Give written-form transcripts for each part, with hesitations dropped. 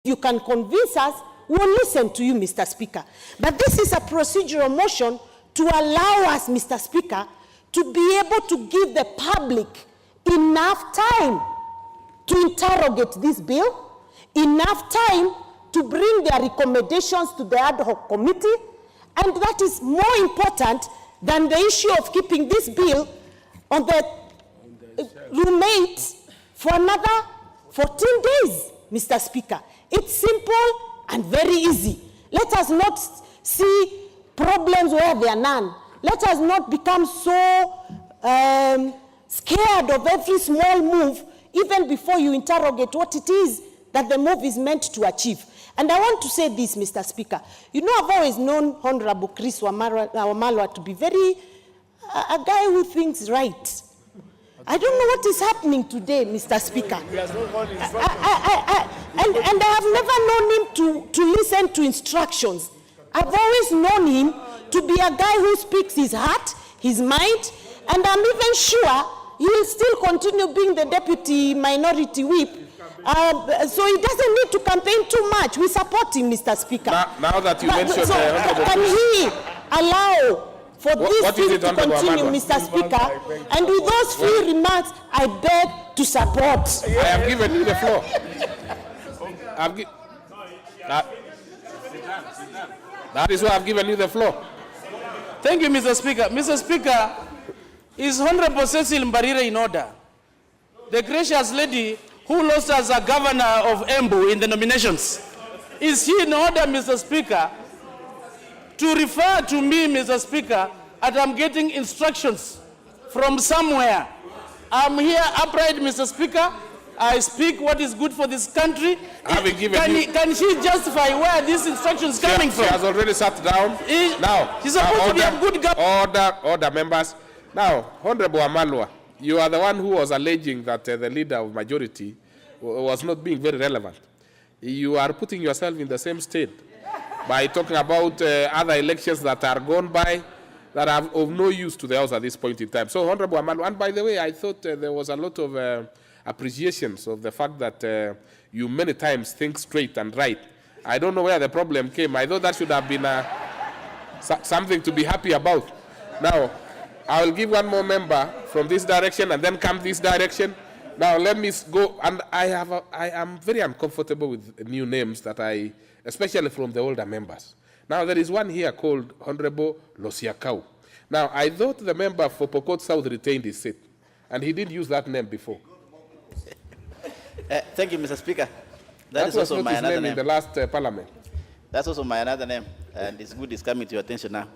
you can convince us, we'll listen to you, Mr. Speaker. But this is a procedural motion to allow us, Mr. Speaker, to be able to give the public enough time to interrogate this bill, enough time to bring their recommendations to the ad hoc committee, and that is more important than the issue of keeping this bill on the roommate for another 14 days, Mr. Speaker. It's simple and very easy. Let us not see problems where there are none. Let us not become so scared of every small move, even before you interrogate what it is that the move is meant to achieve. And I want to say this, Mr. Speaker. You know, I've always known Honorable Chris Wamalwa to be a guy who thinks right. I don't know what is happening today, Mr. Speaker. And I have never known him to listen to instructions. I've always known him to be a guy who speaks his heart, his mind, and I'm even sure he will still continue being the deputy minority whip. So he doesn't need to campaign too much. We support him, Mr. Speaker. Now that you mentioned... So can he allow for this bill to continue, Mr. Speaker? And with those few remarks, I beg to support. I have given you the floor. That is why I've given you the floor. Thank you, Mr. Speaker. Mr. Speaker, is Honorable Cecil Mbarire in order? The gracious lady who lost as a governor of Embu in the nominations. Is he in order, Mr. Speaker, to refer to me, Mr. Speaker, and I'm getting instructions from somewhere? I'm here upright, Mr. Speaker. I speak what is good for this country. Can she justify where these instructions coming from? She has already sat down. She's supposed to be a good governor. Order, members. Now, Honorable Wamalwa, you are the one who was alleging that the leader of majority was not being very relevant. You are putting yourself in the same state by talking about other elections that are gone by that are of no use to the House at this point in time. So, Honorable Wamalwa, and by the way, I thought there was a lot of appreciations of the fact that you many times think straight and right. I don't know where the problem came. I thought that should have been something to be happy about. Now, I will give one more member from this direction and then come this direction. Now, let me go. And I am very uncomfortable with new names that especially from the older members. Now, there is one here called Honorable Losiakau. Now, I thought the member for Pokot South retained his seat, and he didn't use that name before. Thank you, Mr. Speaker. That was also not my his name in the last parliament. That's also my another name, and it's good it's coming to your attention now.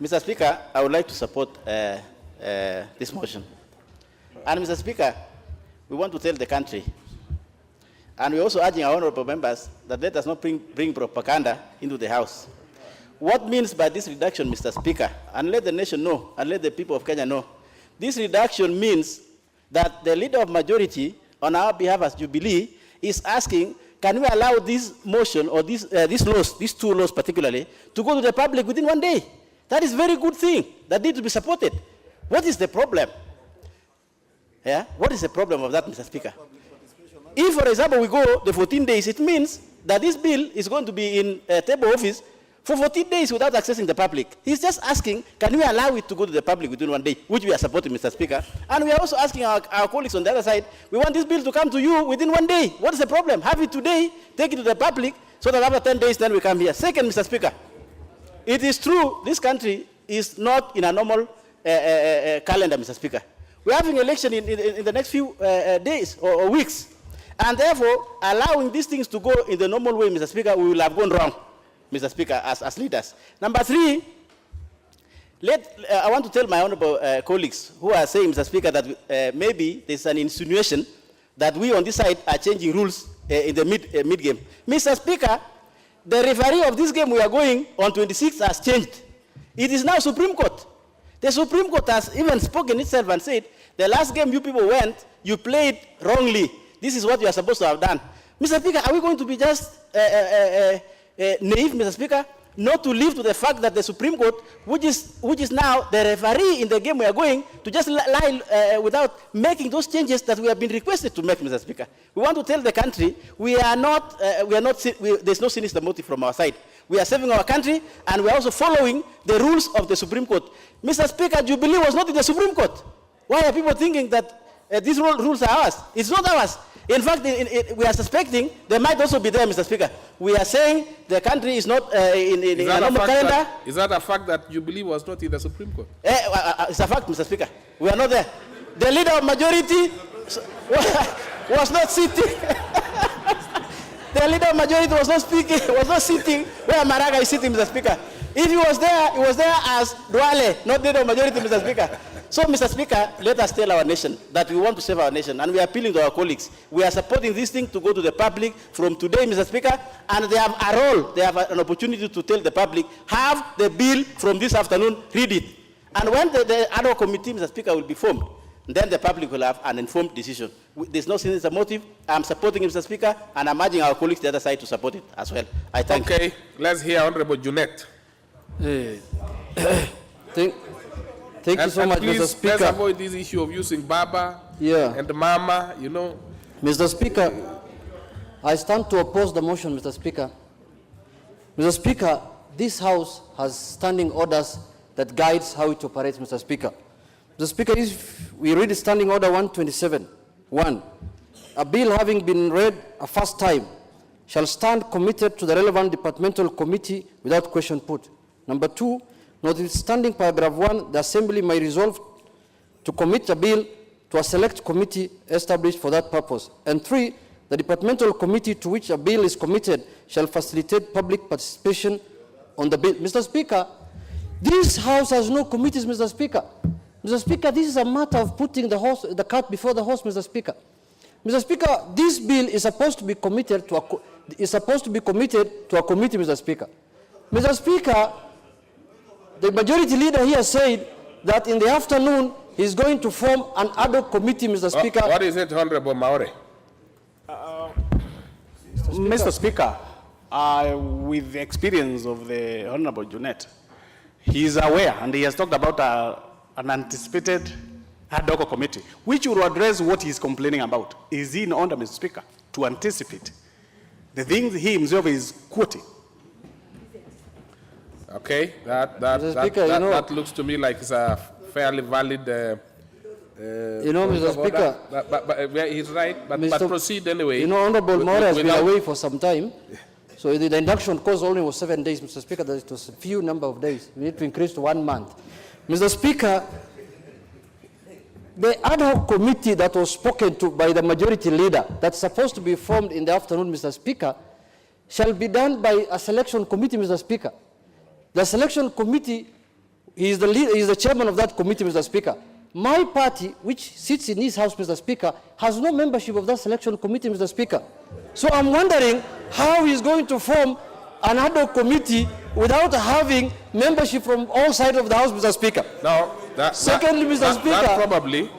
Mr. Speaker, I would like to support this motion. And Mr. Speaker, we want to tell the country, and we're also urging our honorable members that let us not bring propaganda into the House. What means by this reduction, Mr. Speaker, and let the nation know, and let the people of Kenya know, this reduction means that the leader of majority on our behalf as Jubilee is asking, can we allow this motion or these two laws particularly, to go to the public within 1 day? That is a very good thing that needs to be supported. What is the problem? Yeah? What is the problem of that, Mr. Speaker? If, for example, we go the 14 days, it means that this bill is going to be in a table office for 14 days without accessing the public. He's just asking, can we allow it to go to the public within 1 day, which we are supporting, Mr. Speaker. And we are also asking our colleagues on the other side, we want this bill to come to you within 1 day. What is the problem? Have it today, take it to the public, so that after 10 days, then we come here. Second, Mr. Speaker, it is true this country is not in a normal calendar, Mr. Speaker. We're having an election in the next few days or weeks. And therefore, allowing these things to go in the normal way, Mr. Speaker, we will have gone wrong, Mr. Speaker, as leaders. Number three, I want to tell my honorable colleagues who are saying, Mr. Speaker, that maybe there's an insinuation that we on this side are changing rules in the mid-game. Mr. Speaker, the referee of this game we are going on 26th has changed. It is now Supreme Court. The Supreme Court has even spoken itself and said, the last game you people went, you played wrongly. This is what you are supposed to have done. Mr. Speaker, are we going to be just naive, Mr. Speaker? not to live to the fact that the Supreme Court, which is now the referee in the game we are going, to just lie without making those changes that we have been requested to make, Mr. Speaker. We want to tell the country there's no sinister motive from our side. We are saving our country, and we are also following the rules of the Supreme Court. Mr. Speaker, Jubilee was not in the Supreme Court. Why are people thinking that these rules are ours? It's not ours. In fact, we are suspecting they might also be there, Mr. Speaker. We are saying the country is not in a normal calendar. Is that a fact that Jubilee was not in the Supreme Court? It's a fact, Mr. Speaker. We are not there. The leader of majority was not sitting. The leader of majority was not speaking, was not sitting where Maraga is sitting, Mr. Speaker. If he was there as Duale, not leader of majority, Mr. Speaker. So, Mr. Speaker, let us tell our nation that we want to save our nation, and we are appealing to our colleagues. We are supporting this thing to go to the public from today, Mr. Speaker, and they have a role, they have an opportunity to tell the public, have the bill from this afternoon, read it. And when the ad hoc committee, Mr. Speaker, will be formed, then the public will have an informed decision. There's no sinister motive. I'm supporting Mr. Speaker, and I'm urging our colleagues the other side to support it as well. I thank you. Okay, let's hear Honorable Junet. Thank you so much, please, Mr. Speaker. Let's avoid this issue of using Baba and Mama, you know. Mr. Speaker, I stand to oppose the motion, Mr. Speaker. Mr. Speaker, this House has standing orders that guides how it operates, Mr. Speaker. Mr. Speaker, if we read Standing Order 127, 1, a bill having been read a first time shall stand committed to the relevant departmental committee without question put. Number 2, notwithstanding paragraph 1, the Assembly may resolve to commit a bill to a select committee established for that purpose. And 3, the departmental committee to which a bill is committed shall facilitate public participation on the bill. Mr. Speaker, this House has no committees, Mr. Speaker. Mr. Speaker, this is a matter of putting the cart before the horse, Mr. Speaker. Mr. Speaker, this bill is supposed to be committed to a committee, Mr. Speaker. Mr. Speaker, the majority leader here said that in the afternoon he's going to form an ad hoc committee, Mr. Speaker. What is it, Honorable Maore? Mr. Speaker, with the experience of the Honorable Junet, he is aware and he has talked about an anticipated ad hoc committee, which will address what he's complaining about. Is he in order, Mr. Speaker, to anticipate the things he himself is quoting? Okay, that looks to me like it's a fairly valid. Mr. Speaker, but he's right. But proceed anyway. Honorable Maura has been away for some time, so the induction course only was 7 days, Mr. Speaker. That it was a few number of days. We need to increase to 1 month. Mr. Speaker, the ad hoc committee that was spoken to by the majority leader, that's supposed to be formed in the afternoon, Mr. Speaker, shall be done by a selection committee, Mr. Speaker. The selection committee, he is the chairman of that committee, Mr. Speaker. My party, which sits in this House, Mr. Speaker, has no membership of that selection committee, Mr. Speaker. So I'm wondering how he's going to form an ad hoc committee without having membership from all sides of the House, Mr. Speaker. Now, Secondly, Mr. Speaker,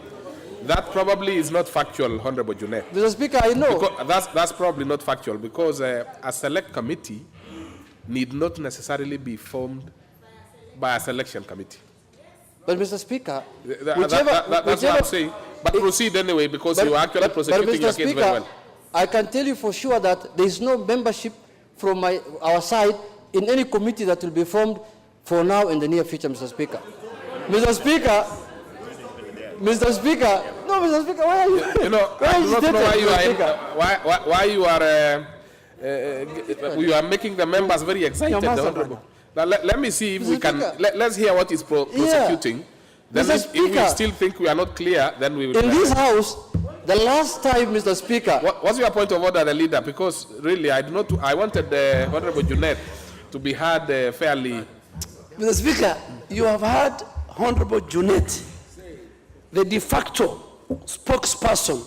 that probably is not factual, Honorable Junet. Mr. Speaker, I know. Because that's probably not factual because a select committee need not necessarily be formed by a selection committee. But, Mr. Speaker, that's what I'm saying. But proceed anyway, because you are actually prosecuting your case very well. I can tell you for sure that there is no membership from our side in any committee that will be formed for now in the near future, Mr. Speaker. Mr. Speaker, no, Mr. Speaker, why are you? I do not know why you are making the members very excited. Now, let me see if we can. Let's hear what is prosecuting. Then, if we still think we are not clear, then we will. In this House, the last time, Mr. Speaker. What's your point of order, the leader? Because really, I wanted the Honorable Junet to be heard fairly. Mr. Speaker, you have heard Honorable Junet, the de facto spokesperson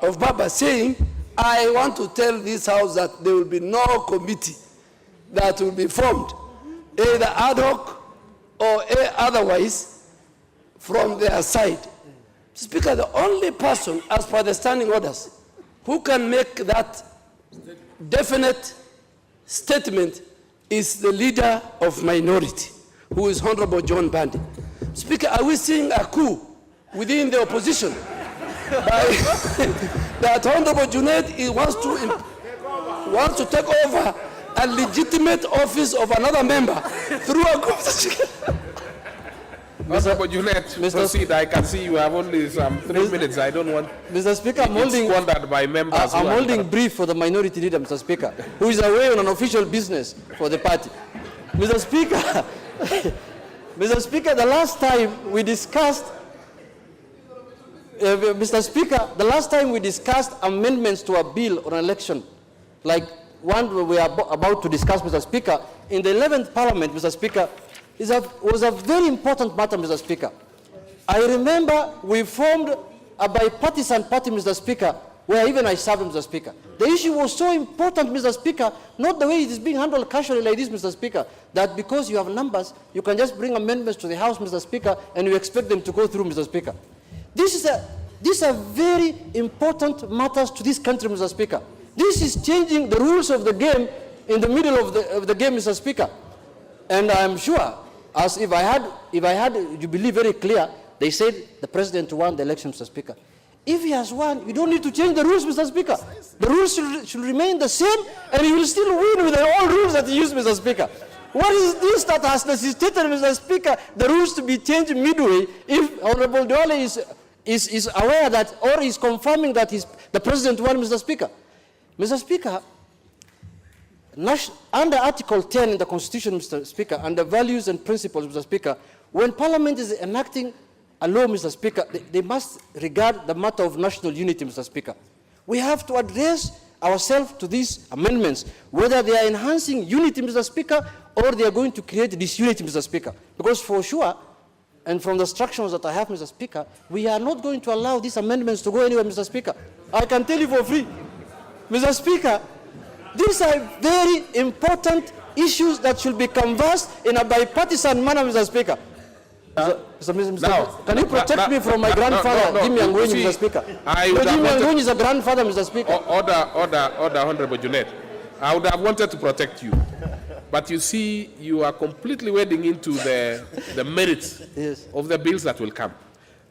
of Baba, saying, I want to tell this House that there will be no committee that will be formed, either ad hoc or otherwise, from their side. Speaker, the only person, as per the standing orders, who can make that definite statement is the leader of minority, who is Honorable John Bandi. Speaker, are we seeing a coup within the opposition? That Honorable Junaid wants to take over a legitimate office of another member through a group. Honorable Junaid, proceed. I can see you have only some 3 minutes. I don't want Mr. Speaker, I'm holding, squandered by members. I'm holding brief for the minority leader, Mr. Speaker, who is away on an official business for the party. Mr. Speaker, Mr. Speaker, the last time we discussed, Mr. Speaker, the last time we discussed amendments to a bill on election, like one we are about to discuss, Mr. Speaker, in the 11th Parliament, Mr. Speaker, was a very important matter, Mr. Speaker. I remember we formed a bipartisan party, Mr. Speaker, where even I served, Mr. Speaker. The issue was so important, Mr. Speaker, not the way it is being handled casually like this, Mr. Speaker, that because you have numbers, you can just bring amendments to the House, Mr. Speaker, and you expect them to go through, Mr. Speaker. These are very important matters to this country, Mr. Speaker. This is changing the rules of the game in the middle of the game, Mr. Speaker. And I'm sure, as if I had Jubilee very clear, they said the president won the election, Mr. Speaker. If he has won, you don't need to change the rules, Mr. Speaker. The rules should remain the same, and he will still win with the old rules that he used, Mr. Speaker. What is this that has necessitated, Mr. Speaker, the rules to be changed midway if Honorable Duale is aware that, or is confirming that the president won, Mr. Speaker? Mr. Speaker, under Article 10 in the Constitution, Mr. Speaker, under values and principles, Mr. Speaker, when Parliament is enacting a law, Mr. Speaker, they must regard the matter of national unity, Mr. Speaker. We have to address ourselves to these amendments, whether they are enhancing unity, Mr. Speaker, or they are going to create disunity, Mr. Speaker. Because for sure, and from the instructions that I have, Mr. Speaker, we are not going to allow these amendments to go anywhere, Mr. Speaker. I can tell you for free. Mr. Speaker, these are very important issues that should be canvassed in a bipartisan manner, Mr. Speaker. Can you protect me from my grandfather, Jimmy Angwenyi, Mr. Speaker? Jimmy Angwenyi is a grandfather, Mr. Speaker. Order, Honorable Junaid. I would have wanted to protect you. But you see, you are completely wading into the merits of the bills that will come.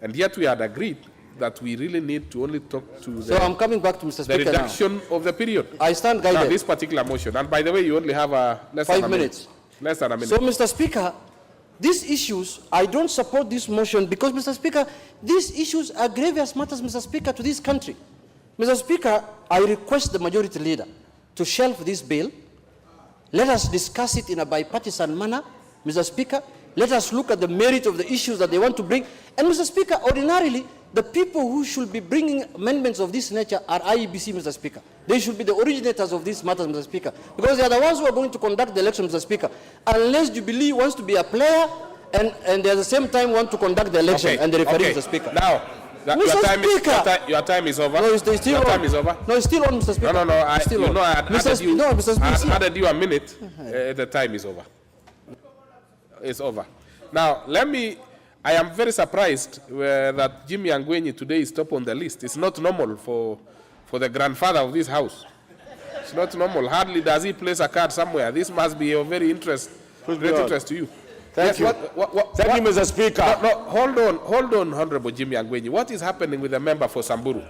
And yet we had agreed that we really need to only talk to So I'm coming back to Mr. Speaker the reduction of the period. I stand guided. Now, this particular motion. And by the way, you only have less 5 than a minutes. Minute. Less than a minute. So, Mr. Speaker, these issues, I don't support this motion because, Mr. Speaker, these issues are grievous matters, Mr. Speaker, to this country. Mr. Speaker, I request the majority leader to shelve this bill. Let us discuss it in a bipartisan manner, Mr. Speaker. Let us look at the merit of the issues that they want to bring. And, Mr. Speaker, ordinarily, the people who should be bringing amendments of this nature are IEBC, Mr. Speaker. They should be the originators of these matters, Mr. Speaker, because they are the ones who are going to conduct the election, Mr. Speaker. Unless Jubilee wants to be a player and at the same time want to conduct the election and the referee, Mr. Speaker. Now, your time is over. No, it's still your on. time is over. No, it's still on, Mr. Speaker. No. I had added you a minute. The time is over. It's over. Now, I am very surprised that Jimmy Angwenyi today is top on the list. It's not normal for the grandfather of this house. It's not normal. Hardly does he place a card somewhere. This must be of very great interest to you. Thank you. Thank you, Mr. Speaker. No, hold on, Honorable Jimmy Angwenyi. What is happening with the member for Samburu?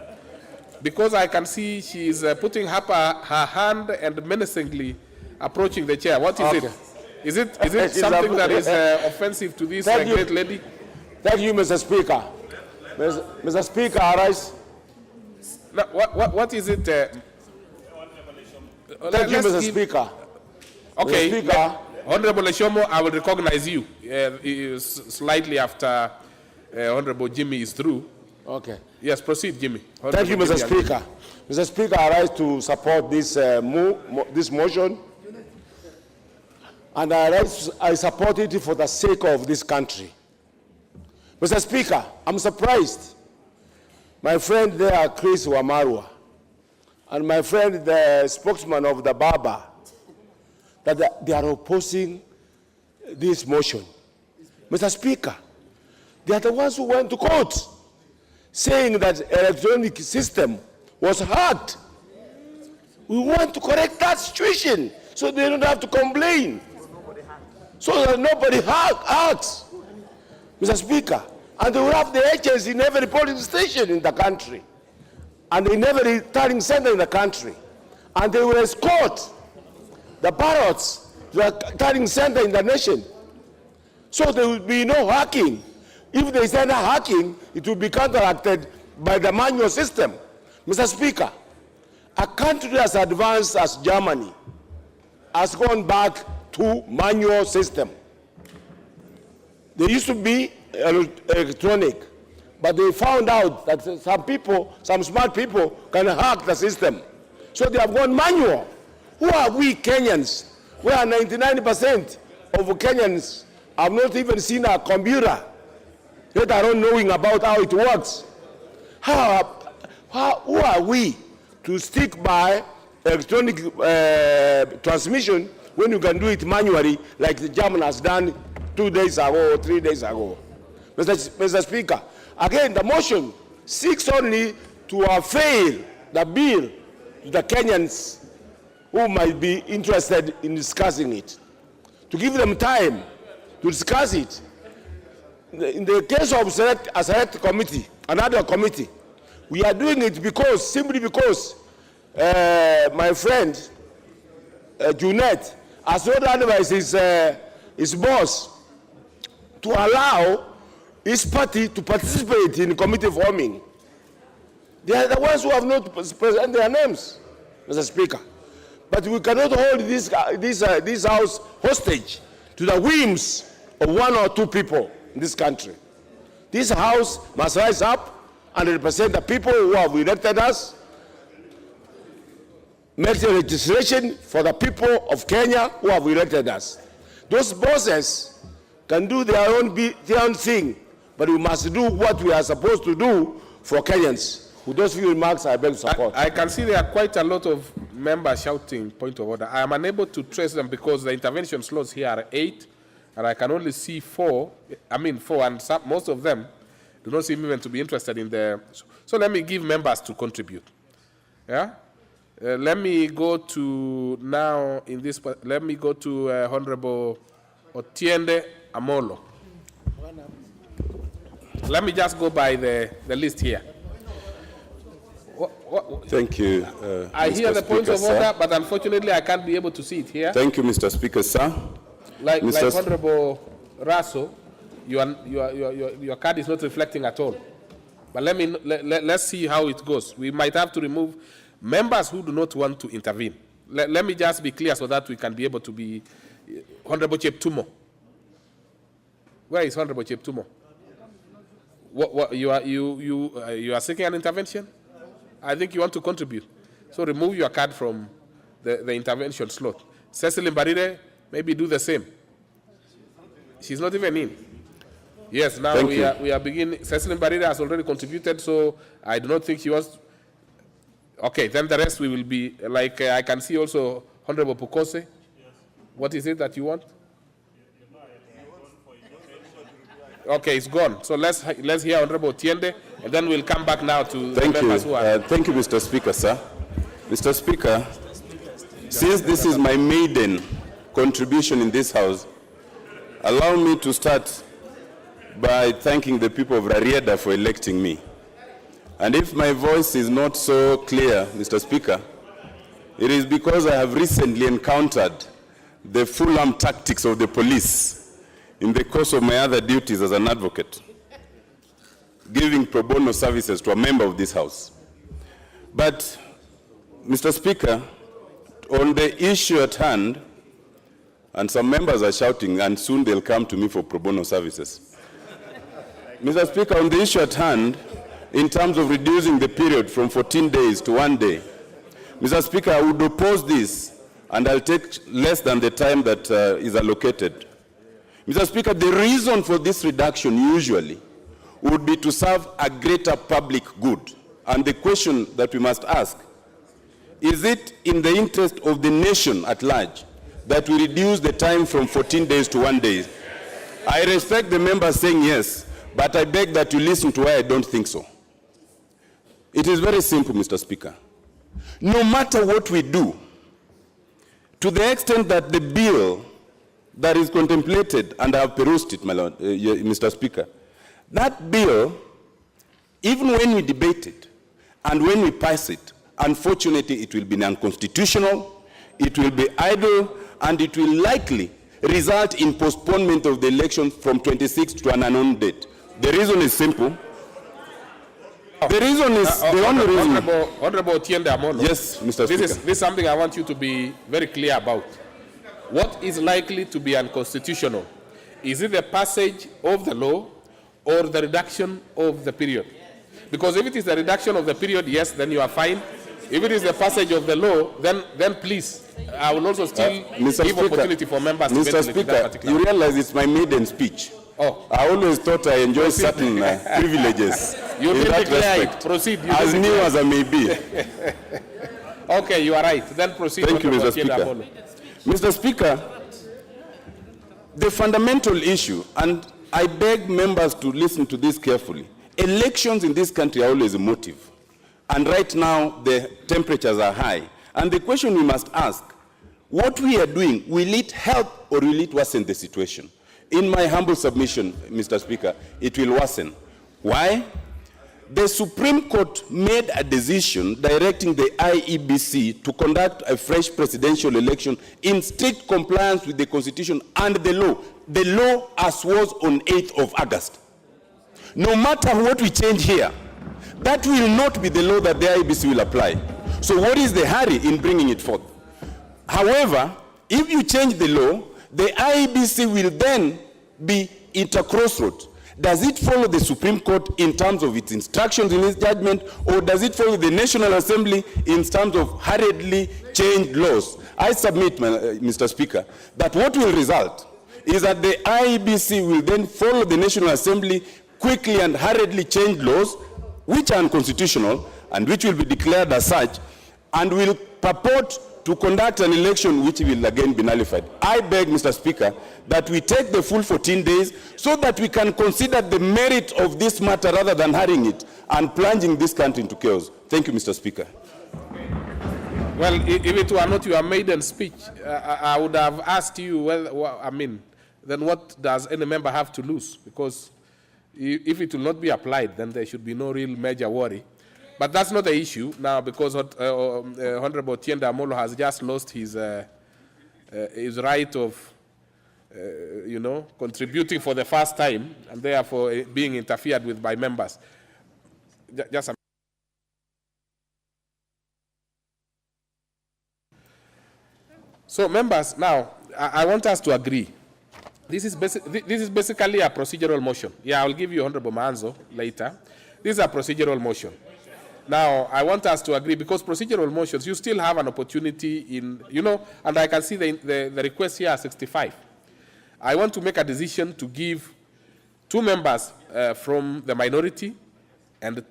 Because I can see she is putting up her hand and menacingly approaching the chair. What is it? Is it something that is offensive to this great lady? Thank you, Mr. Speaker. Mr. Speaker, arise. No, what is it? Thank you, Mr. Speaker. Okay, Mr. Speaker. Honorable Eshomo, I will recognize you slightly after Honorable Jimmy is through. Okay. Yes, proceed, Jimmy. Thank you, Mr. Speaker. Mr. Speaker, I rise to support this motion. And I support it for the sake of this country. Mr. Speaker, I'm surprised. My friend there, Chris Wamarwa, and my friend, the spokesman of the Baba, that they are opposing this motion. Mr. Speaker, they are the ones who went to court saying that electronic system was hacked. We want to correct that situation. so they don't have to complain. So that nobody acts, Mr. Speaker. And they will have the agents in every polling station in the country, and in every tallying center in the country. And they will escort the ballots to the tallying center in the nation. So there will be no hacking. If there is any hacking, it will be counteracted by the manual system. Mr. Speaker, a country as advanced as Germany has gone back to manual system. There used to be electronic, but they found out that some smart people can hack the system. So they have gone manual. Who are we Kenyans, where 99% of Kenyans have not even seen a computer, let alone knowing about how it works? Who are we to stick by electronic transmission when you can do it manually, like the German has done 2 days ago or 3 days ago? Mr. Speaker, again, the motion seeks only to avail the bill to the Kenyans who might be interested in discussing it, to give them time to discuss it. In the case of a select committee, another committee, we are doing it simply because my friend Junet has not advised his boss to allow his party to participate in committee forming. They are the ones who have not presented their names, Mr. Speaker. But we cannot hold this house hostage to the whims of 1 or 2 people in this country. This house must rise up and represent the people who have elected us, make the legislation for the people of Kenya who have elected us. Those bosses can do their own thing, but we must do what we are supposed to do for Kenyans. With those few remarks, I beg to support. I can see there are quite a lot of members shouting point of order. I am unable to trace them because the intervention slots here are 8, and I can only see 4, and most of them do not seem even to be interested in the... So let me give members to contribute. Yeah? Let me go to now in this... Let me go to Honorable Otiende Amolo. Let me just go by the list here. Thank you, I Mr. hear the points of Speaker, order, sir. but unfortunately I can't be able to see it here. Thank you, Mr. Speaker, sir. Like Honorable Raso, your card is not reflecting at all. But let's see how it goes. We might have to remove members who do not want to intervene. Let me just be clear so that we can be able to be... Honorable Cheptumo. Where is Honorable Cheptumo? You are seeking an intervention? I think you want to contribute. So remove your card from the intervention slot. Cecily Mbarire, maybe do the same. She's not even in. Yes, now we are beginning. Cecily Mbarire has already contributed, so I do not think she wants... Okay, then the rest we will be, like I can see also Honorable Pukose. Yes. What is it that you want? Okay, it's gone. So let's hear Honorable Tiende, and then we'll come back now to the members who are... Thank you, Mr. Speaker, sir. Mr. Speaker, since this is my maiden contribution in this House, allow me to start by thanking the people of Rarieda for electing me. And if my voice is not so clear, Mr. Speaker, it is because I have recently encountered the full-arm tactics of the police in the course of my other duties as an advocate, giving pro bono services to a member of this House. But, Mr. Speaker, on the issue at hand, and some members are shouting, and soon they'll come to me for pro bono services. Mr. Speaker, on the issue at hand, in terms of reducing the period from 14 days to 1 day, Mr. Speaker, I would oppose this, and I'll take less than the time that is allocated. Mr. Speaker, the reason for this reduction usually would be to serve a greater public good. And the question that we must ask, is it in the interest of the nation at large that we reduce the time from 14 days to 1 day? I respect the members saying yes, but I beg that you listen to why I don't think so. It is very simple, Mr. Speaker. No matter what we do to the extent that the bill that is contemplated, and I have perused it, my Lord, Mr. Speaker, that bill, even when we debate it and when we pass it, unfortunately it will be unconstitutional, it will be idle, and it will likely result in postponement of the election from 26 to an unknown date. The reason is simple. The reason is, the only reason... Honorable Otiende Amolo. Yes, Mr. Speaker. This is something I want you to be very clear about. What is likely to be unconstitutional? Is it the passage of the law or the reduction of the period? Because if it is the reduction of the period, yes, then you are fine. If it is the passage of the law, then please, I will also still give opportunity for members to Mr. Speaker, you realize it's my maiden speech. Oh. I always thought I enjoy certain privileges. You in didn't that declare it. respect. Proceed. As new as I may be. Okay, you are right. Then proceed. Thank you, Mr. Speaker. Mr. Speaker, the fundamental issue, and I beg members to listen to this carefully, elections in this country are always emotive. And right now, the temperatures are high. And the question we must ask, what we are doing, will it help or will it worsen the situation? In my humble submission, Mr. Speaker, it will worsen. Why? The Supreme Court made a decision directing the IEBC to conduct a fresh presidential election in strict compliance with the Constitution and the law as was on 8th of August. No matter what we change here, that will not be the law that the IEBC will apply. So what is the hurry in bringing it forth? However, if you change the law, the IEBC will then be at a crossroads. Does it follow the Supreme Court in terms of its instructions in its judgment, or does it follow the National Assembly in terms of hurriedly changed laws? I submit, Mr. Speaker, that what will result is that the IEBC will then follow the National Assembly quickly and hurriedly change laws which are unconstitutional and which will be declared as such, and will purport to conduct an election which will again be nullified. I beg, Mr. Speaker, that we take the full 14 days so that we can consider the merit of this matter rather than hurrying it and plunging this country into chaos. Thank you, Mr. Speaker. Well, if it were not your maiden speech, I would have asked you, well, I mean, then what does any member have to lose? Because if it will not be applied, then there should be no real major worry. But that's not the issue now, because Honorable Otiende Amolo has just lost his right of, contributing for the first time, and therefore being interfered with by members. Just a So, members, now I want us to agree. This is basically a procedural motion. Yeah, I'll give you Honorable Manzo later. This is a procedural motion. Now, I want us to agree, because procedural motions, you still have an opportunity in, and I can see the request here 65. I want to make a decision to give 2 members from the minority and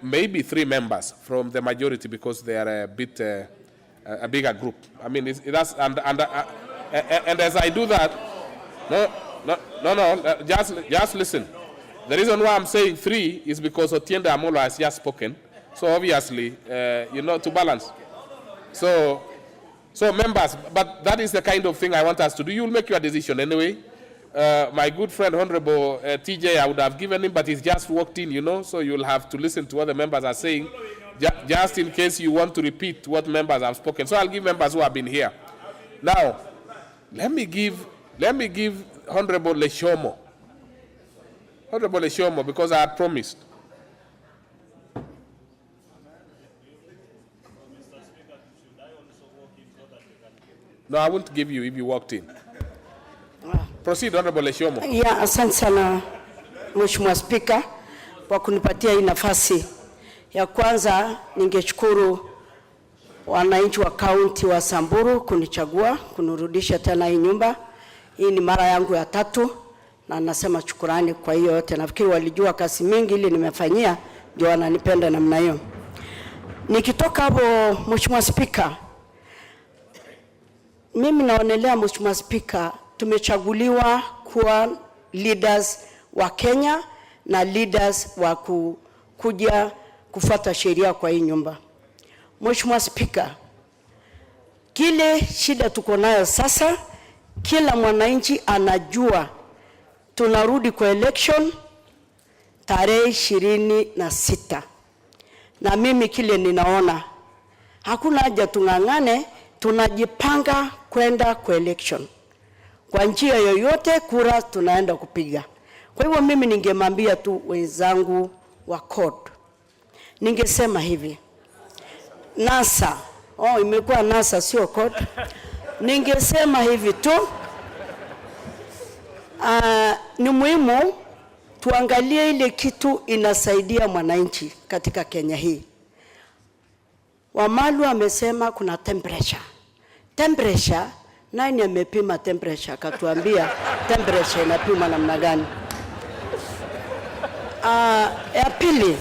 maybe 3 members from the majority, because they are a bit a bigger group. I mean, and as I do that, just listen. The reason why I'm saying 3 is because Otiende Amolo has just spoken. So obviously, to balance. So members, but that is the kind of thing I want us to do. You'll make your decision anyway. My good friend, Honorable TJ, I would have given him, but he's just walked in, so you'll have to listen to what the members are saying, just in case you want to repeat what members have spoken. So I'll give members who have been here. Now, let me give Honorable Leshomo. Honorable Leshomo, because I had promised. No, I won't give you if you walked in. Proceed, Honorable Leshomo. Yeah, asante sana Mheshimiwa Spika kwa kunipatia hii nafasi. Ya kwanza ningeshukuru wananchi wa kaunti wa Samburu kunichagua, kunirudisha tena hii nyumba. Hii ni mara yangu ya 3 na nasema shukrani kwa hiyo yote. Nafikiri walijua kazi mingi ili nimefanyia, ndio wananipenda namna hiyo. Nikitoka hapo, Mheshimiwa Spika, mimi naonelea Mheshimiwa Spika, tumechaguliwa kuwa leaders wa Kenya na leaders wa kuja kufuata sheria kwa hii nyumba. Mheshimiwa Spika, Kile shida tuko nayo sasa, kila mwananchi anajua tunarudi kwa election tarehe 26. Na mimi kile ninaona, hakuna haja tung'ang'ane, tunajipanga kwenda kwa election. Kwa njia yoyote kura tunaenda kupiga. Kwa hivyo mimi ningemwambia tu wenzangu wa CORD. Ningesema hivi. NASA, imekuwa NASA sio CORD. Ningesema hivi tu, ni muhimu tuangalie ile kitu inasaidia mwananchi katika Kenya hii. Wamalu amesema kuna temperature. Temperature, nani amepima temperature? Akatuambia temperature inapima namna gani? Ya pili,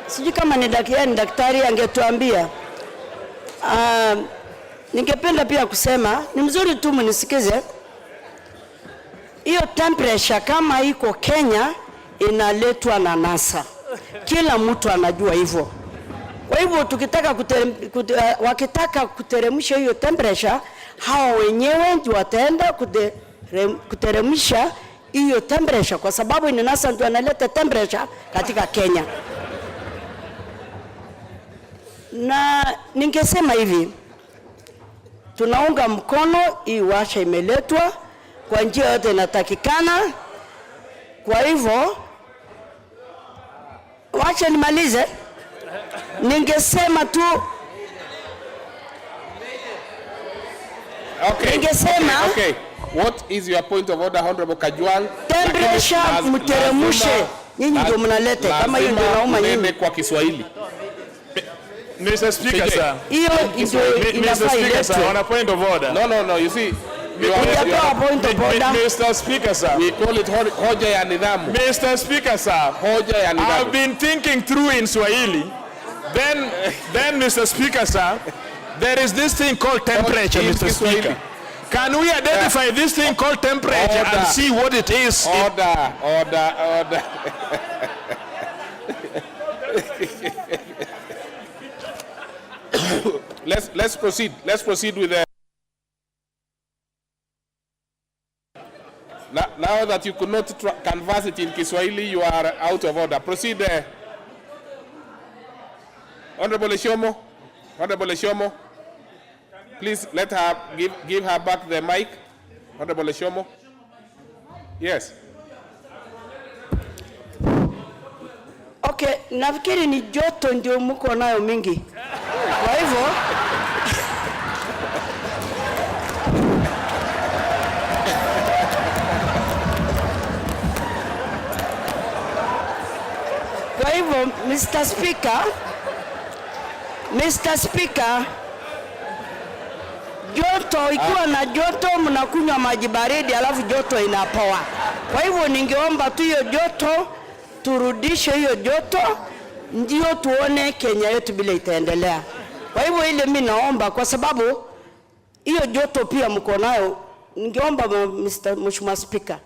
sijui kama ni daktari angetuambia. Ningependa pia kusema, ni mzuri tu mnisikize. Hiyo temperature kama iko Kenya inaletwa na NASA. Kila mtu anajua hivyo. Kwa hivyo tukitaka wakitaka kuteremsha hiyo temperature, hawa wenyewe ndio wataenda kuteremsha hiyo temperature, kwa sababu ni NASA ndio analeta temperature katika Kenya. Na ningesema hivi, tunaunga mkono hii washa imeletwa kwa njia yote inatakikana. Kwa hivyo wacha nimalize. Ningesema tu ningesema okay. What is your point of order, Honorable Kajwang? Temperature mteremshe. Nyinyi ndio mnalete kama hiyo ndio nauma nyinyi kwa Kiswahili. Mr. Speaker, sir. Hiyo ndio inafaa iletwe. On a point of order. No, you see. Mr. Speaker, sir. We call it hoja ya nidhamu. Mr. Speaker, sir. Hoja ya nidhamu. I've been thinking through in Swahili. Then, Mr. Speaker, sir, there is this thing called temperature, Mr. Speaker. Can we identify this thing called temperature and see what it is? Order. Let's proceed. Let's proceed with the. Now that you could not converse it in Kiswahili, you are out of order. Proceed. Honorable Eshomo, please let her give her back the mic. Honorable Eshomo. Yes. Okay, nafikiri ni joto ndio mko nayo mingi. Kwa hivyo Mr. Speaker, joto ikiwa na joto mnakunywa maji baridi alafu joto inapoa. Kwa hivyo ningeomba tu hiyo joto turudishe hiyo joto, ndio tuone Kenya yetu bila itaendelea. Kwa hivyo ile mimi naomba, kwa sababu hiyo joto pia mko nayo, ningeomba Mheshimiwa Speaker,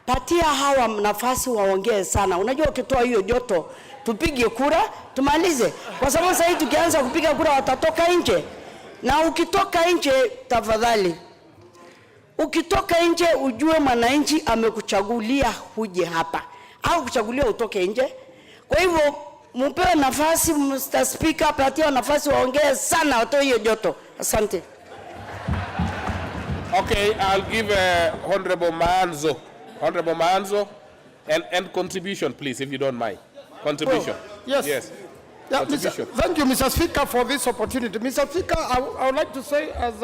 patia hawa nafasi waongee sana. Unajua ukitoa hiyo joto tupige kura tumalize, kwa sababu sasa hivi tukianza kupiga kura watatoka nje. Na ukitoka nje, tafadhali ukitoka nje ujue mwananchi amekuchagulia huje hapa, au kuchagulia utoke nje. Kwa hivyo mpewe nafasi, Mr. Speaker, patia nafasi waongee sana, watoe hiyo joto. Asante. Okay, I'll give Honorable Maanzo and contribution, please, if you don't mind. Contribution. Yes. Yes. Yeah, Contribution. Thank you, Mr. Speaker, for this opportunity. Mr. Speaker, I would like to say, as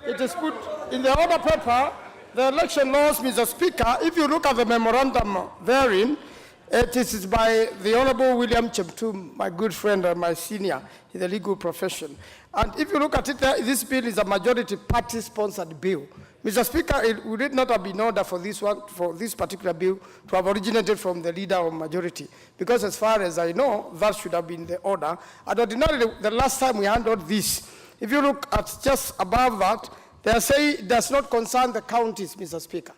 it is put in the order paper, the election laws, Mr. Speaker, if you look at the memorandum therein, it is by the Honorable William Cheptum, my good friend and my senior in the legal profession. And if you look at it, this bill is a majority party-sponsored bill. Mr. Speaker, would it not have been in order for this particular bill to have originated from the leader of majority? Because as far as I know, that should have been the order. And ordinarily, the last time we handled this, if you look at just above that, they say it does not concern the counties, Mr. Speaker.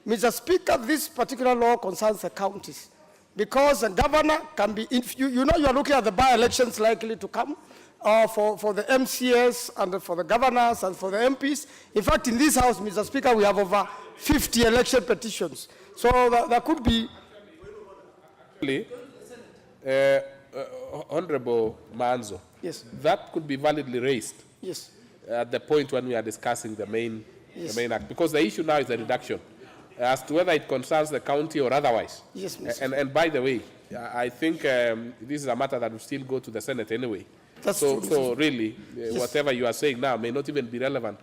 Mr. Speaker, this particular law concerns the counties. Because the governor can be, you know you are looking at the by-elections likely to come, for the MCS and for the governors and for the MPs. In fact, in this House, Mr. Speaker, we have over 50 election petitions. So there could be... Honorable Manzo, yes, that could be validly raised. Yes. At the point when we are discussing the main act, because the issue now is the reduction, as to whether it concerns the county or otherwise. Yes, Mr. And by the way, I think this is a matter that will still go to the Senate anyway. That's so, true, so really, whatever you are saying now may not even be relevant.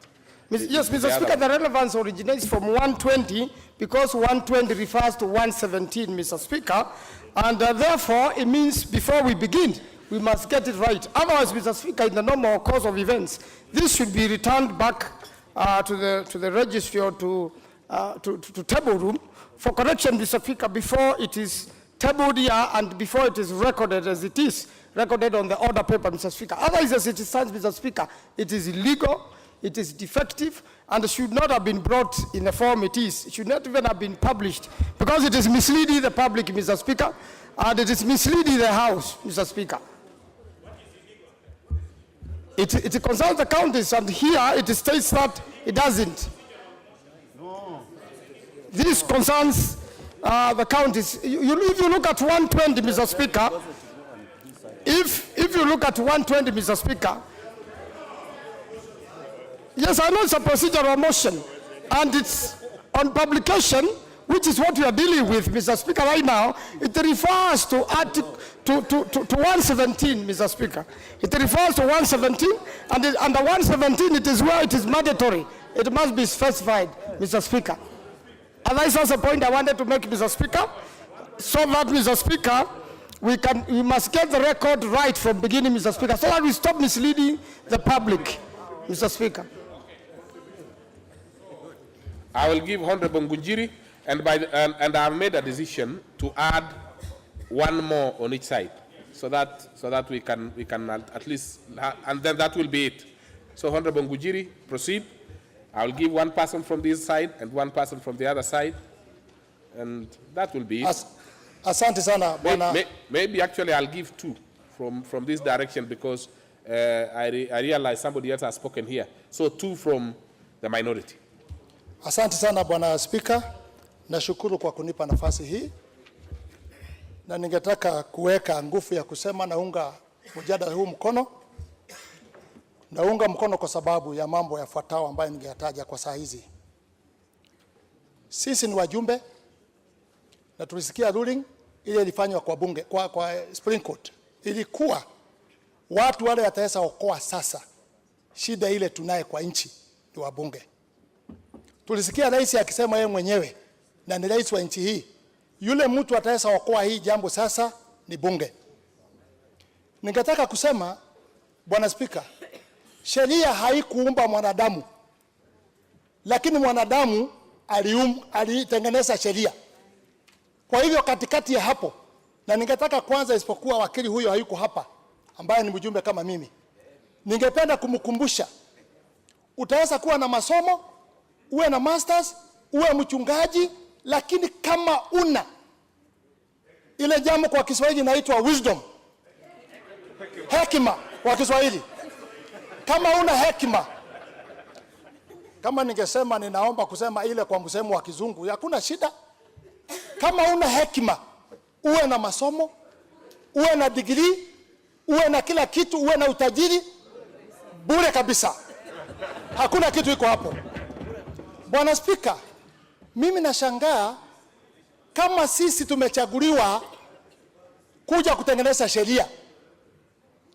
Yes, Mr. Speaker, the relevance originates from 120 because 120 refers to 117, Mr. Speaker, and therefore it means before we begin, we must get it right. Otherwise, Mr. Speaker, in the normal course of events, this should be returned back to the registry or to table room for correction, Mr. Speaker, before it is tabled here and before it is recorded as it is recorded on the order paper, Mr. Speaker. Otherwise, as it stands, Mr. Speaker, it is illegal, it is defective, and should not have been brought in the form it is. It should not even have been published because it is misleading the public, Mr. Speaker, and it is misleading the House, Mr. Speaker. It concerns the counties, and here it states that it doesn't. No. This concerns the counties. If you look at 120, Mr. Speaker, if you look at 120, Mr. Speaker, yes, I know it's a procedural motion, and it's on publication, which is what we are dealing with, Mr. Speaker, right now. It refers to Article to 117, Mr. Speaker. It refers to 117, and under 117, it is where it is mandatory. It must be specified, Mr. Speaker. And that's also a point I wanted to make, Mr. Speaker, so that, Mr. Speaker, we must get the record right from beginning, Mr. Speaker, so that we stop misleading the public, Mr. Speaker. I will give Honorable Ngunjiri, and I have made a decision to add one more on each side, so that we can at least, and then that will be it. So Honorable Ngunjiri, proceed. I will give one person from this side and one person from the other side, and that will be it. Asante sana, Bwana. Maybe actually I'll give two from this direction because I realize somebody else has spoken here. So two from the minority. Asante sana Bwana Spika, nashukuru kwa kunipa nafasi hii, na ningetaka kuweka nguvu ya kusema naunga mjadala huu mkono. Naunga mkono kwa sababu ya mambo yafuatayo ambayo ningeyataja kwa saa hizi. Sisi ni wajumbe na tulisikia ruling ile ilifanywa kwa bunge kwa Supreme Court. Ilikuwa watu wale wataweza okoa sasa shida ile tunaye kwa nchi ni wabunge. Tulisikia rais akisema yeye mwenyewe na ni rais wa nchi hii, yule mtu ataweza okoa hii jambo sasa ni bunge. Ningetaka kusema Bwana Spika, sheria haikuumba mwanadamu, lakini mwanadamu alitengeneza sheria. Kwa hivyo katikati ya hapo, na ningetaka kwanza, isipokuwa wakili huyo hayuko hapa ambaye ni mjumbe kama mimi, ningependa kumkumbusha, utaweza kuwa na masomo, uwe na masters, uwe mchungaji, lakini kama una ile jambo kwa Kiswahili inaitwa wisdom, hekima kwa Kiswahili, kama una hekima, kama ningesema ninaomba kusema ile kwa msemo wa Kizungu, hakuna shida. Kama una hekima, uwe na masomo, uwe na degree, uwe na kila kitu, uwe na utajiri, bure kabisa. Hakuna kitu iko hapo. Bwana Spika, mimi nashangaa kama sisi tumechaguliwa kuja kutengeneza sheria.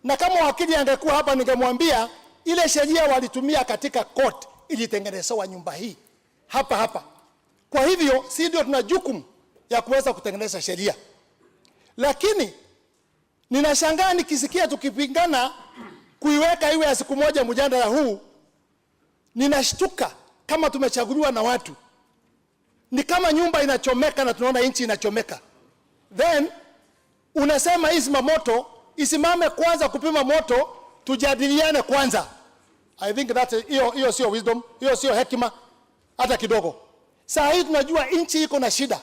Na kama wakili angekuwa hapa ningemwambia ile sheria walitumia katika court ilitengenezewa nyumba hii hapa. Kwa hivyo si ndio tuna jukumu ya kuweza kutengeneza sheria. Lakini ninashangaa nikisikia tukipingana kuiweka iwe ya siku moja mjadala huu, ninashtuka kama tumechaguliwa na watu. Ni kama nyumba inachomeka na tunaona nchi inachomeka. Then unasema hii moto isimame kwanza kupima moto, tujadiliane kwanza. I think that hiyo sio wisdom, hiyo sio hekima hata kidogo. Saa hii tunajua nchi iko na shida.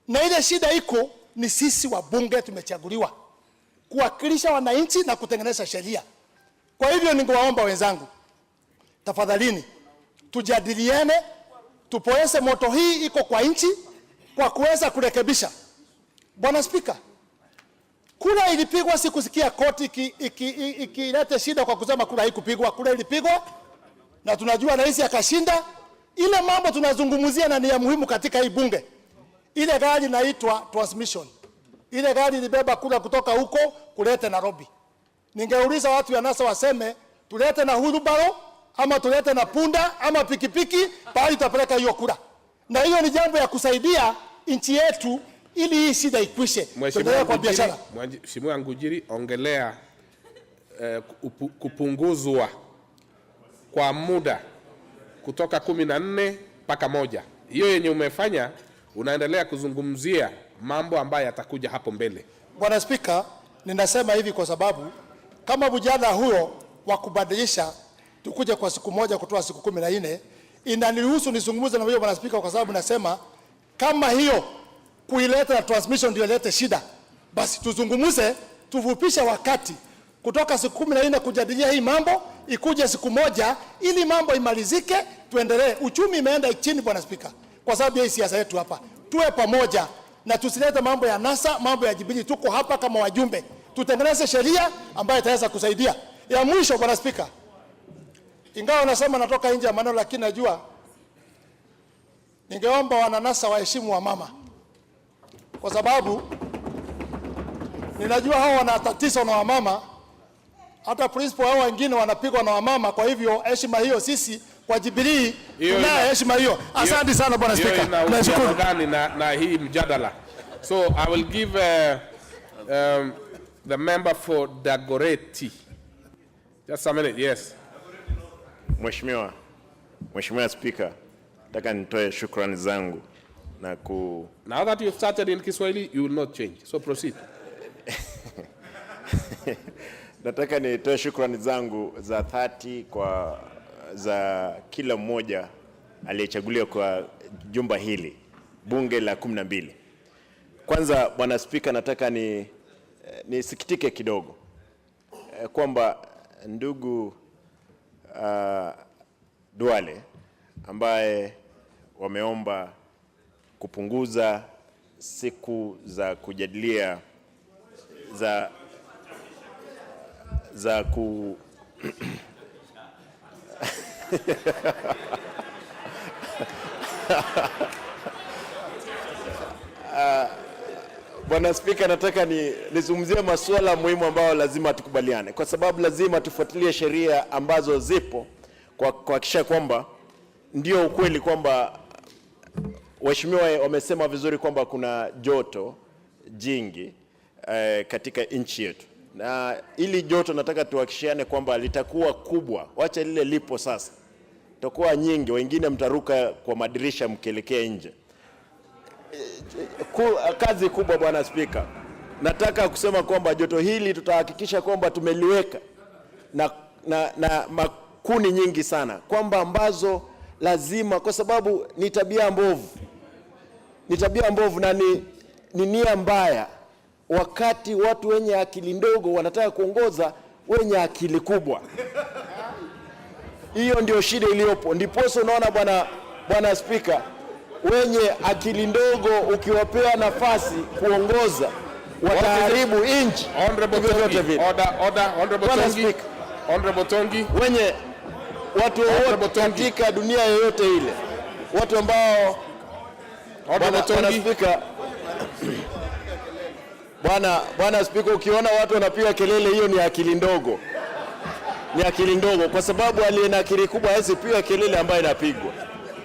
Na ile shida iko ni sisi wabunge tumechaguliwa kuwakilisha wananchi na kutengeneza sheria. Kwa hivyo ningewaomba wenzangu, tafadhalini tujadiliane, tupoeze moto hii iko kwa nchi kwa kuweza kurekebisha. Bwana Spika, kura ilipigwa, sikusikia koti ikilete shida kwa kusema kura haikupigwa. Kura ilipigwa na tunajua rais akashinda. Ile mambo tunazungumzia na ni ya muhimu katika hii bunge. Ile gari inaitwa transmission. Ile gari ilibeba kura kutoka huko kulete Nairobi. Ningeuliza watu ya NASA waseme tulete na wheelbarrow ama tulete na punda ama pikipiki bali tutapeleka hiyo kura. Na hiyo ni jambo ya kusaidia nchi yetu ili hii shida ikwishe. Mheshimiwa Ngujiri, ongelea kupunguzwa kwa muda kutoka 14 mpaka 1. Hiyo yenye umefanya, unaendelea kuzungumzia mambo ambayo yatakuja hapo mbele. Bwana Spika, ninasema hivi kwa sababu kama mjadala huo wa kubadilisha tukuje kwa siku moja kutoa siku 14, inaniruhusu nizungumze na wewe Bwana Spika, kwa sababu nasema kama hiyo kuileta na transmission ndio ilete shida, basi tuzungumze, tufupishe wakati kutoka siku 14 kujadilia hii mambo, ikuje siku moja ili mambo imalizike, tuendelee. Uchumi imeenda chini Bwana Spika kwa sababu ya siasa yetu hapa. Tuwe pamoja na tusilete mambo ya NASA, mambo ya Jubilee. Tuko hapa kama wajumbe, tutengeneze sheria ambayo itaweza kusaidia. Ya mwisho Bwana Spika, ingawa nasema natoka nje ya maneno, lakini najua ningeomba wananasa waheshimu wa mama, kwa sababu ninajua hao wana tatizo na wamama, hata principal hao wengine wanapigwa na wamama. Kwa hivyo heshima hiyo sisi kwa Jubilee tunayo heshima hiyo. Asante sana Bwana Spika. Nashukuru na hii mjadala. So I will give the member for Dagoretti just a minute. Yes. Mheshimiwa Speaker, nataka nitoe shukrani zangu na Now that you've started in Kiswahili, you will not change. So proceed. Nataka nitoe shukrani zangu za 30 za kila mmoja aliyechaguliwa kwa jumba hili bunge la 12. Kwanza Bwana Spika, nataka nisikitike kidogo kwamba ndugu Duale ambaye wameomba kupunguza siku za kujadilia za ku Bwana Spika, nataka nizungumzie masuala muhimu ambayo lazima tukubaliane, kwa sababu lazima tufuatilie sheria ambazo zipo kwa kuhakikisha kwamba ndio ukweli kwamba waheshimiwa wamesema vizuri kwamba kuna joto jingi katika nchi yetu, na ili joto nataka tuhakikishiane kwamba litakuwa kubwa. Wacha lile lipo sasa, litakuwa nyingi, wengine mtaruka kwa madirisha mkielekea nje. Kazi kubwa Bwana Spika. Nataka kusema kwamba joto hili tutahakikisha kwamba tumeliweka na makuni nyingi sana, kwamba ambazo lazima, kwa sababu ni tabia mbovu. Ni tabia mbovu na ni nia mbaya wakati watu wenye akili ndogo wanataka kuongoza wenye akili kubwa. Hiyo ndio shida iliyopo. Ndipo unaona Bwana Spika, wenye akili ndogo ukiwapea nafasi kuongoza wataharibu nchi. Honorable Tongi. Wenye watu wote katika dunia yoyote ile, watu ambao Bwana Spika, Bwana Spika, ukiona watu wanapiga kelele, hiyo ni akili ndogo. Ni akili ndogo, kwa sababu aliye na akili kubwa hawezi piga kelele ambayo inapigwa.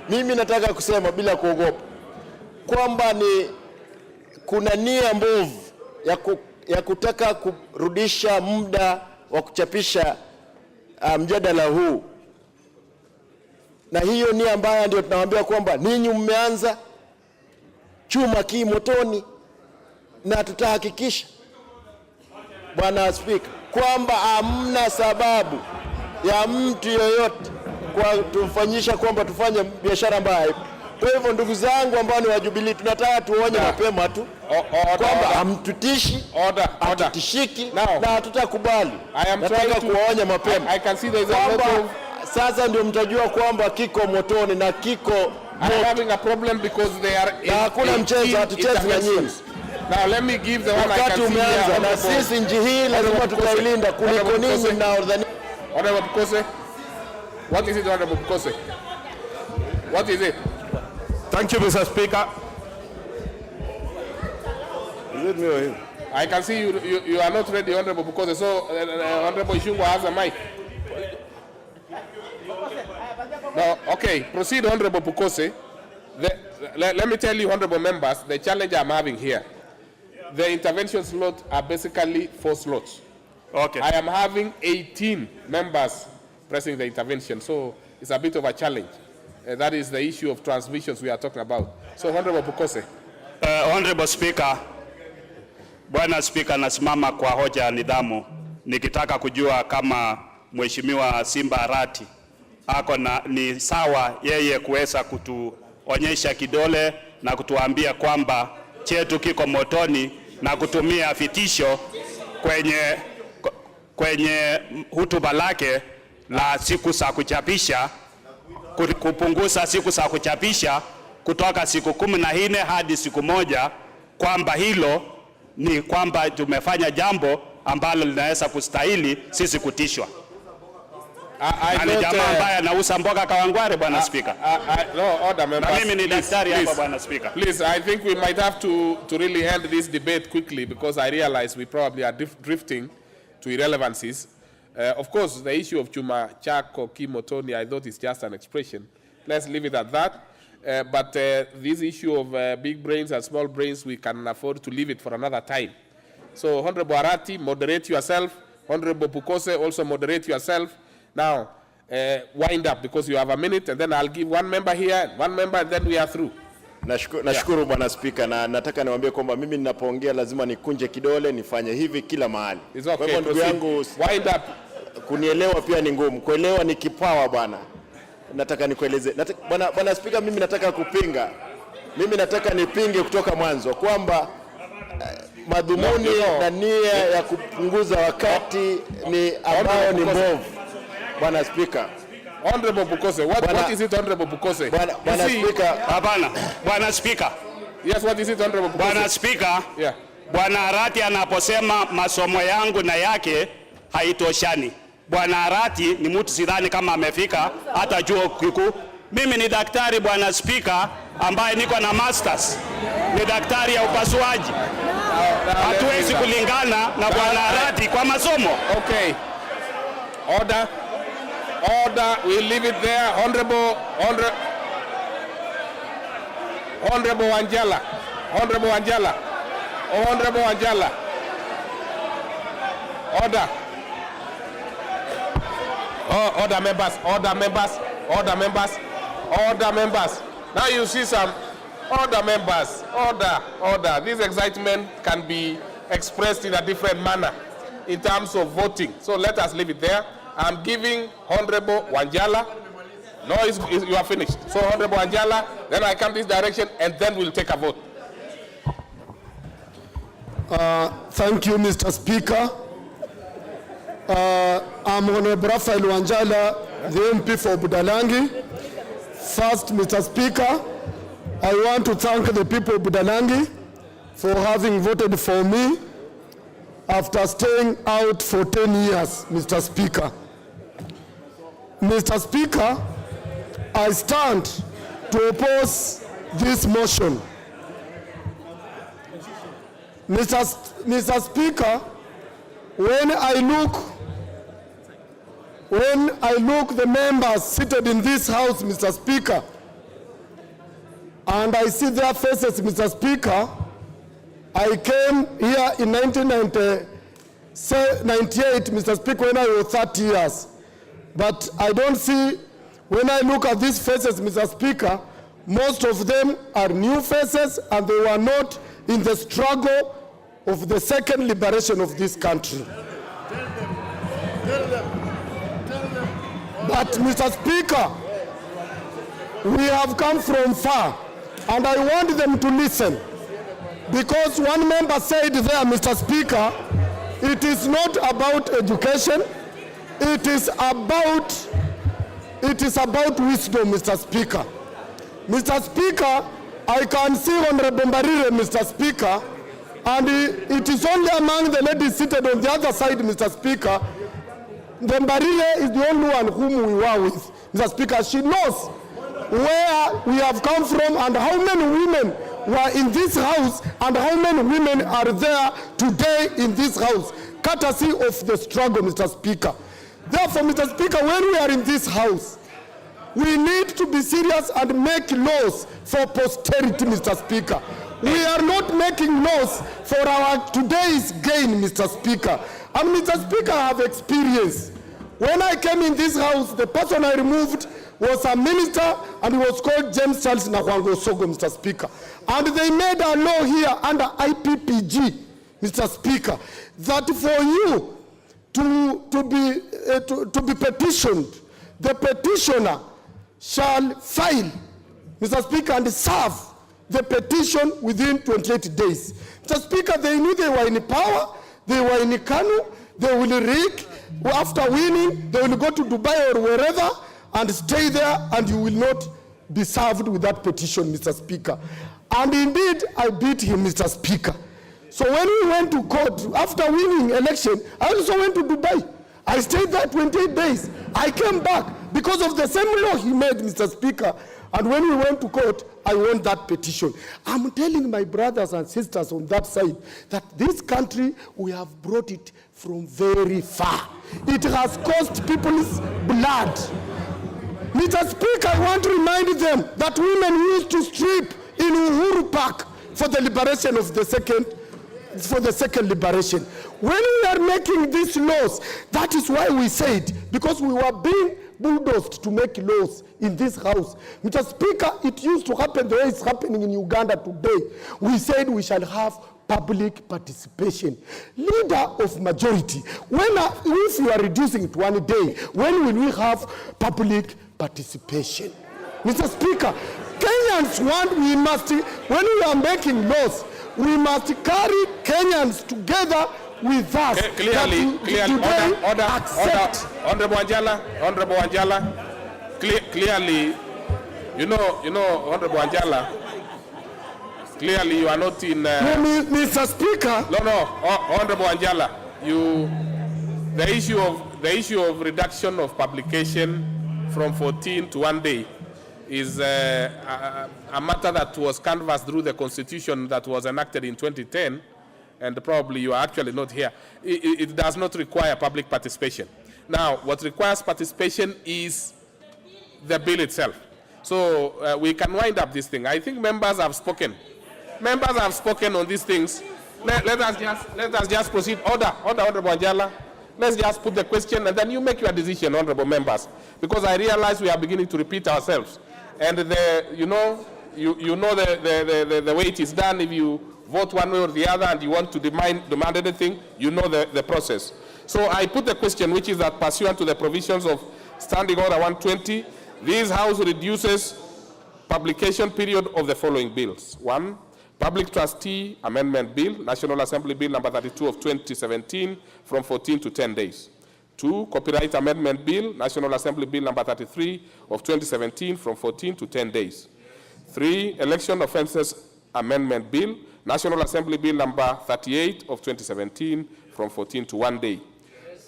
Mimi nataka kusema bila kuogopa kwamba kuna nia mbovu ya kutaka kurudisha muda wa kuchapisha mjadala huu, na hiyo nia mbaya ndio tunawaambia kwamba ninyi mmeanza chuma kimotoni, na tutahakikisha Bwana Spika kwamba hamna sababu ya mtu yoyote kwa tufanyisha kwamba tufanye biashara mbaya. Kwa hivyo ndugu zangu ambao ni wa Jubilee, tunataka tuonye mapema tu kwamba hamtutishi, hatutishiki na hatutakubali. Nataka kuwaonya mapema. I can see there is a lot of... Sasa ndio mtajua kwamba kiko motoni na kiko I'm having a problem because they are na hakuna mchezo, hatuchezi na nyinyi. Now let me give the one I can see here. Na sisi nchi hii lazima tutailinda kuliko ninyi mnaodhani. Honorable Bukose. What is it, Honorable Bukose? What is it? Thank you, Mr. Speaker. Is it me or him? I can see you are not ready, Honorable Bukose. So Honorable Ishungwa has a mic. No, okay, proceed, Honorable Bukose. Let me tell you, Honorable members, the challenge I'm having here. The intervention slots are basically 4 slots. Okay. I am having 18 members pressing the intervention, so it's a bit of a challenge. That is the issue of transmissions we are talking about. So, Honorable Bukose. Honorable Speaker, Bwana Speaker, nasimama kwa hoja ya nidhamu nikitaka kujua kama Mheshimiwa Simba Arati ako ni sawa yeye kuweza kutuonyesha kidole na kutuambia kwamba chetu kiko motoni na kutumia vitisho kwenye hotuba lake la siku za kuchapisha, kupunguza siku za kuchapisha kutoka siku 14 hadi siku 1, kwamba hilo ni kwamba tumefanya jambo ambalo linaweza kustahili sisi kutishwa. Ni jamaa ambaye anauza mboga Kawangware, Bwana Speaker. No, order, members. Na mimi ni daktari hapa, Bwana Speaker. Please, I think we might have to really end this debate quickly because I realize we probably are drifting to irrelevancies. Of course, the issue of Chuma Chako Kimotoni, I thought it's just an expression. Let's leave it at that. But this issue of big brains and small brains, we can afford to leave it for another time. So, Honorable Arati, moderate yourself. Honorable Bukose, also moderate yourself. Now, wind up because you have a minute, and then I'll give one member here, one member, and then we are through. Nashukuru Bwana Speaker, na nataka niwaambie kwamba mimi ninapoongea lazima nikunje kidole, nifanye hivi kila mahali. It's okay, kwa hivyo ndugu yangu, wind up. Kunielewa pia ni ngumu. Kuelewa ni kipawa bwana. Nataka nikueleze. Bwana Speaker, mimi nataka kupinga. Mimi nataka nipinge kutoka mwanzo kwamba madhumuni na nia ya kupunguza wakati ni ambao ni mbovu. Bwana Speaker. Honorable Bukose, what is it, Honorable Bukose? Bwana Speaker. Hapana. Bwana Speaker. Yes, what is it, Honorable Bukose? Bwana Speaker. Yeah. Bwana Arati anaposema masomo yangu na yake haitoshani. Bwana Arati ni mtu sidhani kama amefika hata chuo kikuu. Mimi ni daktari, Bwana Speaker, ambaye niko na masters. Ni daktari ya upasuaji. Hatuwezi kulingana na Bwana Arati kwa masomo. Okay. Order. Order. We'll leave it there. Honorable Angela. Honorable Angela. Honorable Angela. Order. Oh, order members. Order members. Order members. Order members. Now you see some order members. Order. Order. This excitement can be expressed in a different manner in terms of voting. So let us leave it there. I'm giving Honorable Wanjala. No, you are finished. So Honorable Wanjala, then I come this direction, and then we'll take a vote. Thank you, Mr. Speaker. I'm Honorable Raphael Wanjala, the MP for Budalangi. First, Mr. Speaker, I want to thank the people of Budalangi for having voted for me after staying out for 10 years, Mr. Speaker. Mr. Speaker, I stand to oppose this motion. Mr. Speaker, when I look the members seated in this house, Mr. Speaker, and I see their faces, Mr. Speaker, I came here in 1998, Mr. Speaker, when I was 30 years. But I don't see, when I look at these faces, Mr. Speaker, most of them are new faces and they were not in the struggle of the second liberation of this country. But Mr. Speaker, we have come from far, and I want them to listen. Because one member said there, Mr. Speaker, it is not about education, it is about wisdom, Mr. Speaker. Mr. Speaker, I can see Honorable Mbarire, Mr. Speaker, and it is only among the ladies seated on the other side, Mr. Speaker. The Mbarire is the only one whom we were with, Mr. Speaker. She knows where we have come from and how many women were in this house and how many women are there today in this house, courtesy of the struggle, Mr. Speaker. Therefore, Mr. Speaker, when we are in this house, we need to be serious and make laws for posterity, Mr. Speaker. We are not making laws for our today's gain, Mr. Speaker. And Mr. Speaker, I have experience. When I came in this house, the person I removed was a minister, and he was called James Charles Nakwango Sogo, Mr. Speaker. And they made a law here under IPPG, Mr. Speaker, that for you to be petitioned, the petitioner shall file, Mr. Speaker, and serve the petition within 28 days. Mr. Speaker, they knew they were in power, they were in Kanu, they will rig, after winning, they will go to Dubai or wherever and stay there, and you will not be served with that petition, Mr. Speaker. And indeed, I beat him, Mr. Speaker. So when we went to court, after winning election, I also went to Dubai. I stayed there 28 days. I came back because of the same law he made, Mr. Speaker. And when we went to court, I won that petition. I'm telling my brothers and sisters on that side that this country, we have brought it from very far. It has cost people's blood. Mr. Speaker, I want to remind them that women used to strip in Uhuru Park for the liberation of the second liberation. When we are making these laws, that is why we said, because we were being bulldozed to make laws in this house. Mr. Speaker, it used to happen the way it's happening in Uganda today. We said we shall have public participation. Leader of majority, if you are reducing it 1 day, when will we have public participation? Mr. Speaker, Kenyans want, when we are making laws, we must carry Kenyans together with us. Clearly, order. Honorable Anjala, clearly, you know, Honorable Anjala, clearly you are not in... Mr. Speaker. No, Honorable Anjala, the issue of reduction of publication from 14 to 1 day is a matter that was canvassed through the Constitution that was enacted in 2010, and probably you are actually not here. It does not require public participation. Now, what requires participation is the bill itself. So we can wind up this thing. I think members have spoken. Members have spoken on these things. Let us just proceed. Order, Honorable Anjala. Let's just put the question, and then you make your decision, honorable members, because I realize we are beginning to repeat ourselves. And you know the way it is done. If you vote one way or the other and you want to demand anything, you know the process. So I put the question, which is that pursuant to the provisions of Standing Order 120, this House reduces publication period of the following bills. 1, Public Trustee Amendment Bill, National Assembly Bill number 32 of 2017, from 14 to 10 days. 2, Copyright Amendment Bill, National Assembly Bill number 33 of 2017, from 14 to 10 days. 3, Election Offences Amendment Bill, National Assembly Bill number 38 of 2017, from 14 to 1 day.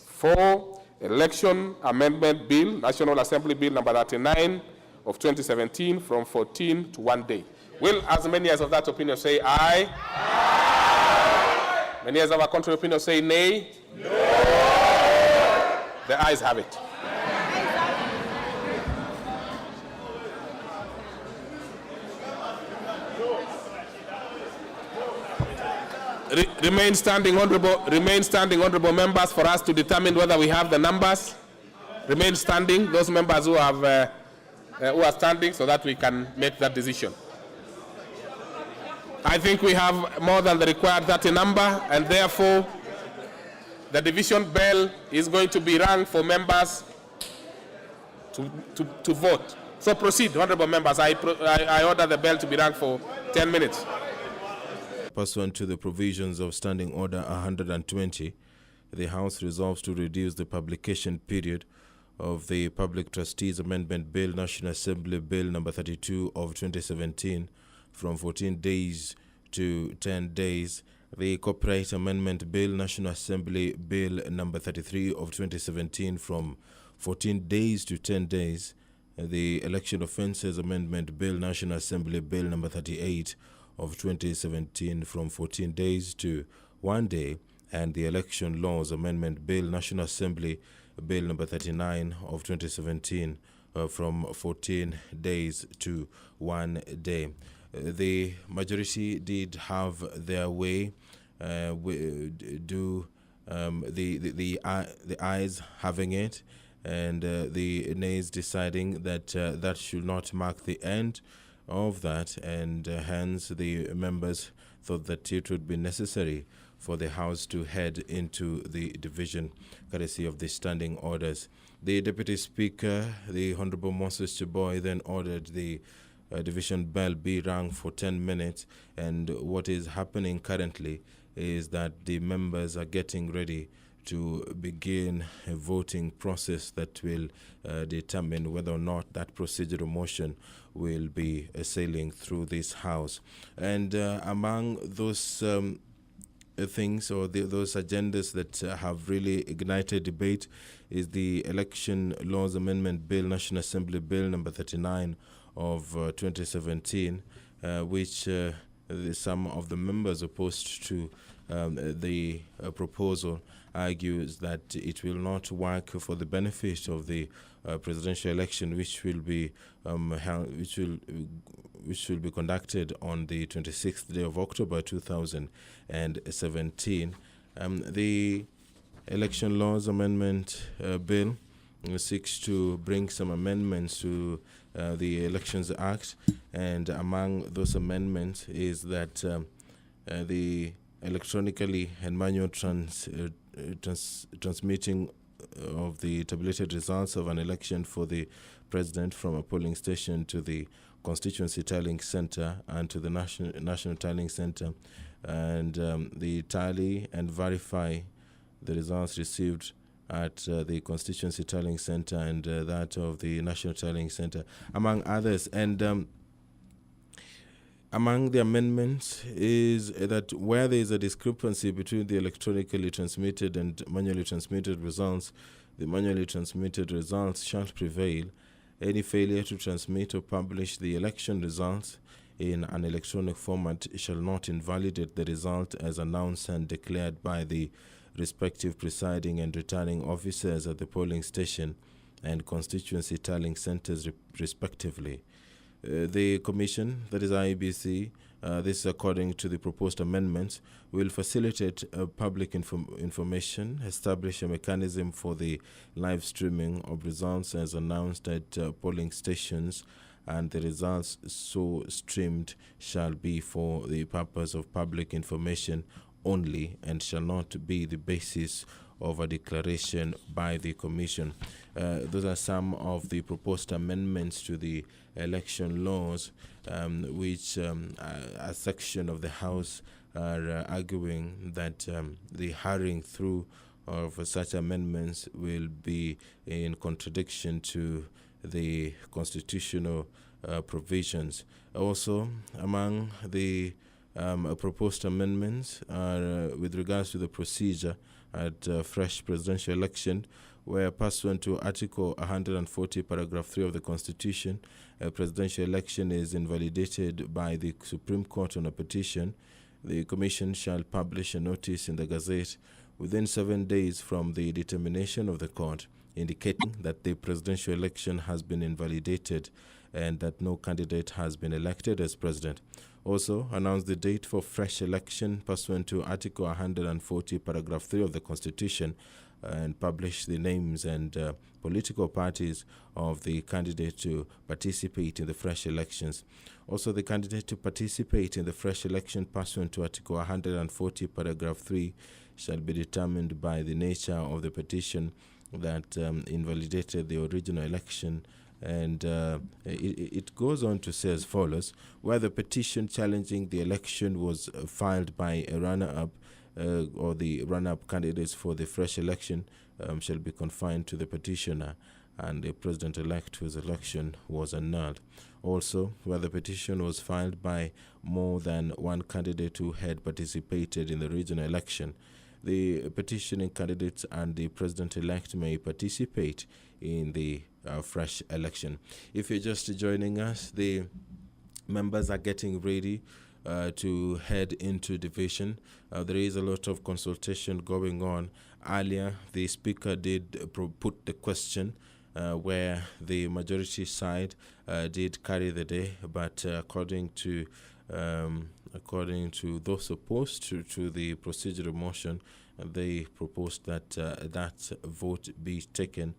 4, Election Amendment Bill, National Assembly Bill number 39 of 2017, from 14 to 1 day. Will as many as of that opinion say aye? Aye. Many as of our contrary opinion say nay? No. The ayes have it. Remain standing, honorable members, for us to determine whether we have the numbers. Remain standing, those members who are standing, so that we can make that decision. I think we have more than the required 30 number, and therefore the division bell is going to be rung for members to vote. So proceed, honorable members. I order the bell to be rung for 10 minutes. Pursuant to the provisions of Standing Order 120, the House resolves to reduce the publication period of the Public Trustees Amendment Bill, National Assembly Bill number 32 of 2017, from 14 days to 10 days. The Copyright Amendment Bill, National Assembly Bill number 33 of 2017, from 14 days to 10 days. The Election Offences Amendment Bill, National Assembly Bill number 38 of 2017, from 14 days to 1 day, and the Election Laws Amendment Bill, National Assembly Bill number 39 of 2017, from 14 days to 1 day. The majority did have their way. The ayes having it, and the nays deciding that that should not mark the end of that, and hence the members thought that it would be necessary for the House to head into the division courtesy of the standing orders. The Deputy Speaker, the Honorable Moses Chiboy, then ordered the division bell be rung for 10 minutes, and what is happening currently is that the members are getting ready to begin a voting process that will determine whether or not that procedural motion will be sailing through this House. And among those things, or those agendas that have really ignited debate, is the Election Laws Amendment Bill, National Assembly Bill number 39 of 2017, which some of the members opposed to the proposal argues that it will not work for the benefit of the presidential election, which will be which will be conducted on the 26th day of October 2017. The Election Laws Amendment Bill seeks to bring some amendments to the Elections Act, and among those amendments is that the electronically and manual transmitting of the tabulated results of an election for the president from a polling station to the constituency tallying center and to the national tallying center, and the tally and verify the results received at the constituency tallying center and that of the national tallying center, among others. And among the amendments is that where there is a discrepancy between the electronically transmitted and manually transmitted results, the manually transmitted results shall prevail. Any failure to transmit or publish the election results in an electronic format shall not invalidate the result as announced and declared by the respective presiding and returning officers at the polling station and constituency tallying centers respectively. The Commission, that is IEBC, this according to the proposed amendments, will facilitate public information, establish a mechanism for the live streaming of results as announced at polling stations, and the results so streamed shall be for the purpose of public information only and shall not be the basis of a declaration by the Commission. Those are some of the proposed amendments to the election laws, which a section of the House are arguing that the hurrying through of such amendments will be in contradiction to the constitutional provisions. Also, among the proposed amendments are with regards to the procedure at fresh presidential election, where pursuant to Article 140, Paragraph 3 of the Constitution, a presidential election is invalidated by the Supreme Court on a petition. The Commission shall publish a notice in the Gazette within 7 days from the determination of the court, indicating that the presidential election has been invalidated and that no candidate has been elected as president. Also, announce the date for fresh election pursuant to Article 140, Paragraph 3 of the Constitution, and publish the names and political parties of the candidate to participate in the fresh elections. Also, the candidate to participate in the fresh election pursuant to Article 140, Paragraph 3 shall be determined by the nature of the petition that invalidated the original election And it goes on to say as follows: where the petition challenging the election was filed by a runner-up or the runner-up candidates for the fresh election shall be confined to the petitioner and the president-elect whose election was annulled. Also, where the petition was filed by more than one candidate who had participated in the regional election, the petitioning candidates and the president-elect may participate in the fresh election. If you're just joining us, the members are getting ready to head into division. There is a lot of consultation going on. Earlier, the speaker did put the question where the majority side did carry the day, but according to those opposed to the procedural motion, they proposed that that vote be taken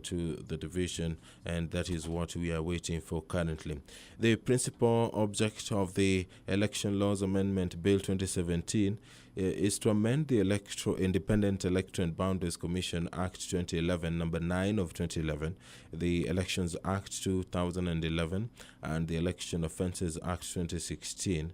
to the division, and that is what we are waiting for currently. The principal object of the Election Laws Amendment Bill 2017 is to amend the Independent Electoral and Boundaries Commission Act 2011, number 9 of 2011, the Elections Act 2011, and the Election Offences Act 2016,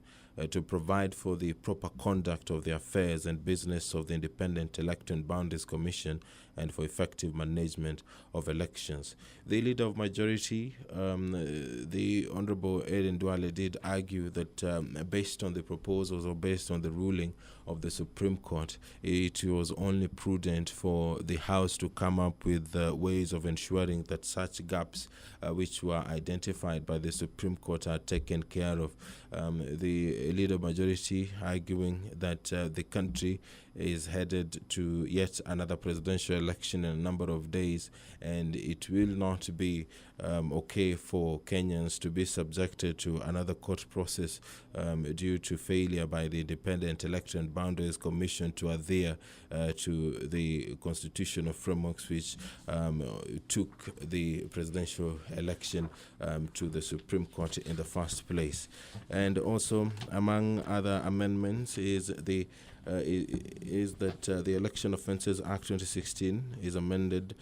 to provide for the proper conduct of the affairs and business of the Independent Electoral and Boundaries Commission and for effective management of elections. The Leader of Majority, the Honorable Eden Duale, did argue that based on the proposals or based on the ruling of the Supreme Court, it was only prudent for the House to come up with ways of ensuring that such gaps which were identified by the Supreme Court are taken care of. The Leader Majority arguing that the country is headed to yet another presidential election in a number of days, and it will not be okay for Kenyans to be subjected to another court process due to failure by the Independent Electoral and Boundaries Commission to adhere to the constitutional frameworks which took the presidential election to the Supreme Court in the first place. And also, among other amendments, is that the Election Offences Act 2016 is amended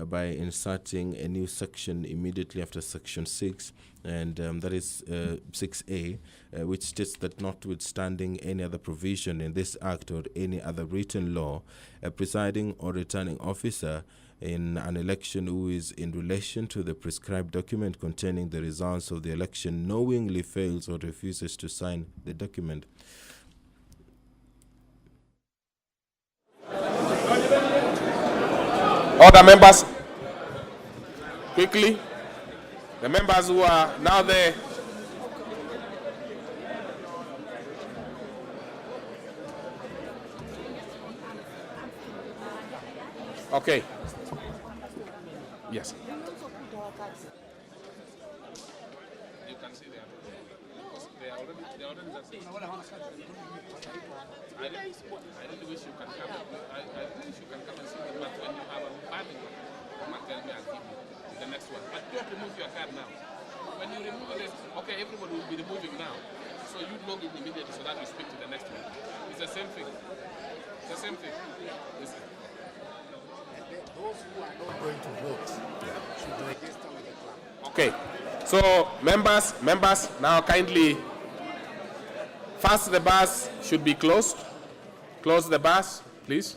by inserting a new section immediately after Section 6, and that is 6A, which states that notwithstanding any other provision in this Act or any other written law, a presiding or returning officer in an election who is in relation to the prescribed document containing the results of the election knowingly fails or refuses to sign the document. Order, members. Quickly. The members who are now there. Okay. Yes. You can see them. They are already I really wish you can come. I wish you can come and see them, but when you have a party, come and tell me and give me the next one. But don't remove your card now. When you remove it, okay, everybody will be removing now. So you log in immediately so that we speak to the next one. It's the same thing. It's the same thing. Listen. Those who are not going to vote should register with the club. Okay. So members, now kindly, first the bus should be closed. Close the bus, please.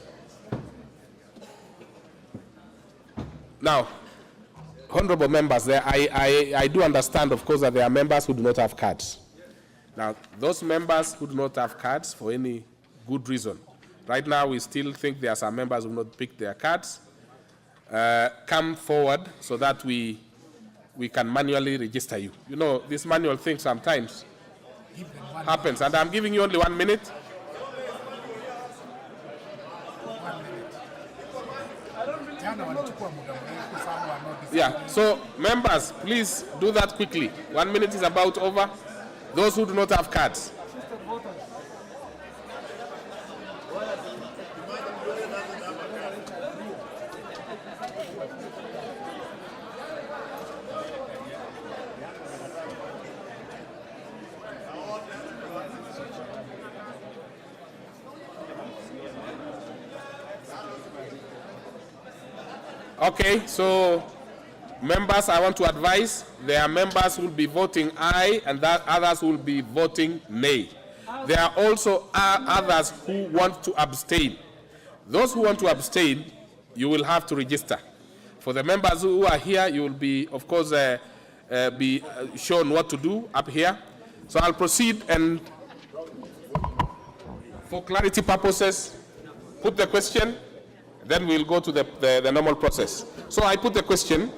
Now, honorable members, I do understand, of course, that there are members who do not have cards. Now, those members who do not have cards for any good reason, right now we still think there are some members who have not picked their cards. Come forward so that we can manually register you. You know, this manual thing sometimes happens, and I'm giving you only 1 minute. Yeah, so members, please do that quickly. 1 minute is about over. Those who do not have cards. Okay, so Members, I want to advise, there are members who will be voting aye and that others will be voting nay. There are also others who want to abstain. Those who want to abstain, you will have to register. For the members who are here, you will be, of course, be shown what to do up here. So I'll proceed and, for clarity purposes, put the question, then we'll go to the normal process. So I put the question.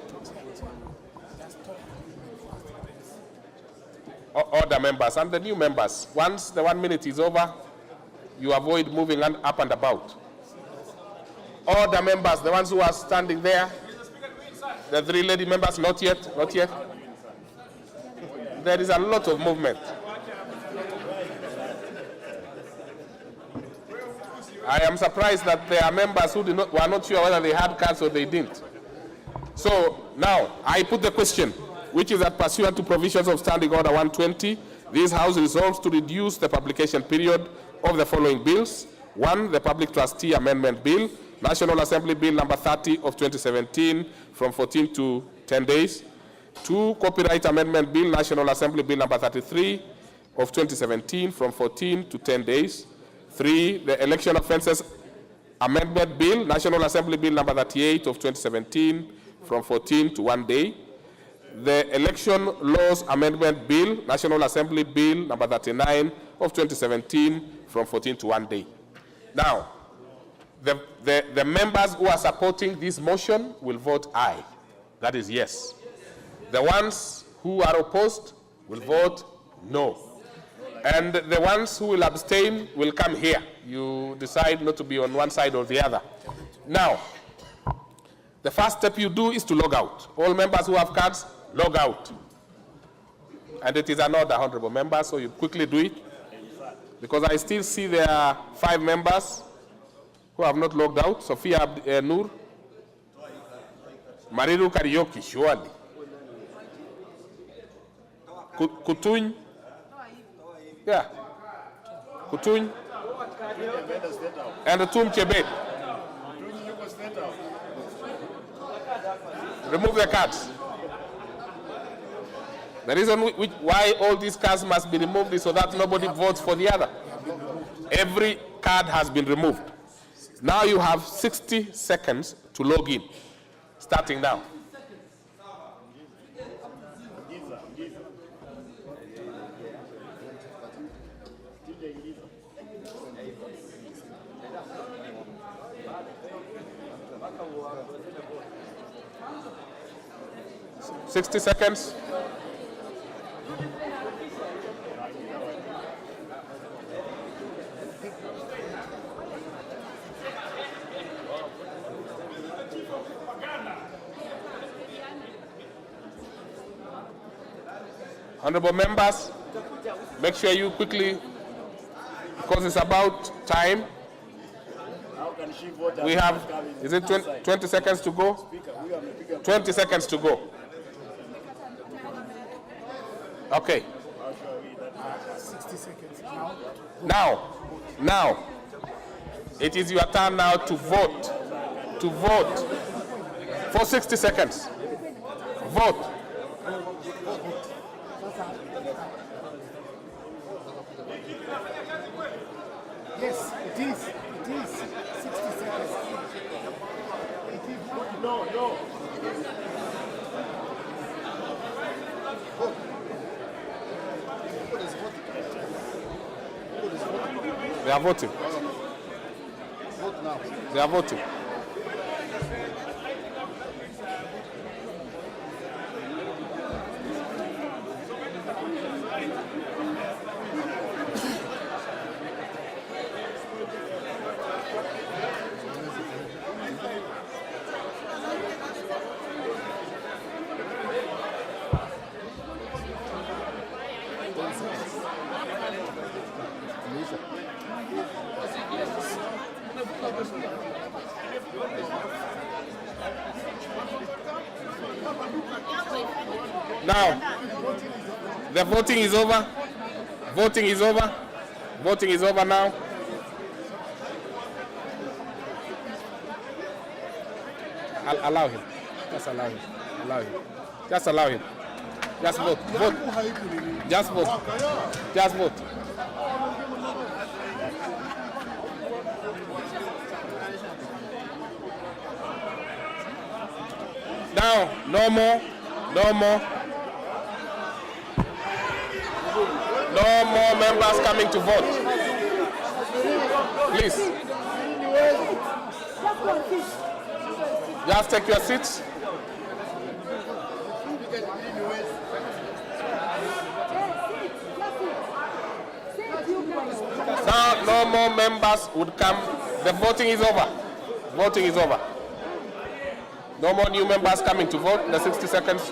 Order members and the new members. Once the 1 minute is over, you avoid moving up and about. Order members, the ones who are standing there. The 3 lady members, not yet, not yet. There is a lot of movement. I am surprised that there are members who were not sure whether they had cards or they didn't. So now, I put the question, which is that pursuant to provisions of Standing Order 120, this House resolves to reduce the publication period of the following bills. 1, the Public Trustee Amendment Bill, National Assembly Bill number 30 of 2017, from 14 to 10 days. 2, Copyright Amendment Bill, National Assembly Bill number 33 of 2017, from 14 to 10 days. 3, the Election Offences Amendment Bill, National Assembly Bill number 38 of 2017, from 14 to 1 day. The Election Laws Amendment Bill, National Assembly Bill number 39 of 2017, from 14 to 1 day. Now, the members who are supporting this motion will vote aye. That is yes. The ones who are opposed will vote no. And the ones who will abstain will come here. You decide not to be on one side or the other. Now, the first step you do is to log out. All members who have cards, log out. And it is an order, honorable members, so you quickly do it. Because I still see there are 5 members who have not logged out. Sophia Noor, Mariru Karaoke, surely. Kutuny, yeah, Kutuny, and Tum Chebet. Remove the cards. The reason why all these cards must be removed is so that nobody votes for the other. Every card has been removed. Now you have 60 seconds to log in, starting now. $60 seconds. Honorable members, make sure you quickly, because it's about time. We have, is it 20 seconds to go? 20 seconds to go. Okay. 60 seconds. Now, it is your turn now to vote. To vote for 60 seconds. Vote. Yes, it is. It is 60 seconds. No. They are voting. They are voting. Now, the voting is over. Voting is over. Voting is over now. I'll allow him. Just allow him. Allow him. Just allow him. Just vote. Vote. Just vote. Just vote. Now, no more. No more. No more members coming to vote. Please. Just take your seats. Now, no more members would come. The voting is over. Voting is over. No more new members coming to vote. The 60 seconds.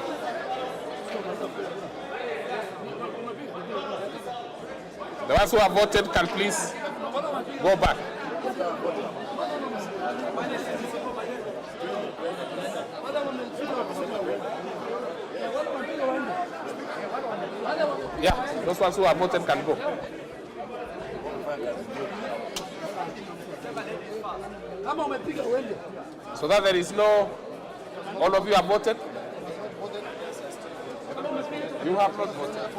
The ones who have voted can please go back. Yeah, those ones who have voted can go. So that there is no, all of you have voted? You have not voted.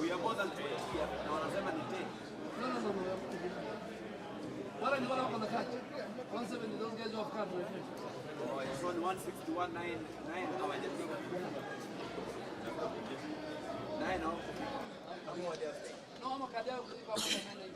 We are more than 20 here, na wanasema ni 10. Wala ni wala wako na kati. 170 those guys of card right now. Oh, it's on 161 9 hawajafika. 9 au. No, ama kadi yako iko hapo na hivi.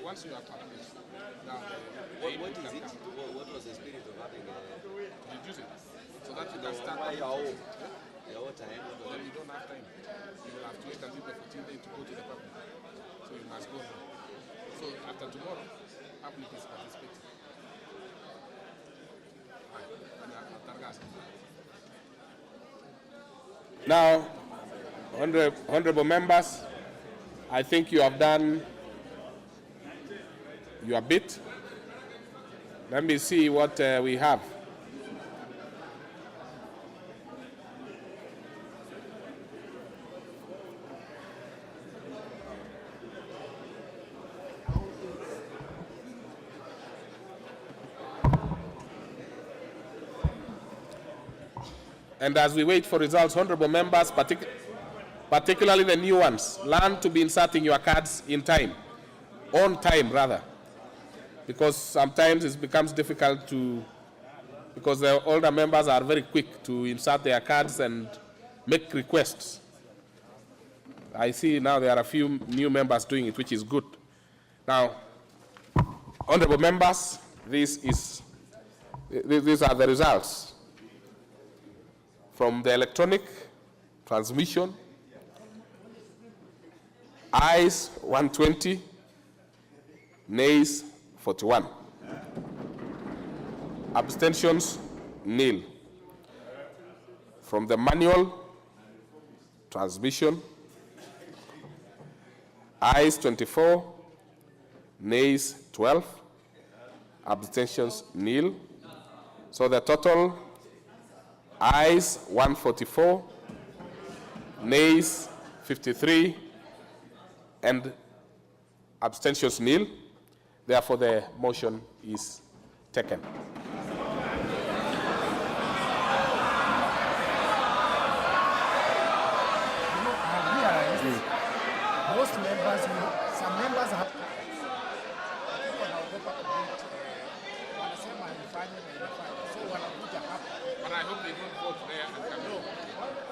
Once you are published, now what is it? What was the spirit of having reduce it so that you can start your time? Then you don't have time. You will have to wait until the 14th day to go to the public. So you must go now. So after tomorrow, public is participating. Now, honorable members, I think you have done your bit. Let me see what we have. And as we wait for results, honorable members, particularly the new ones, learn to be inserting your cards in time, on time rather, because sometimes it becomes difficult to, because the older members are very quick to insert their cards and make requests. I see now there are a few new members doing it, which is good. Now, honorable members, these are the results from the electronic transmission. Ayes 120, nays 41. Abstentions nil. From the manual transmission, ayes 24, nays 12, abstentions nil. So the total ayes 144, nays 53, and abstentions nil. Therefore, the motion is taken. Most members, some members have But I hope they don't vote there and come home.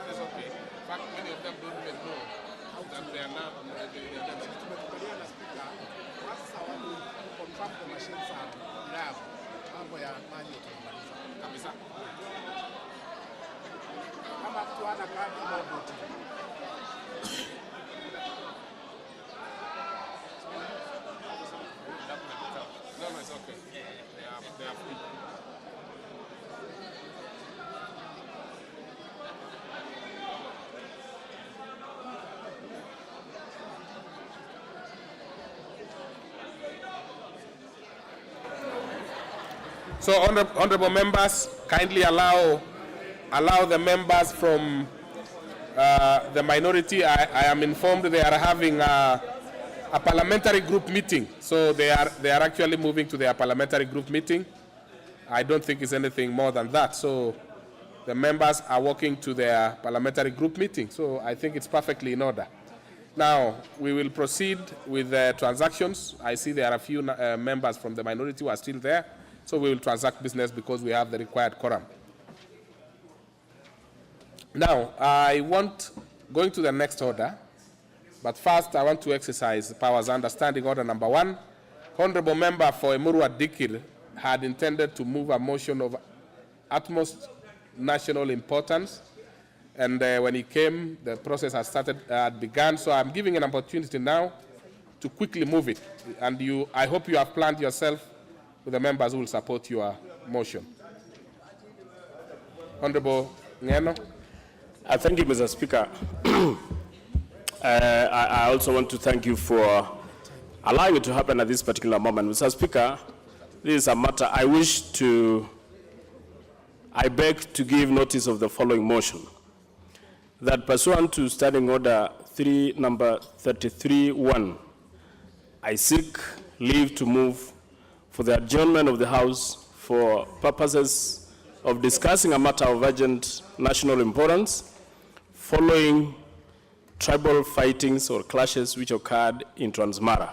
That's okay. In fact, many of them don't even know that they are now kabisa. kama mtu hana kadi na vote. No, it's okay. They are free. So, honorable members, kindly allow the members from the minority. I am informed they are having a parliamentary group meeting. So they are actually moving to their parliamentary group meeting. I don't think it's anything more than that. So the members are walking to their parliamentary group meeting. So I think it's perfectly in order. Now, we will proceed with the transactions. I see there are a few members from the minority who are still there. So we will transact business because we have the required quorum. Now, going to the next order, but first I want to exercise powers understanding order number 1. Honorable member for Emurua Dikir had intended to move a motion of utmost national importance, and when he came, the process had begun. So I'm giving an opportunity now to quickly move it, and I hope you have planned yourself with the members who will support your motion. Honorable Ngeno. Thank you, Mr. Speaker. I also want to thank you for allowing it to happen at this particular moment. Mr. Speaker, this is a matter I beg to give notice of the following motion. That pursuant to Standing Order number 33-1, I seek leave to move for the adjournment of the House for purposes of discussing a matter of urgent national importance following tribal fightings or clashes which occurred in Transmara,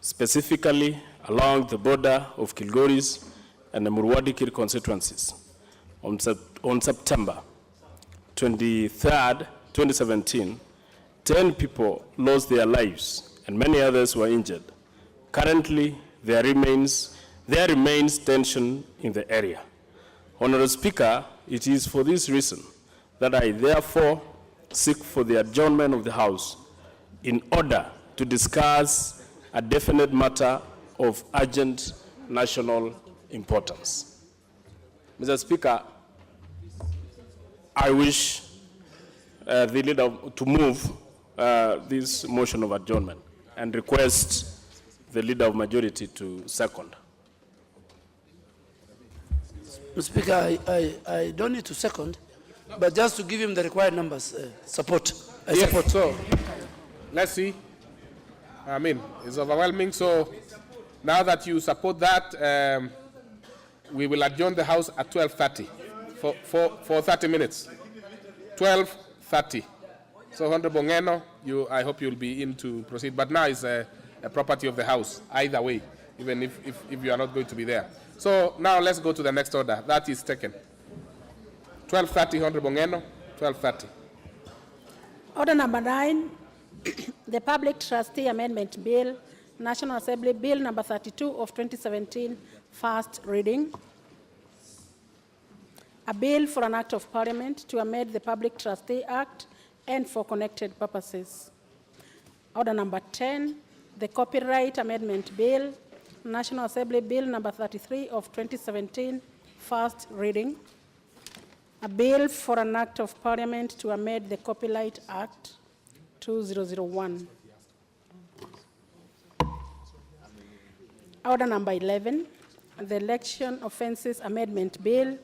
specifically along the border of Kilgoris and the Murwadikir constituencies. On September 23rd, 2017, 10 people lost their lives and many others were injured. Currently, there remains tension in the area. Honorable Speaker, it is for this reason that I therefore seek for the adjournment of the House in order to discuss a definite matter of urgent national importance. Mr. Speaker, I wish the leader to move this motion of adjournment and request the leader of majority to second. Mr. Speaker, I don't need to second, but just to give him the required numbers, support. I support. So, let's see. I mean, it's overwhelming. So, now that you support that, we will adjourn the House at 12:30 for 30 minutes. 12:30. So, Honorable Ngeno, I hope you'll be in to proceed. But now it's a property of the House, either way, even if you are not going to be there. So now let's go to the next order. That is taken. 12:30, Honorable Ngeno, 12:30. Order number 9, The Public Trustee Amendment Bill, National Assembly Bill number 32 of 2017, first reading. A bill for an act of parliament to amend the Public Trustee Act and for connected purposes. Order number 10, the Copyright Amendment Bill, National Assembly Bill number 33 of 2017, first reading. A bill for an act of parliament to amend the Copyright Act 2001. Order number 11, the Election Offences Amendment Bill,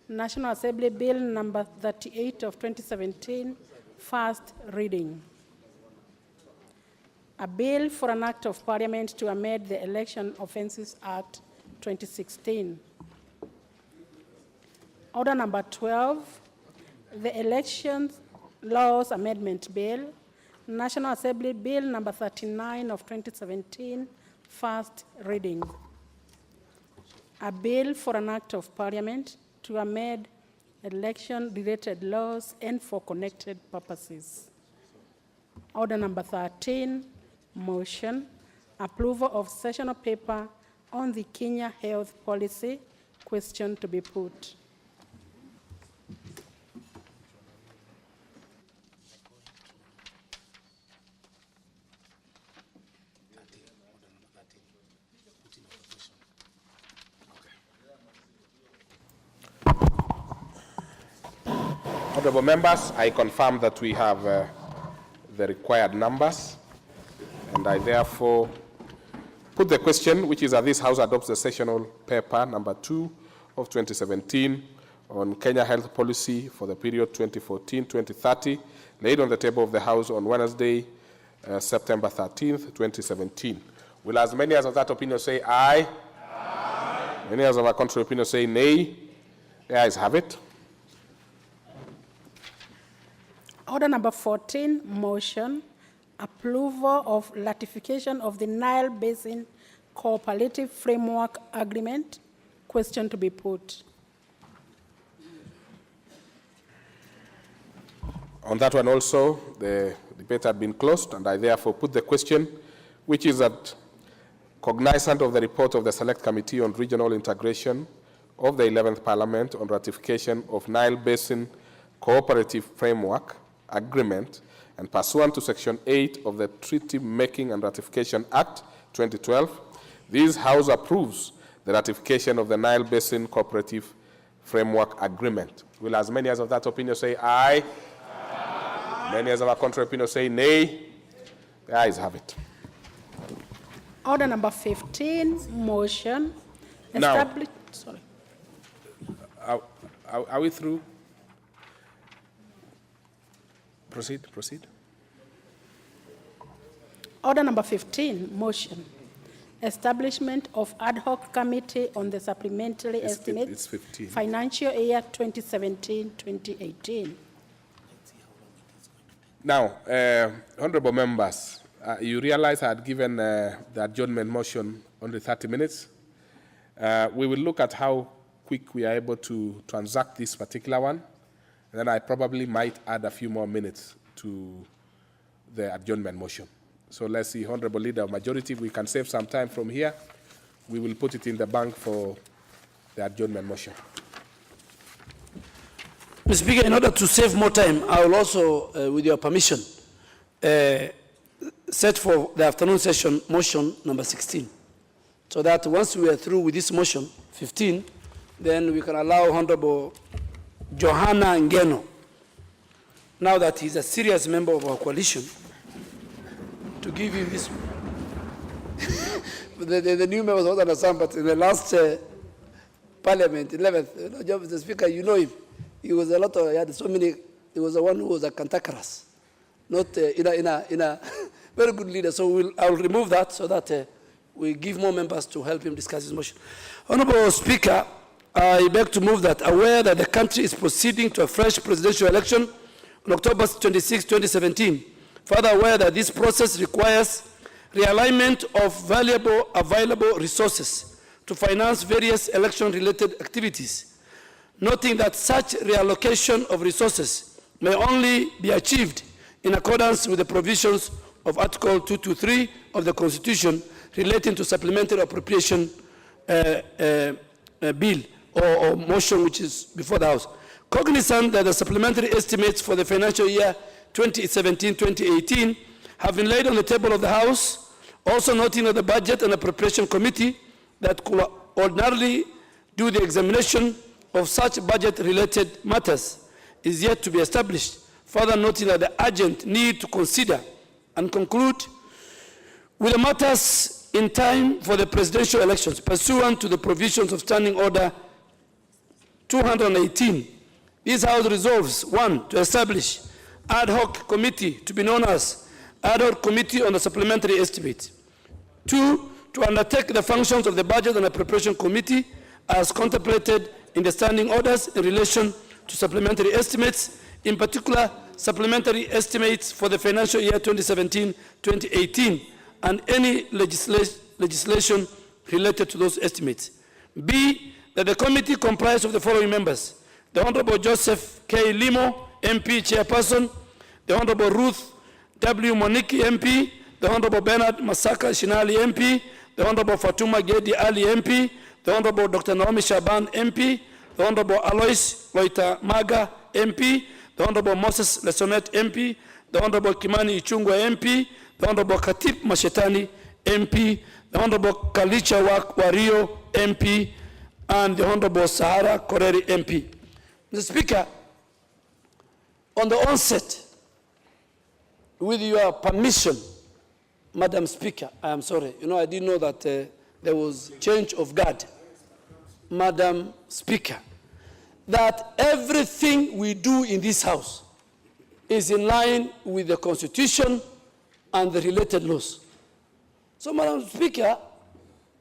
National Assembly Bill number 38 of 2017, first reading. A bill for an act of parliament to amend the Election Offences Act 2016. Order number 12, the Elections Laws Amendment Bill, National Assembly Bill number 39 of 2017, first reading. A bill for an act of parliament to amend election-related laws and for connected purposes. Order number 13, motion, approval of sessional paper on the Kenya health policy, question to be put. Honorable members, I confirm that we have the required numbers, and I therefore put the question, which is that this House adopts the sessional paper number 2 of 2017 on Kenya health policy for the period 2014-2030, laid on the table of the House on Wednesday, September 13th, 2017. Will as many as of that opinion say aye? Aye. Many as of our contrary opinion say nay? The ayes have it. Order number 14, motion, approval of ratification of the Nile Basin Cooperative Framework Agreement, question to be put. On that one also, the debate had been closed, and I therefore put the question, which is that cognizant of the report of the Select Committee on Regional Integration of the 11th Parliament on ratification of Nile Basin Cooperative Framework Agreement, and pursuant to Section 8 of the Treaty Making and Ratification Act 2012, this House approves the ratification of the Nile Basin Cooperative Framework Agreement. Will as many as of that opinion say aye? Aye. Many as of our contrary opinion say nay? The ayes have it. Order number 15, motion, establish. Sorry. Are we through? Proceed. Order number 15, motion, establishment of ad hoc committee on the supplementary estimates financial year 2017-2018. Now, honorable members, you realize I had given the adjournment motion only 30 minutes. We will look at how quick we are able to transact this particular one. And then I probably might add a few more minutes to the adjournment motion. So let's see, Honorable Leader of Majority, if we can save some time from here, we will put it in the bank for the adjournment motion. Mr. Speaker, in order to save more time, I will also, with your permission, set for the afternoon session motion number 16. So that once we are through with this motion, 15, then we can allow Honorable Johanna Ngeno, now that he's a serious member of our coalition, to give him this. the new members don't understand, but in the last parliament, 11th, Mr. Speaker, you know him. He was a lot of, he had so many, he was the one who was a cantankerous, not in a very good leader. So I'll remove that so that we give more members to help him discuss his motion. Honorable Speaker, I beg to move that, aware that the country is proceeding to a fresh presidential election on October 26, 2017, further aware that this process requires realignment of valuable available resources to finance various election-related activities, noting that such reallocation of resources may only be achieved in accordance with the provisions of Article 223 of the Constitution relating to supplementary appropriation bill or motion which is before the House. Cognizant that the supplementary estimates for the financial year 2017-2018 have been laid on the table of the House, also noting that the Budget and Appropriation Committee that could ordinarily do the examination of such budget-related matters is yet to be established, further noting that the urgent need to consider and conclude with the matters in time for the presidential elections pursuant to the provisions of Standing Order 218. This House resolves, 1, to establish ad hoc committee to be known as ad hoc committee on the supplementary estimate. 2, to undertake the functions of the Budget and Appropriation Committee as contemplated in the standing orders in relation to supplementary estimates, in particular supplementary estimates for the financial year 2017-2018 and any legislation related to those estimates. B, that the committee comprise of the following members: the Honorable Joseph K. Limo, MP, Chairperson; the Honorable Ruth W. Moniki, MP; the Honorable Bernard Masaka Shinali, MP; the Honorable Fatuma Gedi Ali, MP; the Honorable Dr. Naomi Shaban, MP; the Honorable Alois Loita Maga, MP; the Honorable Moses Lesonet, MP; the Honorable Kimani Ichungwa, MP; the Honorable Katip Mashetani, MP; the Honorable Kalicha Wario, MP; and the Honorable Sahara Koreri, MP. Mr. Speaker, on the onset, with your permission, Madam Speaker, I am sorry, I didn't know that there was change of guard. Madam Speaker, that everything we do in this House is in line with the Constitution and the related laws. So, Madam Speaker,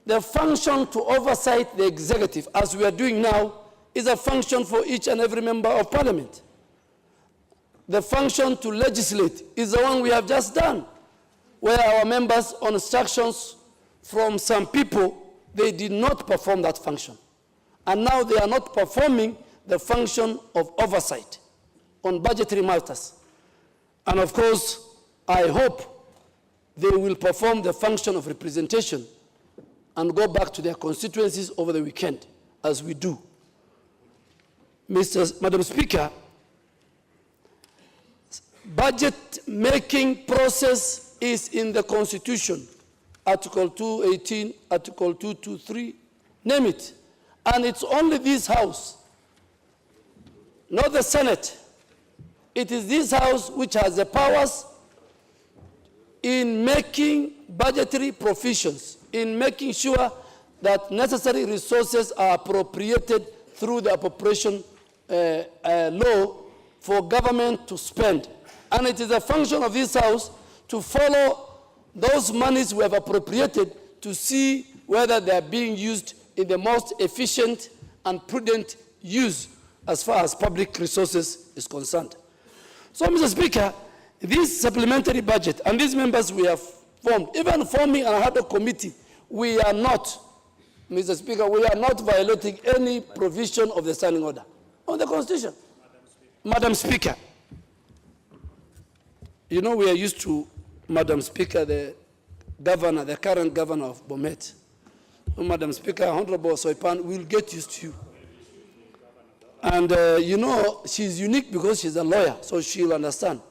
the function to oversight the executive, as we are doing now, is a function for each and every member of Parliament. The function to legislate is the one we have just done, where our members, on instructions from some people, they did not perform that function. And now they are not performing the function of oversight on budgetary matters. And of course, I hope they will perform the function of representation and go back to their constituencies over the weekend, as we do. Madam Speaker, budget-making process is in the Constitution, Article 218, Article 223, name it. And it's only this House, not the Senate. It is this House which has the powers in making budgetary provisions, in making sure that necessary resources are appropriated through the appropriation law for government to spend. And it is a function of this House to follow those monies we have appropriated to see whether they are being used in the most efficient and prudent use as far as public resources is concerned. So, Mr. Speaker, this supplementary budget and these members we have formed, even forming an ad hoc committee, we are not, Mr. Speaker, we are not violating any provision of the standing order of the Constitution. Madam Speaker, we are used to, Madam Speaker, the governor, the current governor of Bomet. Madam Speaker, Honorable Soipan, will get used to you. And she's unique because she's a lawyer, so she'll understand.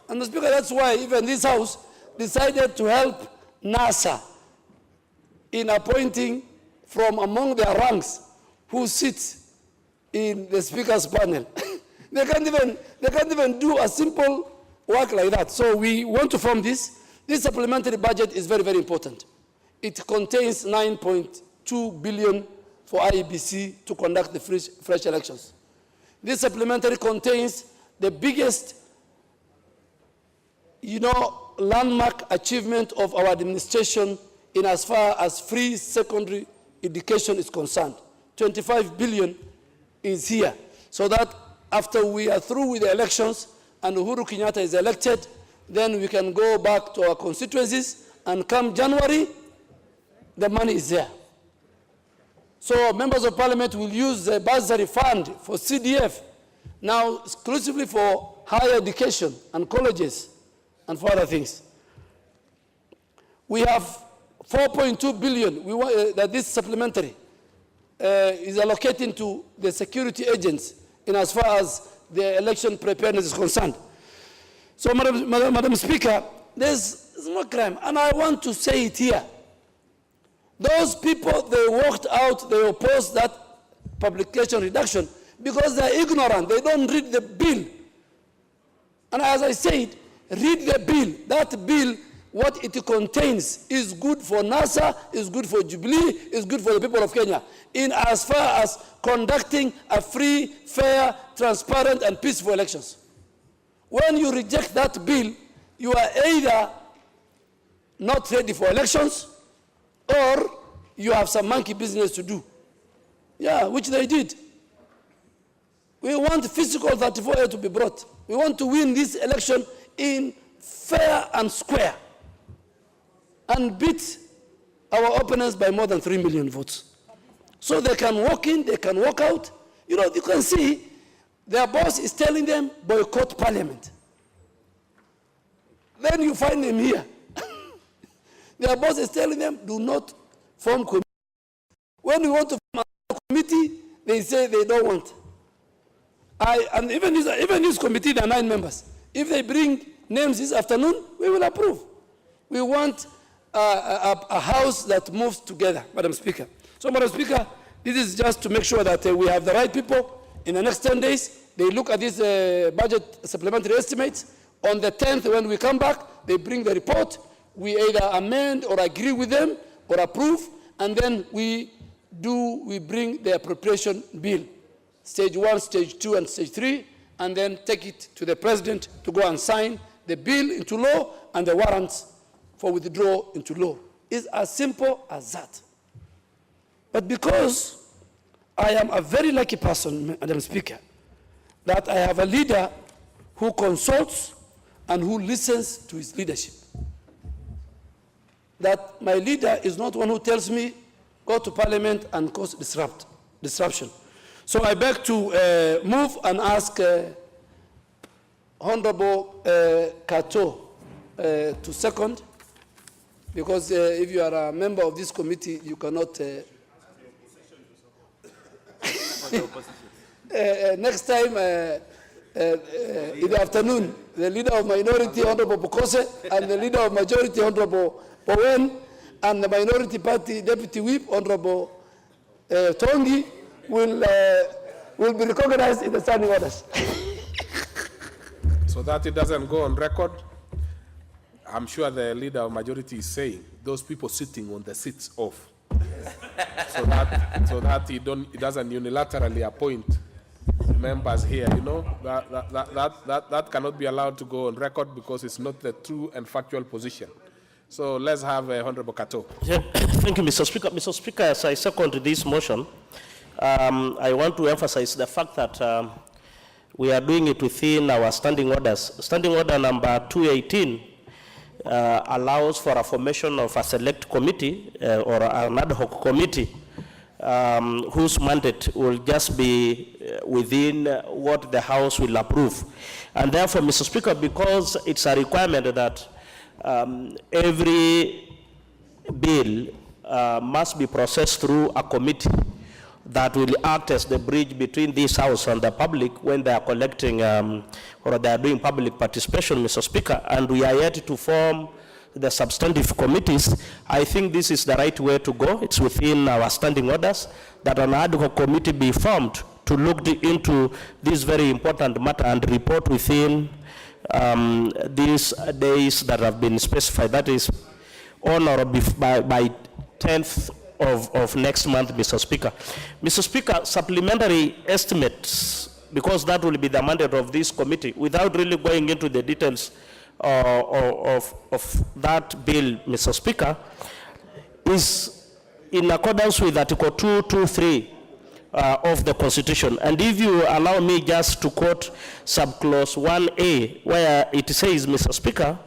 And Mr. Speaker, that's why even this House decided to help NASA in appointing from among their ranks who sit in the Speaker's panel. They can't even do a simple work like that. So we want to form this. This supplementary budget is very, very important. It contains 9.2 billion for IEBC to conduct the fresh elections. This supplementary contains the biggest, landmark achievement of our administration in as far as free secondary education is concerned. 25 billion is here, so that after we are through with the elections and Uhuru Kenyatta is elected, then we can go back to our constituencies, and come January, the money is there. So members of Parliament will use the bursary fund for CDF, now exclusively for higher education and colleges and for other things. We have 4.2 billion we want, that this supplementary is allocating to the security agents in as far as the election preparedness is concerned. So, Madam Speaker, there's no crime, and I want to say it here. Those people, they walked out, they opposed that publication reduction because they're ignorant, they don't read the bill. And as I said, read the bill. That bill, what it contains is good for NASA, is good for Jubilee, is good for the people of Kenya, in as far as conducting a free, fair, transparent, and peaceful elections. When you reject that bill, you are either not ready for elections, or you have some monkey business to do. Yeah, which they did. We want physical 34A to be brought. We want to win this election in fair and square and beat our opponents by more than 3 million votes. So they can walk in, they can walk out. You know, you can see their boss is telling them boycott parliament. Then you find them here. Their boss is telling them do not form committee. When we want to form a committee, they say they don't want. And even this committee, there are 9 members. If they bring names this afternoon, we will approve. We want a house that moves together, Madam Speaker. So, Madam Speaker, this is just to make sure that we have the right people. In the next 10 days, they look at these budget supplementary estimates. On the 10th, when we come back, they bring the report. We either amend or agree with them or approve, and then we bring the appropriation bill, stage 1, stage 2, and stage 3, and then take it to the president to go and sign the bill into law and the warrants for withdrawal into law. It's as simple as that. But because I am a very lucky person, Madam Speaker, that I have a leader who consults and who listens to his leadership. That my leader is not one who tells me, go to parliament and cause disruption. So I beg to move and ask Honorable Kato to second, because if you are a member of this committee, you cannot... next time, in the afternoon, the leader of minority, Honorable Bukose, and the leader of majority, Honorable Owen, and the minority party deputy whip, Honorable Tongi, will be recognized in the standing orders. So that it doesn't go on record, I'm sure the leader of majority is saying those people sitting on the seats off, so that he doesn't unilaterally appoint members here. You know that cannot be allowed to go on record because it's not the true and factual position. So let's have Honorable Kato. Yeah. Thank you, Mr. Speaker. Mr. Speaker, as I second this motion, I want to emphasize the fact that we are doing it within our standing orders. Standing order number 218 allows for a formation of a select committee or an ad hoc committee whose mandate will just be within what the House will approve. And therefore, Mr. Speaker, because it's a requirement that every bill must be processed through a committee that will act as the bridge between this House and the public when they are collecting or they are doing public participation, Mr. Speaker, and we are yet to form the substantive committees. I think this is the right way to go. It's within our standing orders that an ad hoc committee be formed to look into this very important matter and report within these days that have been specified. That is on or by 10th of next month, Mr. Speaker. Mr. Speaker, supplementary estimates, because that will be the mandate of this committee, without really going into the details of that bill, Mr. Speaker, is in accordance with Article 223 of the Constitution. And if you allow me just to quote subclause 1A, where it says, Mr. Speaker,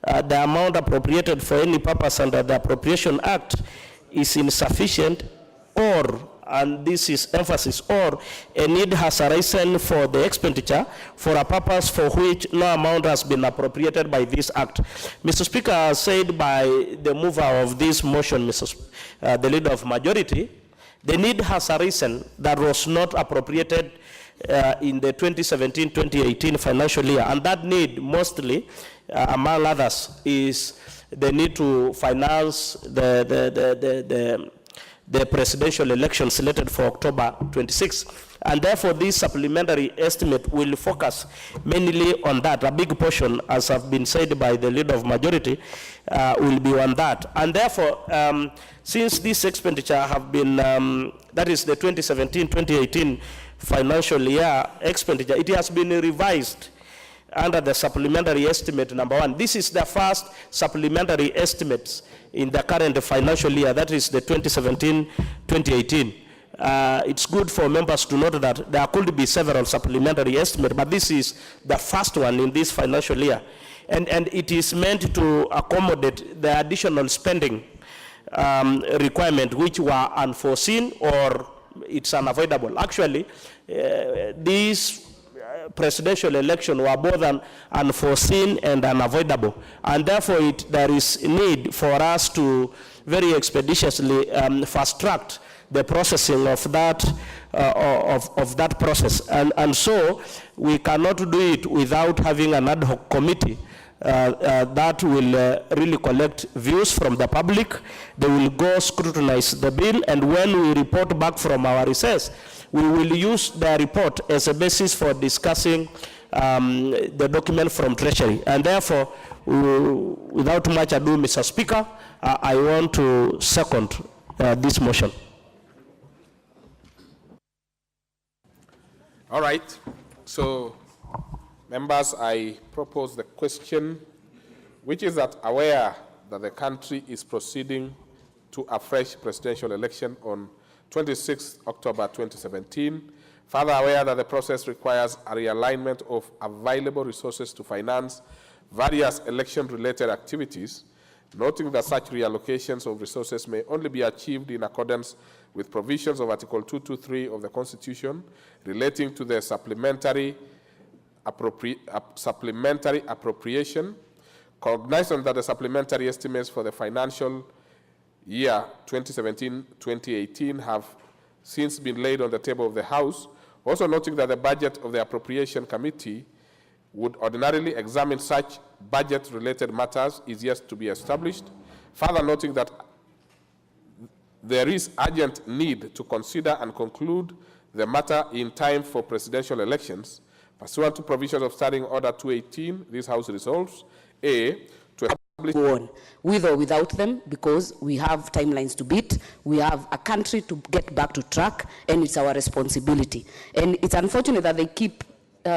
the amount appropriated for any purpose under the Appropriation Act is insufficient or and this is emphasis, or a need has arisen for the expenditure for a purpose for which no amount has been appropriated by this act. Mr. Speaker, as said by the mover of this motion, the leader of majority, the need has arisen that was not appropriated in the 2017-2018 financial year, and that need mostly, among others, is the need to finance the presidential election slated for October 26. And therefore, this supplementary estimate will focus mainly on that. A big portion, as have been said by the leader of majority, will be on that. And therefore, since this expenditure have been, that is the 2017-2018 financial year expenditure, it has been revised under the supplementary estimate number 1. This is the first supplementary estimates in the current financial year, that is the 2017-2018. It's good for members to note that there could be several supplementary estimates, but this is the first one in this financial year. And it is meant to accommodate the additional spending requirement which were unforeseen or it's unavoidable. Actually, these presidential election were both unforeseen and unavoidable, and therefore there is need for us to very expeditiously fast-track the processing of that process, and so we cannot do it without having an ad hoc committee that will really collect views from the public. They will go scrutinize the bill, and when we report back from our recess, we will use the report as a basis for discussing the document from Treasury. And therefore, without much ado, Mr. Speaker, I want to second this motion. All right. So, members, I propose the question, which is that aware that the country is proceeding to a fresh presidential election on 26 October 2017, further aware that the process requires a realignment of available resources to finance various election-related activities, noting that such reallocations of resources may only be achieved in accordance with provisions of Article 223 of the Constitution relating to the supplementary appropriation, cognizant that the supplementary estimates for the financial year 2017-2018 have since been laid on the table of the House, also noting that the budget of the Appropriation Committee would ordinarily examine such budget-related matters is yet to be established, further noting that there is urgent need to consider and conclude the matter in time for presidential elections. Pursuant to provisions of Standing Order 218, this House resolves, A, to establish with or without them, because we have timelines to beat, we have a country to get back to track, and it's our responsibility. And it's unfortunate that they keep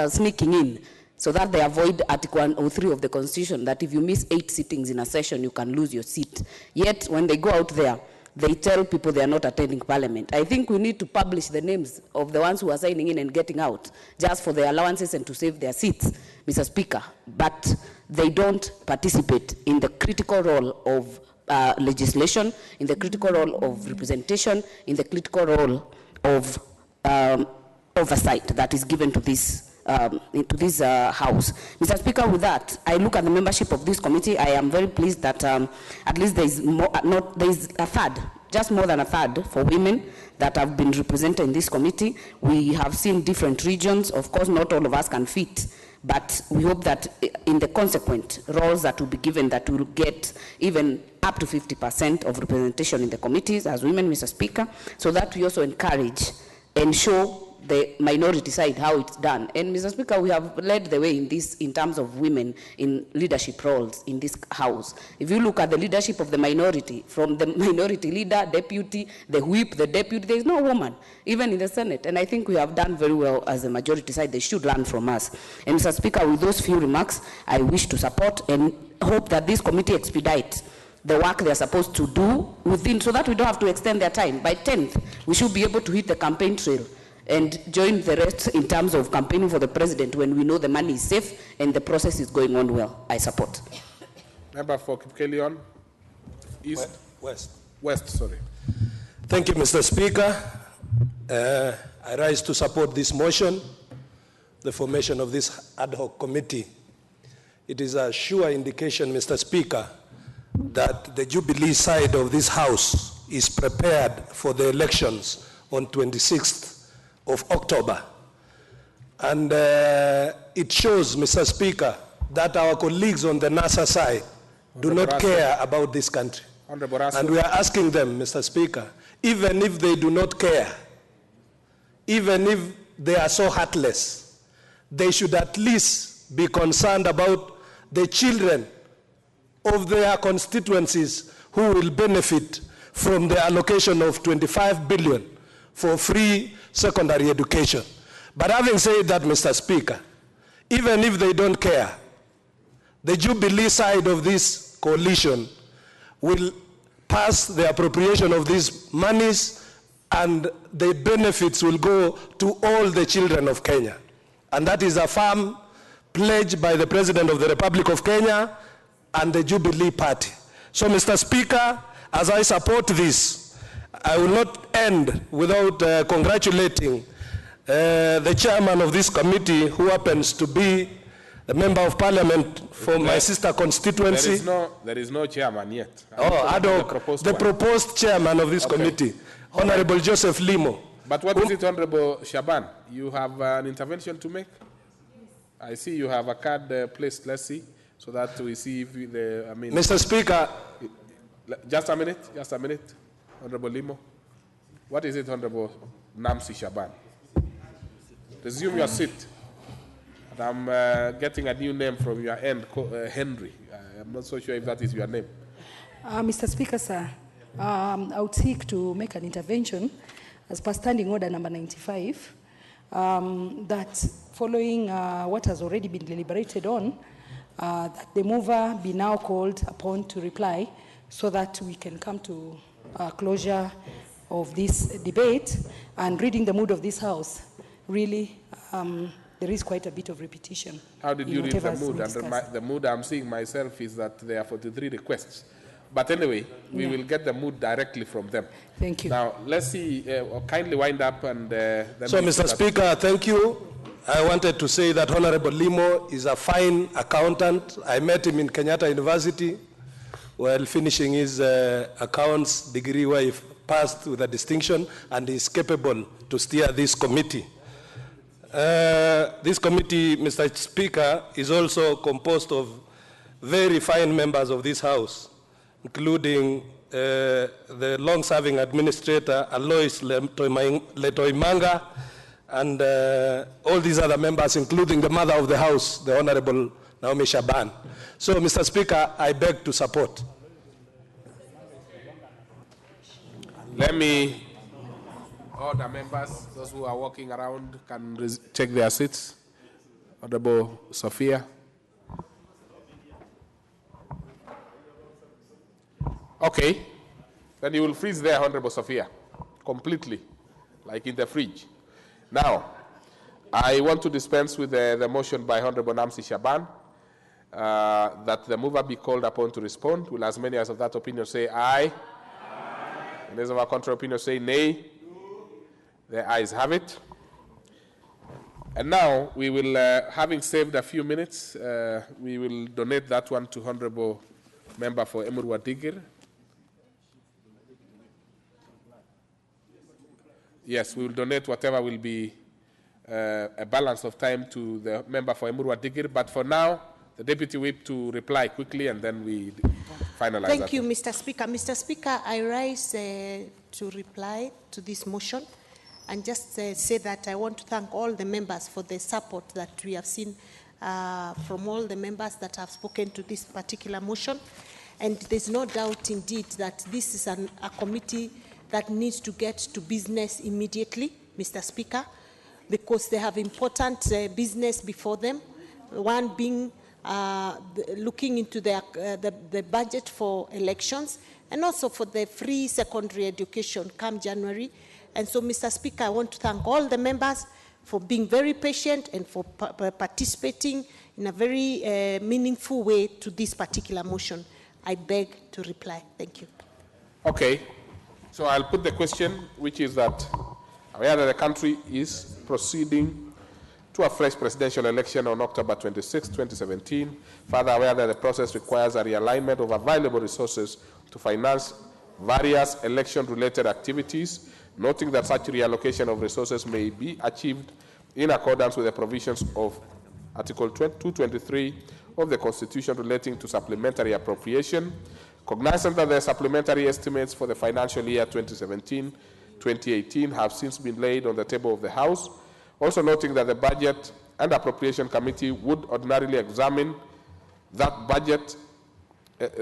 sneaking in, so that they avoid Article 103 of the Constitution, that if you miss 8 sittings in a session, you can lose your seat. Yet, when they go out there, they tell people they are not attending Parliament. I think we need to publish the names of the ones who are signing in and getting out, just for their allowances and to save their seats, Mr. Speaker. But they don't participate in the critical role of legislation, in the critical role of representation, in the critical role of oversight that is given to this House. Mr. Speaker, with that, I look at the membership of this committee. I am very pleased that at least there is a third, just more than a third, for women that have been represented in this committee. We have seen different regions. Of course, not all of us can fit, but we hope that in the consequent roles that will be given, that we will get even up to 50% of representation in the committees as women, Mr. Speaker, so that we also encourage and show the minority side how it's done. And Mr. Speaker, we have led the way in this in terms of women in leadership roles in this House. If you look at the leadership of the minority, from the minority leader, deputy, the whip, the deputy, there is no woman, even in the Senate. And I think we have done very well as the majority side. They should learn from us. And Mr. Speaker, with those few remarks, I wish to support and hope that this committee expedites the work they are supposed to do within, so that we don't have to extend their time. By 10th, we should be able to hit the campaign trail and join the rest in terms of campaigning for the president when we know the money is safe and the process is going on well. I support. Member for Kipkelion. East. West. West, sorry. Thank you, Mr. Speaker. I rise to support this motion, the formation of this ad hoc committee. It is a sure indication, Mr. Speaker, that the Jubilee side of this House is prepared for the elections on 26th of October. And it shows, Mr. Speaker, that our colleagues on the NASA side do not care about this country. And we are asking them, Mr. Speaker, even if they do not care, even if they are so heartless, they should at least be concerned about the children of their constituencies who will benefit from the allocation of 25 billion for free secondary education. But having said that, Mr. Speaker, even if they don't care, the Jubilee side of this coalition will pass the appropriation of these monies, and the benefits will go to all the children of Kenya. And that is a firm pledge by the President of the Republic of Kenya and the Jubilee Party. So, Mr. Speaker, as I support this, I will not end without congratulating the chairman of this committee, who happens to be the member of parliament for my sister constituency. There is no chairman yet. The proposed chairman of this committee, Honorable Joseph Limo. But what is it, Honorable Shaban? You have an intervention to make? I see you have a card placed. Let's see, so that we see if Mr. Speaker. Just a minute, Honorable Limo. What is it, Honorable Namsi Shaban? Resume your seat. And I'm getting a new name from your end, Henry. I'm not so sure if that is your name. Mr. Speaker, sir, I would seek to make an intervention as per Standing Order number 95, that following what has already been deliberated on, that the mover be now called upon to reply, so that we can come to closure of this debate. And reading the mood of this House, really, there is quite a bit of repetition. How did you read the mood? The mood I'm seeing myself is that there are 43 requests. But anyway, we will get the mood directly from them. Thank you. Now, let's see, kindly wind up and then... So, Mr. Speaker, thank you. I wanted to say that Honorable Limo is a fine accountant. I met him in Kenyatta University while finishing his accounts degree, where he passed with a distinction, and is capable to steer this committee. This committee, Mr. Speaker, is also composed of very fine members of this House, including the long-serving administrator, Alois Letoimanga, and all these other members, including the mother of the House, the Honorable Naomi Shaban. So, Mr. Speaker, I beg to support. Let me... All the members, those who are walking around, can take their seats. Honorable Sophia. Okay. Then you will freeze there, Honorable Sophia, completely, like in the fridge. Now, I want to dispense with the motion by Honorable Namsi Shaban, that the mover be called upon to respond. Will as many as of that opinion say aye? Aye. And those of our contrary opinion say nay? The ayes have it. And now we will, having saved a few minutes, we will donate that one to Honorable Member for Emurua Digir. Yes, we will donate whatever will be a balance of time to the member for Emurua Digir. But for now, the Deputy Whip to reply quickly, and then we finalize. Thank you, Mr. Speaker. Mr. Speaker, I rise to reply to this motion. And just say that I want to thank all the members for the support that we have seen from all the members that have spoken to this particular motion. And there's no doubt indeed that this is a committee that needs to get to business immediately, Mr. Speaker, because they have important business before them. One being looking into the budget for elections, and also for the free secondary education come January. And so, Mr. Speaker, I want to thank all the members for being very patient and for participating in a very meaningful way to this particular motion. I beg to reply. Thank you. Okay. So I'll put the question, which is that Aware that the country is proceeding to a fresh presidential election on October 26, 2017. Further aware that the process requires a realignment of available resources to finance various election-related activities, noting that such reallocation of resources may be achieved in accordance with the provisions of Article 223 of the Constitution relating to supplementary appropriation, cognizant that the supplementary estimates for the financial year 2017-2018 have since been laid on the table of the House, also noting that the Budget and Appropriation Committee would ordinarily examine that budget,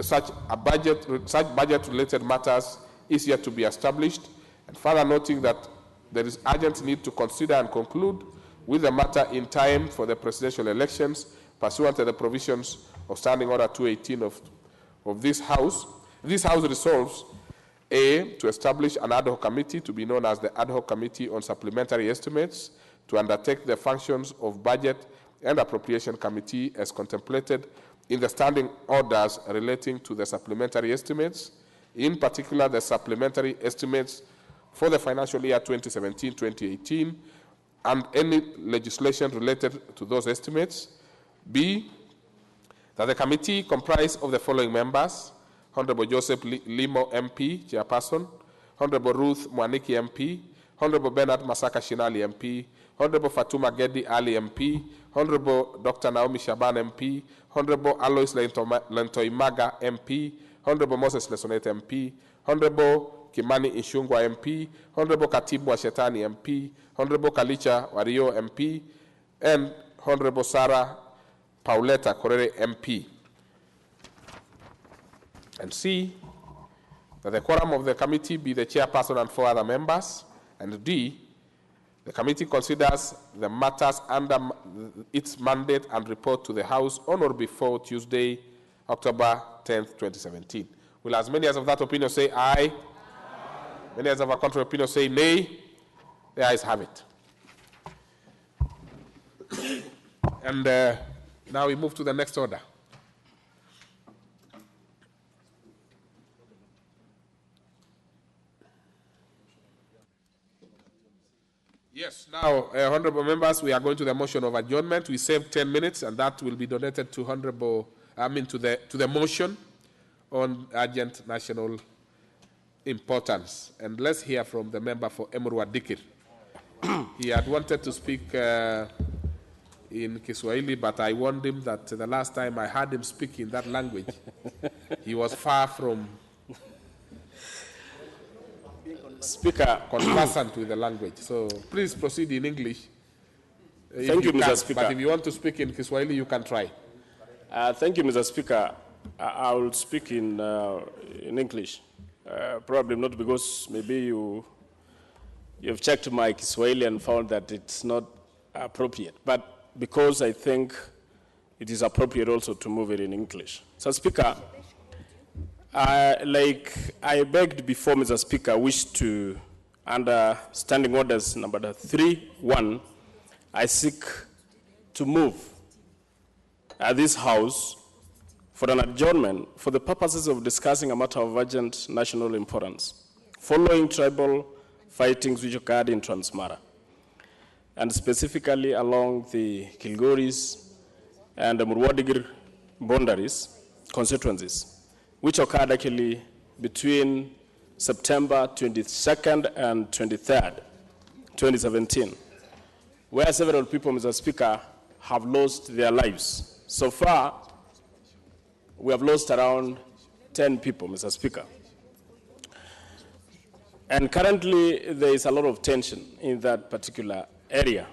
such budget-related matters is yet to be established, and further noting that there is urgent need to consider and conclude with the matter in time for the presidential elections pursuant to the provisions of Standing Order 218 of this House. This House resolves, A, to establish an ad hoc committee to be known as the Ad hoc Committee on Supplementary Estimates to undertake the functions of Budget and Appropriation Committee as contemplated in the standing orders relating to the supplementary estimates, in particular the supplementary estimates for the financial year 2017-2018 and any legislation related to those estimates. B, that the committee comprise of the following members: Honorable Joseph Limo MP, Chairperson; Honorable Ruth Mwaniki MP; Honorable Bernard Masaka Shinali MP; Honorable Fatuma Gedi Ali MP; Honorable Dr. Naomi Shaban MP; Honorable Alois Lentoimaga MP; Honorable Moses Lesonet MP; Honorable Kimani Ishungwa MP; Honorable Katibu Shetani MP; Honorable Kalicha Wario MP; and Honorable Sarah Pauletta Korere MP. And C, that the quorum of the committee be the chairperson and 4 other members. And D, the committee considers the matters under its mandate and report to the House on or before Tuesday, October 10th, 2017. Will as many as of that opinion say aye? Aye. Many as of a contrary opinion say nay? The ayes have it. And now we move to the next order. Yes, now, honorable members, we are going to the motion of adjournment. We saved 10 minutes, and that will be donated to to the motion on urgent national importance. And let's hear from the member for Emurua Dikir. He had wanted to speak in Kiswahili, but I warned him that the last time I heard him speak in that language, he was far from conversant with the language. So please proceed in English. Thank you, Mr. Speaker. But if you want to speak in Kiswahili, you can try. Thank you, Mr. Speaker. I will speak in English. Probably not because maybe you've checked my Kiswahili and found that it's not appropriate, but because I think it is appropriate also to move it in English. So, Speaker, like I begged before, Mr. Speaker, I wish to, under Standing Orders number 3.1, I seek to move this House for an adjournment for the purposes of discussing a matter of urgent national importance, following tribal fightings which occurred in Transmara, and specifically along the Kilgoris and the Murwadigir boundaries, constituencies, which occurred actually between September 22nd and 23rd, 2017, where several people, Mr. Speaker, have lost their lives. So far, we have lost around 10 people, Mr. Speaker. And currently, there is a lot of tension in that particular area.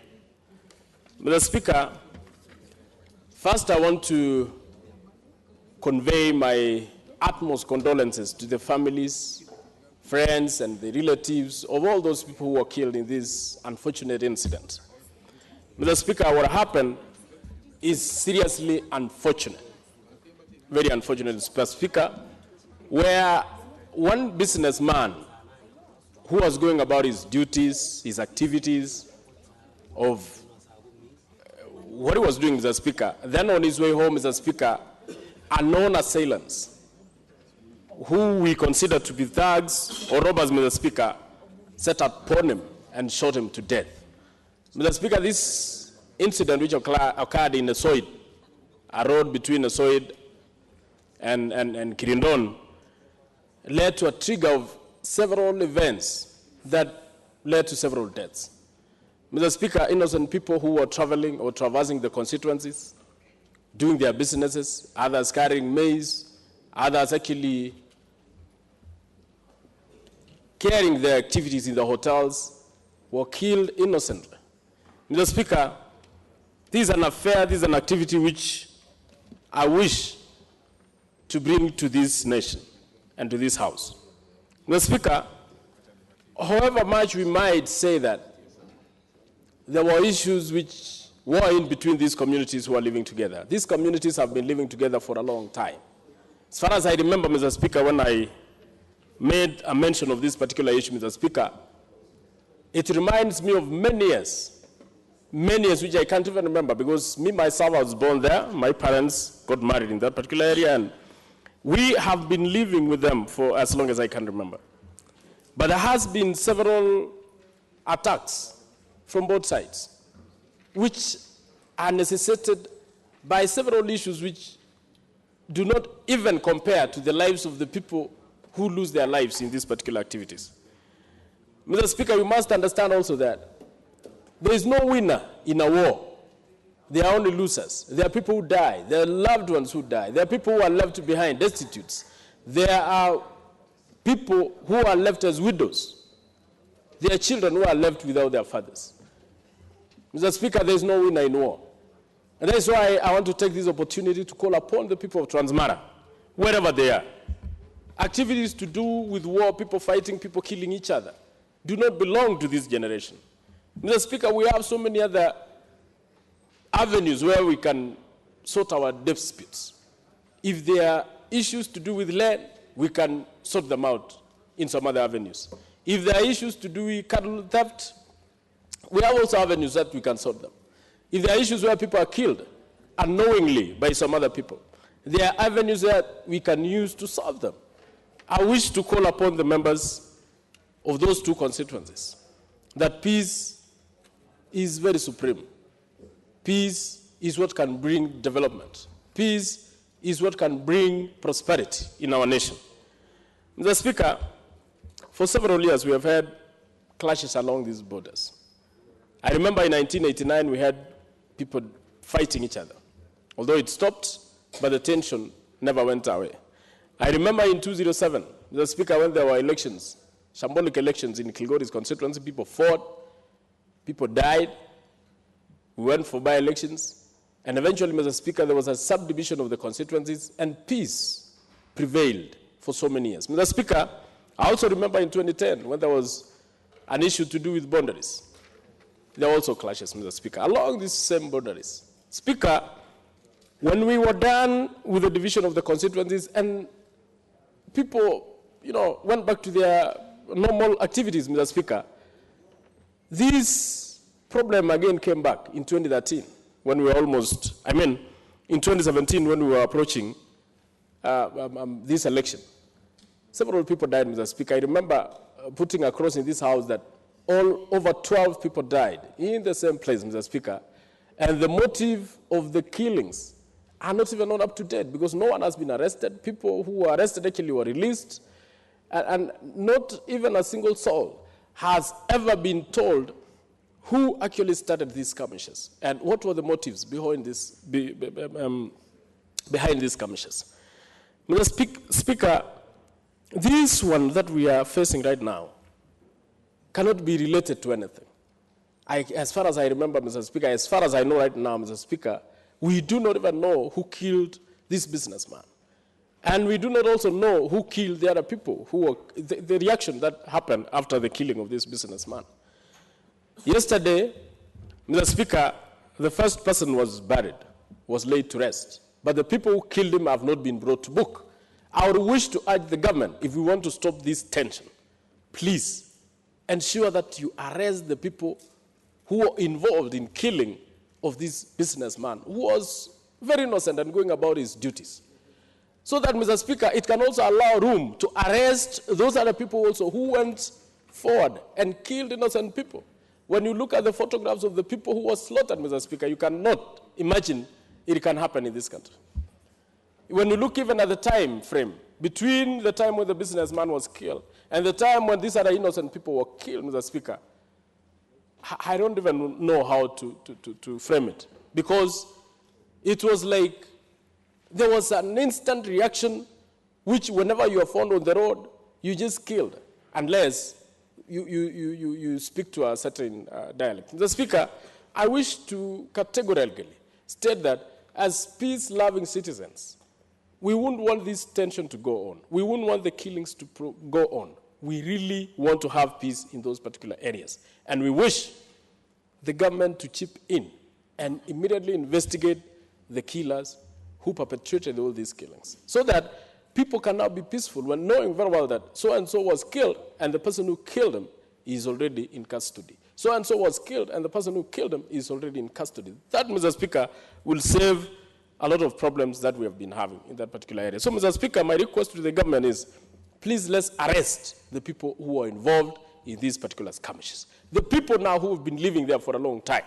Mr. Speaker, first I want to convey my utmost condolences to the families, friends, and the relatives of all those people who were killed in this unfortunate incident. Mr. Speaker, what happened is seriously unfortunate, very unfortunate, Mr. Speaker, where one businessman who was going about his duties, his activities, of what he was doing, Mr. Speaker. Then on his way home, Mr. Speaker, unknown assailants, who we consider to be thugs or robbers, Mr. Speaker, set upon him and shot him to death. Mr. Speaker, this incident which occurred in Osoid, a road between Osoid and Kirindon, led to a trigger of several events that led to several deaths. Mr. Speaker, innocent people who were traveling or traversing the constituencies, doing their businesses, others carrying maize, others actually carrying their activities in the hotels, were killed innocently. Mr. Speaker, this is an affair, this is an activity which I wish to bring to this nation and to this House. Mr. Speaker, however much we might say that there were issues which were in between these communities who are living together. These communities have been living together for a long time. As far as I remember, Mr. Speaker, when I made a mention of this particular issue, Mr. Speaker, it reminds me of many years which I can't even remember, because me, myself, I was born there. My parents got married in that particular area, and we have been living with them for as long as I can remember. But there has been several attacks from both sides, which are necessitated by several issues which do not even compare to the lives of the people who lose their lives in these particular activities. Mr. Speaker, we must understand also that there is no winner in a war. There are only losers. There are people who die. There are loved ones who die. There are people who are left behind, destitutes. There are people who are left as widows. There are children who are left without their fathers. Mr. Speaker, there is no winner in war. And that is why I want to take this opportunity to call upon the people of Transmara, wherever they are. Activities to do with war, people fighting, people killing each other, do not belong to this generation. Mr. Speaker, we have so many other avenues where we can sort our disputes. If there are issues to do with land, we can sort them out in some other avenues. If there are issues to do with cattle theft, we have also avenues that we can sort them. If there are issues where people are killed unknowingly by some other people, there are avenues that we can use to solve them. I wish to call upon the members of those two constituencies that peace is very supreme. Peace is what can bring development. Peace is what can bring prosperity in our nation. Mr. Speaker, for several years we have had clashes along these borders. I remember in 1989 we had people fighting each other. Although it stopped, but the tension never went away. I remember in 2007, Mr. Speaker, when there were elections, shambolic elections in Kilgore's constituency, people fought, people died, we went for by-elections, and eventually, Mr. Speaker, there was a subdivision of the constituencies, and peace prevailed for so many years. Mr. Speaker, I also remember in 2010, when there was an issue to do with boundaries. There were also clashes, Mr. Speaker, along these same boundaries. Speaker, when we were done with the division of the constituencies and people, went back to their normal activities, Mr. Speaker, this problem again came back in 2013 when we were in 2017 when we were approaching this election. Several people died, Mr. Speaker. I remember putting across in this House that over 12 people died in the same place, Mr. Speaker. And the motive of the killings are not even known up to date because no one has been arrested. People who were arrested actually were released. And not even a single soul has ever been told who actually started these skirmishes and what were the motives behind these skirmishes. Mr. Speaker, this one that we are facing right now cannot be related to anything. As far as I remember, Mr. Speaker, as far as I know right now, Mr. Speaker, we do not even know who killed this businessman. And we do not also know who killed the other people, who were, the reaction that happened after the killing of this businessman. Yesterday, Mr. Speaker, the first person was buried, was laid to rest. But the people who killed him have not been brought to book. I would wish to urge the government, if we want to stop this tension, please ensure that you arrest the people who were involved in killing of this businessman, who was very innocent and going about his duties. So that, Mr. Speaker, it can also allow room to arrest those other people also who went forward and killed innocent people. When you look at the photographs of the people who were slaughtered, Mr. Speaker, you cannot imagine it can happen in this country. When you look even at the time frame, between the time when the businessman was killed and the time when these other innocent people were killed, Mr. Speaker, I don't even know how to frame it. Because it was like there was an instant reaction which whenever you are found on the road, you just killed, unless you speak to a certain dialect. Mr. Speaker, I wish to categorically state that as peace-loving citizens, we wouldn't want this tension to go on. We wouldn't want the killings to go on. We really want to have peace in those particular areas. And we wish the government to chip in and immediately investigate the killers who perpetrated all these killings, so that people can now be peaceful when knowing very well that so-and-so was killed and the person who killed him is already in custody. So-and-so was killed and the person who killed him is already in custody. That, Mr. Speaker, will save a lot of problems that we have been having in that particular area. So, Mr. Speaker, my request to the government is, please let's arrest the people who are involved in these particular skirmishes. The people now who have been living there for a long time.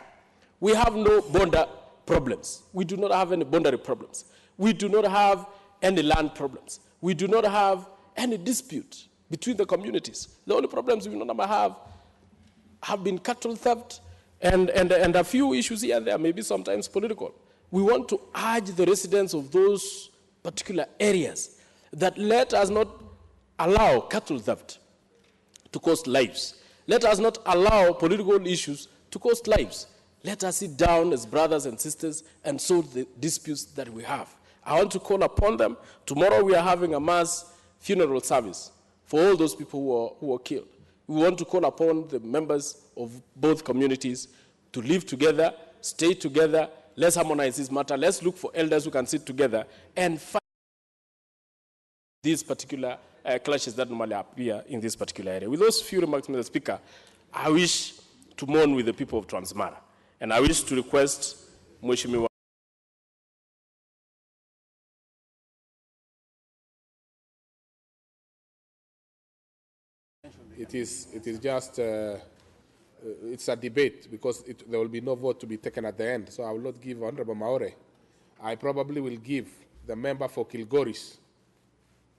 We have no border problems. We do not have any boundary problems. We do not have any land problems. We do not have any dispute between the communities. The only problems we have been cattle theft and a few issues here and there, maybe sometimes political. We want to urge the residents of those particular areas that let us not allow cattle theft to cost lives. Let us not allow political issues to cost lives. Let us sit down as brothers and sisters and solve the disputes that we have. I want to call upon them. Tomorrow we are having a mass funeral service for all those people who were killed. We want to call upon the members of both communities to live together, stay together. Let's harmonize this matter. Let's look for elders who can sit together and fight these particular clashes that normally appear in this particular area. With those few remarks, Mr. Speaker, I wish to mourn with the people of Transmara. And I wish to request Mheshimiwa It is just, it's a debate because there will be no vote to be taken at the end. So I will not give Honorable Maore. I probably will give the member for Kilgoris,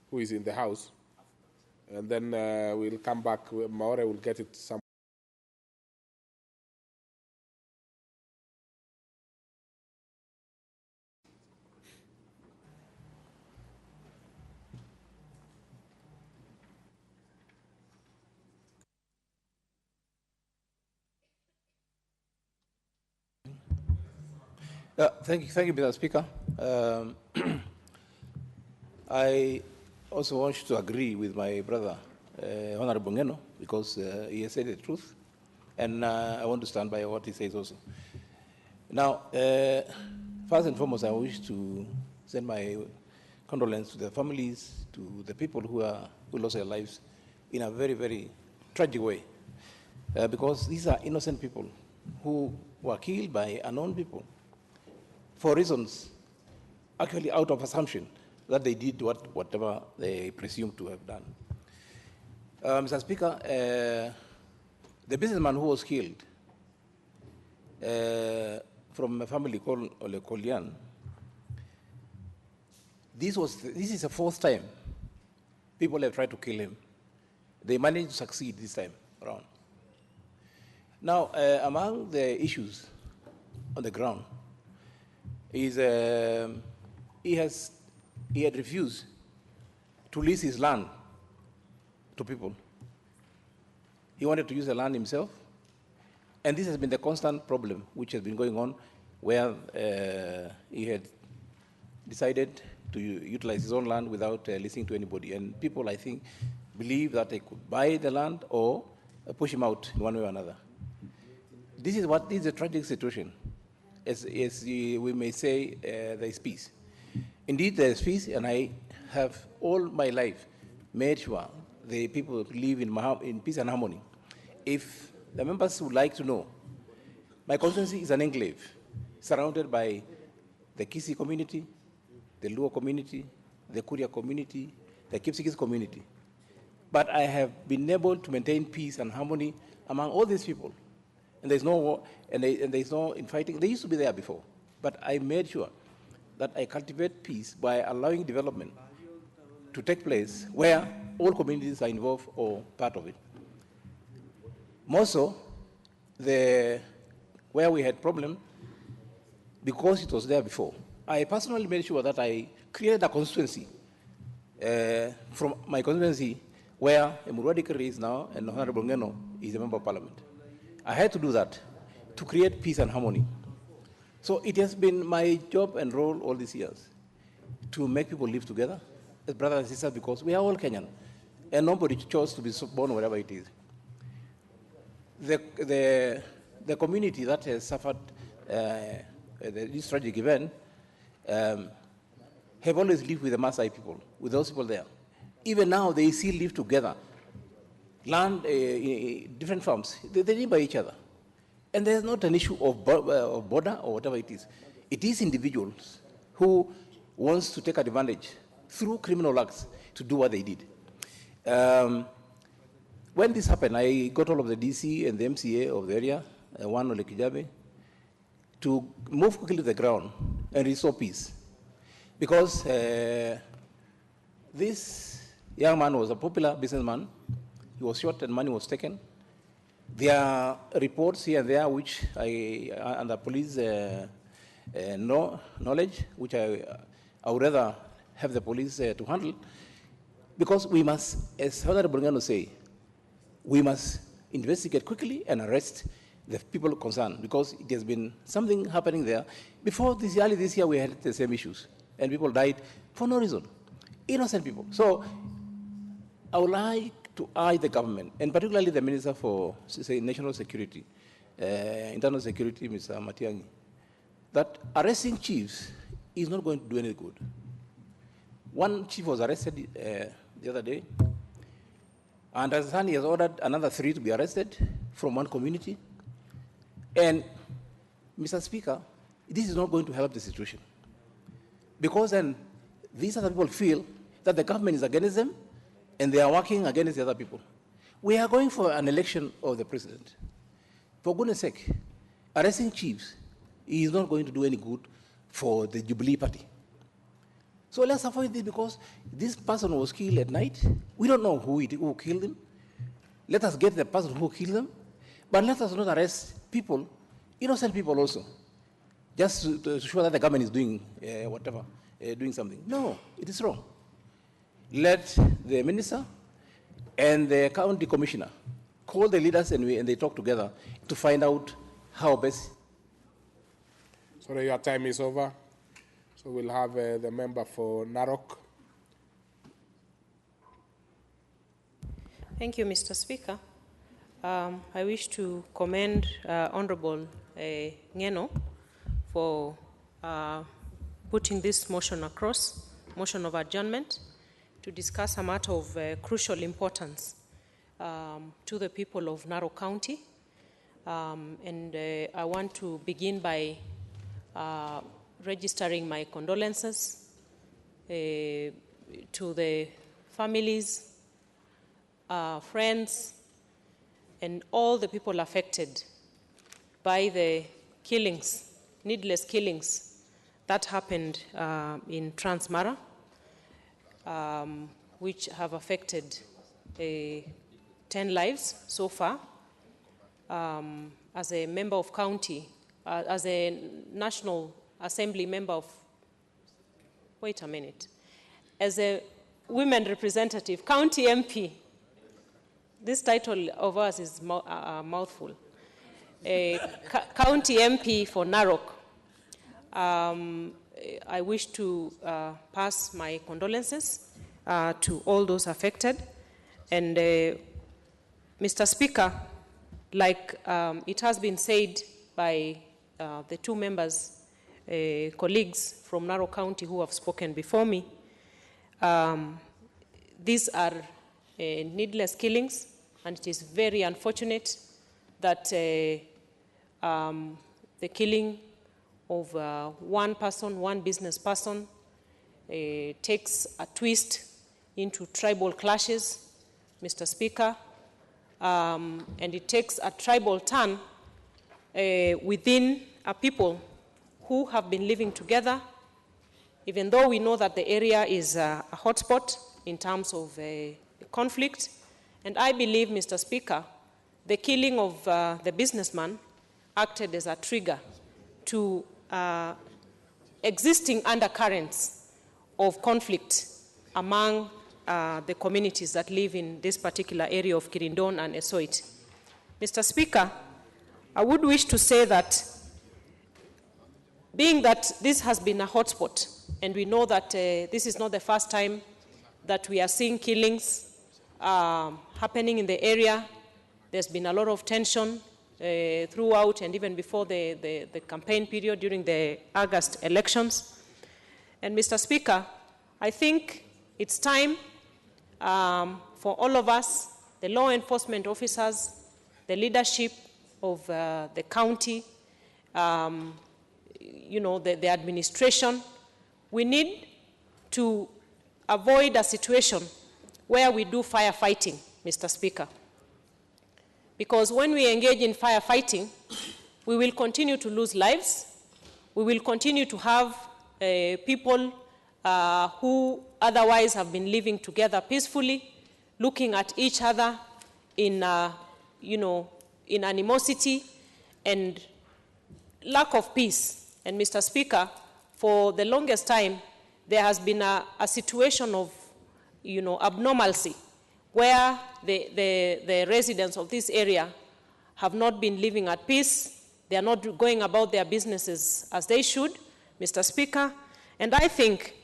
who is in the House, and then we'll come back. Maore will get it some. Thank you, Mr. Speaker. I also want to agree with my brother, Honorable Ngeno, because he has said the truth, and I want to stand by what he says also. Now, first and foremost, I wish to send my condolences to the families, to the people who lost their lives in a very, very tragic way, because these are innocent people who were killed by unknown people, for reasons actually out of assumption that they did whatever they presumed to have done. Mr. Speaker, the businessman who was killed from a family called Ole Kolian, this is the fourth time people have tried to kill him. They managed to succeed this time around. Now, among the issues on the ground, is he had refused to lease his land to people. He wanted to use the land himself, and this has been the constant problem which has been going on, where he had decided to utilize his own land without leasing to anybody. And people, I think, believe that they could buy the land or push him out in one way or another. This is a tragic situation. As we may say, there is peace. Indeed, there is peace, and I have all my life made sure the people live in peace and harmony. If the members would like to know, my constituency is an enclave surrounded by the Kisi community, the Luo community, the Kuria community, the Kipsigis community. But I have been able to maintain peace and harmony among all these people. And there's no war, and there's no infighting. They used to be there before. But I made sure that I cultivate peace by allowing development to take place where all communities are involved or part of it. More so, where we had problem, because it was there before, I personally made sure that I created a constituency from my constituency where Murwadi Kari is now and Honorable Ngeno is a member of parliament. I had to do that to create peace and harmony. So it has been my job and role all these years to make people live together as brothers and sisters, because we are all Kenyan and nobody chose to be born wherever it is. The community that has suffered this tragic event have always lived with the Maasai people, with those people there. Even now, they still live together. Land, different farms, they live by each other. And there's not an issue of border or whatever it is. It is individuals who wants to take advantage through criminal acts to do what they did. When this happened, I got all of the DC and the MCA of the area, one Ole Kijabe, to move quickly to the ground and restore peace. Because this young man was a popular businessman. He was shot and money was taken. There are reports here and there which under police knowledge, which I would rather have the police to handle, because we must, as Honorable Ngano say, we must investigate quickly and arrest the people concerned, because it has been something happening there. Before this, early this year, we had the same issues, and people died for no reason, innocent people. So I would like to urge the government, and particularly the Minister for, say, National Security, Internal Security, Mr. Matiang'i, that arresting chiefs is not going to do any good. One chief was arrested the other day, and as he has ordered another 3 to be arrested from one community. And, Mr. Speaker, this is not going to help the situation. Because then these other people feel that the government is against them and they are working against the other people. We are going for an election of the president. For goodness sake, arresting chiefs is not going to do any good for the Jubilee Party. So let's avoid this, because this person was killed at night. We don't know who killed him. Let us get the person who killed them, but let us not arrest people, innocent people also, just to show that the government is doing doing something. No, it is wrong. Let the minister and the county commissioner call the leaders and they talk together to find out how best. Sorry, your time is over. So we'll have the member for Narok. Thank you, Mr. Speaker. I wish to commend Honorable Ngeno for putting this motion across, motion of adjournment, to discuss a matter of crucial importance to the people of Narok County. And I want to begin by registering my condolences to the families, friends, and all the people affected by the killings, needless killings that happened in Transmara, which have affected 10 lives so far. As a member of county, as a National Assembly member of, wait a minute, as a women representative, county MP, this title of ours is a mouthful. County MP for Narok. I wish to pass my condolences to all those affected. And Mr. Speaker, like it has been said by the two members, colleagues from Narok County who have spoken before me, these are needless killings, and it is very unfortunate that the killing of one person, one business person, takes a twist into tribal clashes Mr. Speaker, and it takes a tribal turn within a people who have been living together, even though we know that the area is a hotspot in terms of conflict. And I believe, Mr. Speaker, the killing of the businessman acted as a trigger to existing undercurrents of conflict among the communities that live in this particular area of Kirindon and Esoit. Mr. Speaker, I would wish to say that being that this has been a hotspot, and we know that this is not the first time that we are seeing killings happening in the area. There's been a lot of tension throughout and even before the campaign period during the August elections. And Mr. Speaker, I think it's time for all of us, the law enforcement officers, the leadership of the county, the administration, we need to avoid a situation where we do firefighting, Mr. Speaker. Because when we engage in firefighting, we will continue to lose lives. We will continue to have people who otherwise have been living together peacefully, looking at each other in, in animosity and lack of peace. And Mr. Speaker, for the longest time, there has been a situation of, abnormalcy, where the residents of this area have not been living at peace. They are not going about their businesses as they should, Mr. Speaker. And I think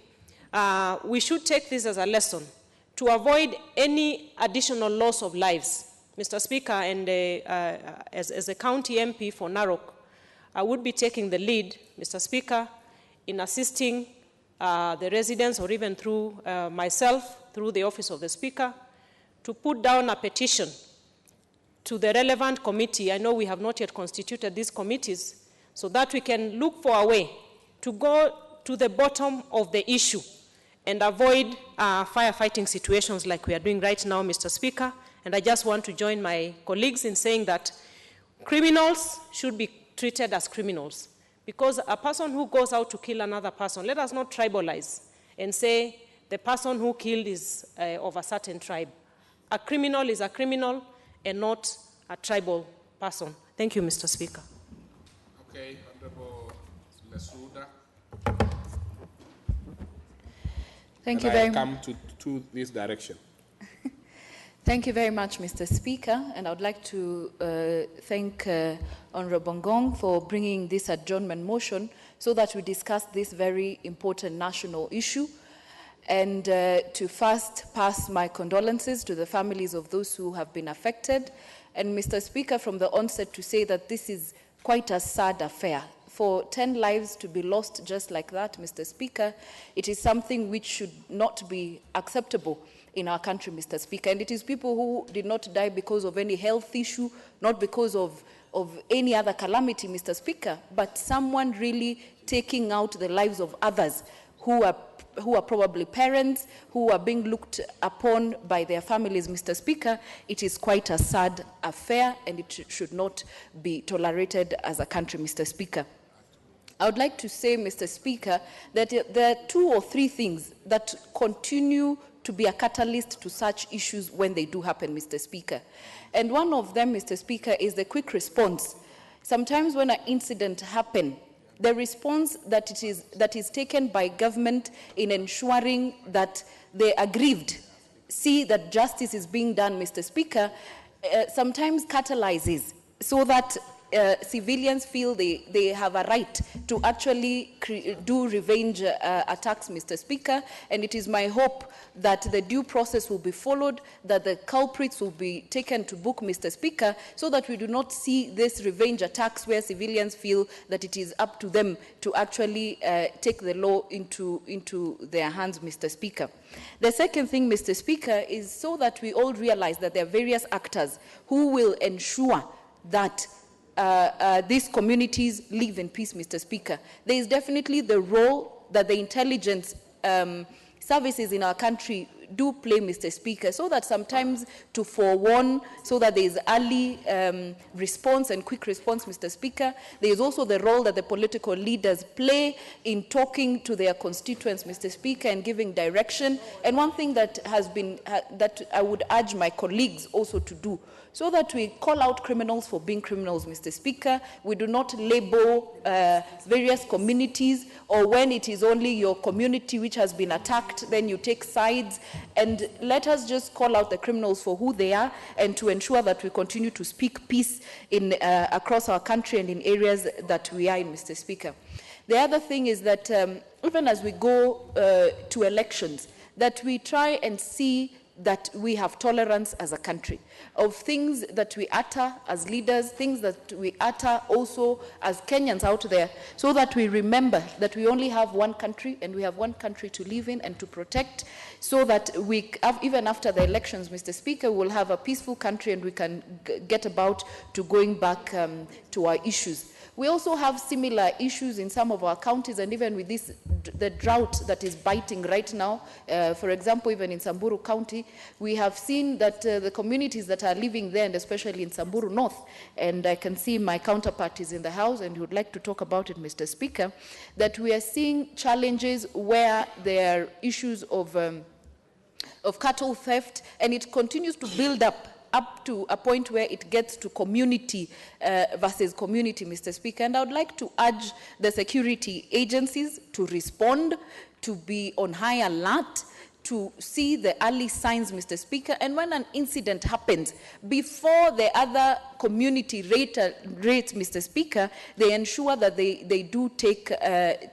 we should take this as a lesson to avoid any additional loss of lives. Mr. Speaker, and as a county MP for Narok, I would be taking the lead, Mr. Speaker, in assisting the residents, or even through myself, through the Office of the Speaker, to put down a petition to the relevant committee. I know we have not yet constituted these committees, so that we can look for a way to go to the bottom of the issue and avoid firefighting situations like we are doing right now, Mr. Speaker. And I just want to join my colleagues in saying that criminals should be treated as criminals. Because a person who goes out to kill another person, let us not tribalize and say the person who killed is of a certain tribe. A criminal is a criminal and not a tribal person. Thank you, Mr. Speaker. Okay, Honorable Lesuda. Thank you very much. Come to this direction. Thank you very much, Mr. Speaker, and I would like to thank Honorable Ngong for bringing this adjournment motion so that we discuss this very important national issue, and to first pass my condolences to the families of those who have been affected. And Mr. Speaker, from the onset to say that this is quite a sad affair. For 10 lives to be lost just like that, Mr. Speaker, it is something which should not be acceptable in our country, Mr. Speaker. And it is people who did not die because of any health issue, not because of any other calamity, Mr. Speaker, but someone really taking out the lives of others who are probably parents, who are being looked upon by their families, Mr. Speaker. It is quite a sad affair, and it should not be tolerated as a country, Mr. Speaker. I would like to say, Mr. Speaker, that there are 2 or 3 things that continue to be a catalyst to such issues when they do happen, Mr. Speaker. And one of them, Mr. Speaker, is the quick response. Sometimes when an incident happens, the response that is taken by government in ensuring that the aggrieved see that justice is being done, Mr. Speaker, sometimes catalyzes so that civilians feel they have a right to actually do revenge attacks, Mr. Speaker. And it is my hope that the due process will be followed, that the culprits will be taken to book, Mr. Speaker, so that we do not see these revenge attacks where civilians feel that it is up to them to actually take the law into their hands, Mr. Speaker. The second thing, Mr. Speaker, is so that we all realize that there are various actors who will ensure that these communities live in peace, Mr. Speaker. There is definitely the role that the intelligence services in our country do play, Mr. Speaker, so that sometimes to forewarn, so that there is early response and quick response, Mr. Speaker. There is also the role that the political leaders play in talking to their constituents, Mr. Speaker, and giving direction. And one thing that has been, that I would urge my colleagues also to do, so that we call out criminals for being criminals, Mr. Speaker. We do not label various communities, or when it is only your community which has been attacked, then you take sides. And let us just call out the criminals for who they are, and to ensure that we continue to speak peace in, across our country and in areas that we are in, Mr. Speaker. The other thing is that even as we go to elections, that we try and see that we have tolerance as a country, of things that we utter as leaders, things that we utter also as Kenyans out there, so that we remember that we only have one country and we have one country to live in and to protect, so that we, even after the elections, Mr. Speaker, we'll have a peaceful country and we can get about to going back to our issues. We also have similar issues in some of our counties, and even with this, the drought that is biting right now, for example, even in Samburu County, we have seen that the communities that are living there, and especially in Samburu North, and I can see my counterpart is in the House and would like to talk about it, Mr. Speaker, that we are seeing challenges where there are issues of cattle theft, and it continues to build up to a point where it gets to community versus community, Mr. Speaker. And I would like to urge the security agencies to respond, to be on high alert, to see the early signs, Mr. Speaker, and when an incident happens, before the other community rates, Mr. Speaker, they ensure that they do take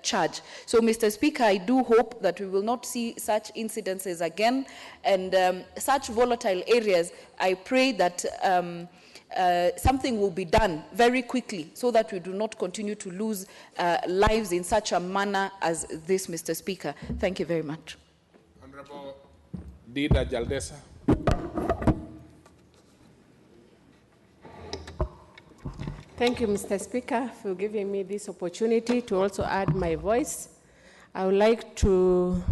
charge. So, Mr. Speaker, I do hope that we will not see such incidences again, and such volatile areas, I pray that something will be done very quickly so that we do not continue to lose lives in such a manner as this, Mr. Speaker. Thank you very much. Honorable Dida Jaldesa. Thank you, Mr. Speaker, for giving me this opportunity to also add my voice. I would like to,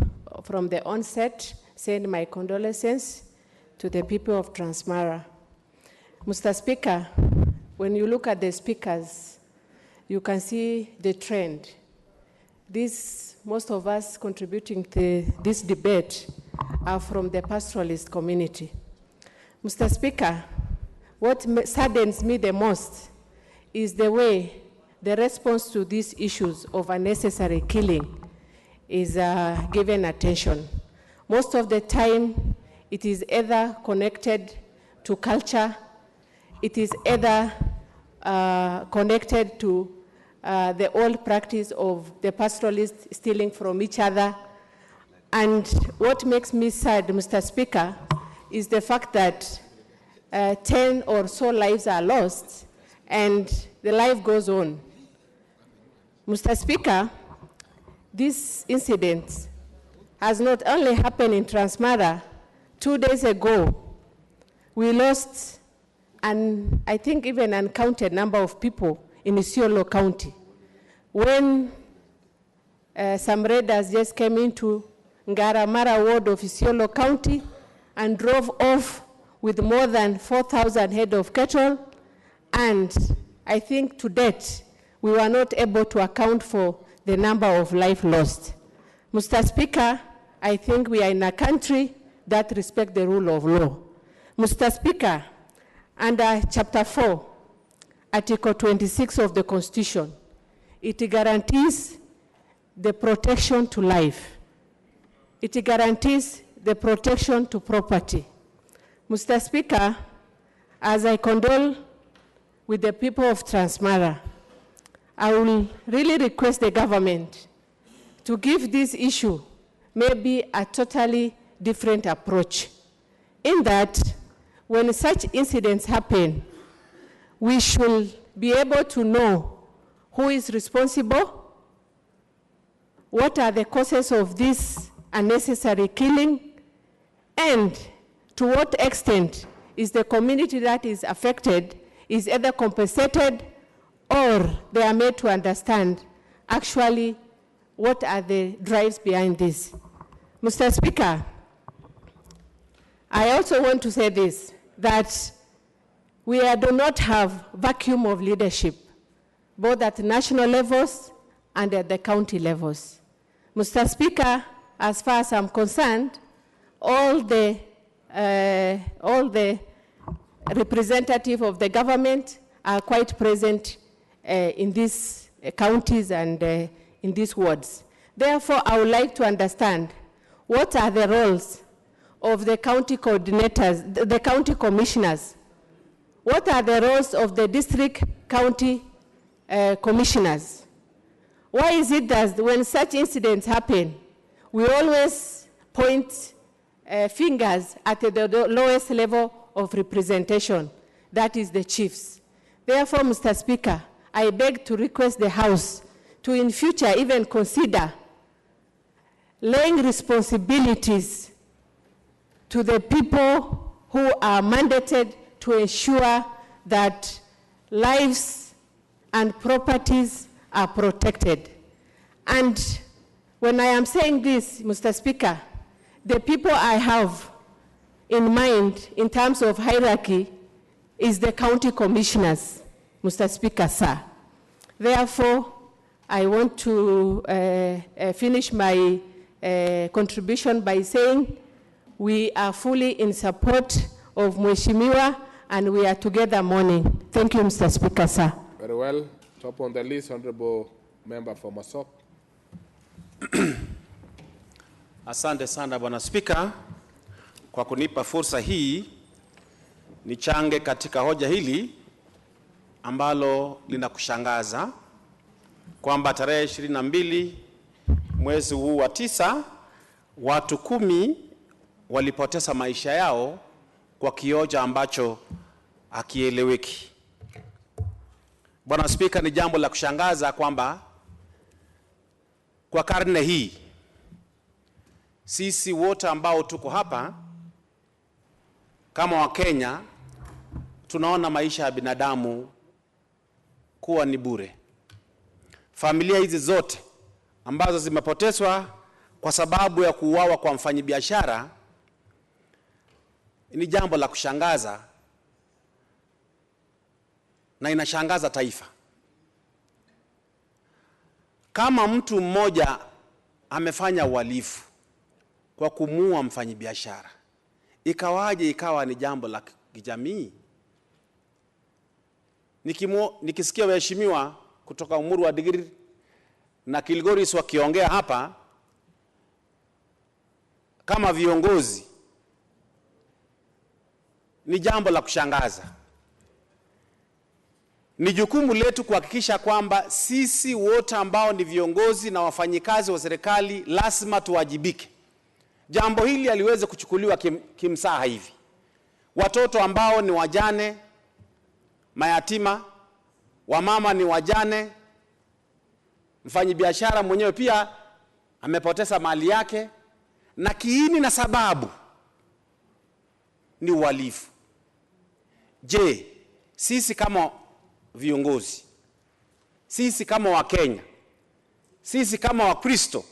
from the onset, send my condolences to the people of Transmara. Mr. Speaker, when you look at the speakers, you can see the trend. Most of us contributing to this debate are from the pastoralist community. Mr. Speaker, what saddens me the most is the way the response to these issues of unnecessary killing is given attention. Most of the time, it is either connected to culture, it is either connected to the old practice of the pastoralists stealing from each other. And what makes me sad, Mr. Speaker, is the fact that 10 or so lives are lost and the life goes on. Mr. Speaker, this incident has not only happened in Transmara. 2 days ago, we lost I think even uncounted number of people in Isiolo County, when some raiders just came into Ngaramara ward of Isiolo County and drove off with more than 4,000 head of cattle, and I think to date, we were not able to account for the number of lives lost. Mr. Speaker, I think we are in a country that respects the rule of law. Mr. Speaker, under Chapter 4, Article 26 of the Constitution, it guarantees the protection to life. It guarantees the protection to property. Mr. Speaker, as I condole with the people of Transmara, I will really request the government to give this issue maybe a totally different approach, in that when such incidents happen, we should be able to know who is responsible, what are the causes of this unnecessary killing, and to what extent is the community that is affected is either compensated or they are made to understand actually what are the drives behind this. Mr. Speaker, I also want to say this, that we do not have vacuum of leadership, both at national levels and at the county levels. Mr. Speaker, as far as I'm concerned, all the representatives of the government are quite present in these counties and in these wards. Therefore, I would like to understand what are the roles of the county coordinators, the county commissioners. What are the roles of the district county commissioners? Why is it that when such incidents happen, we always point fingers at the lowest level of representation, that is the chiefs? Therefore, Mr. Speaker, I beg to request the House to in future even consider laying responsibilities to the people who are mandated to ensure that lives and properties are protected. And when I am saying this, Mr. Speaker, the people I have in mind in terms of hierarchy is the county commissioners, Mr. Speaker, sir. Therefore, I want to finish my contribution by saying we are fully in support of Mheshimiwa and we are together mourning. Thank you, Mr. Speaker, sir. Very well. Top on the list, Honorable Member for Masop. Asante sana Bwana Spika kwa kunipa fursa hii nichange katika hoja hili ambalo linakushangaza kwamba tarehe 22 mwezi huu wa 9 watu 10 walipoteza maisha yao kwa kioja ambacho hakieleweki. Bwana Spika, ni jambo la kushangaza kwamba kwa karne hii sisi wote ambao tuko hapa kama Wakenya tunaona maisha ya binadamu kuwa ni bure. Familia hizi zote ambazo zimepotezwa kwa sababu ya kuuawa kwa mfanyabiashara ni jambo la kushangaza na inashangaza taifa. Kama mtu mmoja amefanya uhalifu kwa kumuua mfanyabiashara, ikawaje ikawa ni jambo la kijamii? Nikisikia waheshimiwa kutoka Umuru wa Digiri na Kilgoris wakiongea hapa kama viongozi, ni jambo la kushangaza. Ni jukumu letu kuhakikisha kwamba sisi wote ambao ni viongozi na wafanyikazi wa serikali lazima tuwajibike. Jambo hili aliweze kuchukuliwa kimsaha hivi. Watoto ambao ni wajane, mayatima, wamama ni wajane, mfanyabiashara mwenyewe pia amepoteza mali yake, na kiini na sababu ni uhalifu. Je, sisi kama viongozi, sisi kama Wakenya, sisi kama Wakristo,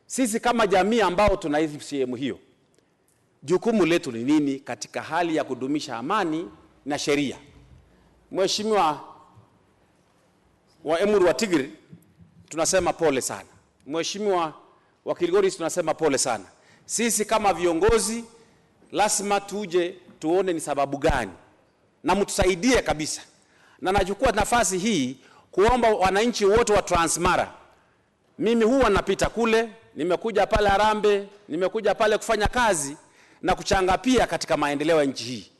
sisi kama jamii ambao tunaishi sehemu hiyo, jukumu letu ni nini katika hali ya kudumisha amani na sheria? Mheshimiwa wa Emuru wa Tigiri tunasema pole sana. Mheshimiwa wa Kilgoris tunasema pole sana. Sisi kama viongozi lazima tuje tuone ni sababu gani na mtusaidie kabisa. Na nachukua nafasi hii kuomba wananchi wote wa Transmara. Mimi huwa napita kule, nimekuja pale Harambee, nimekuja pale kufanya kazi na kuchanga pia katika maendeleo ya nchi hii.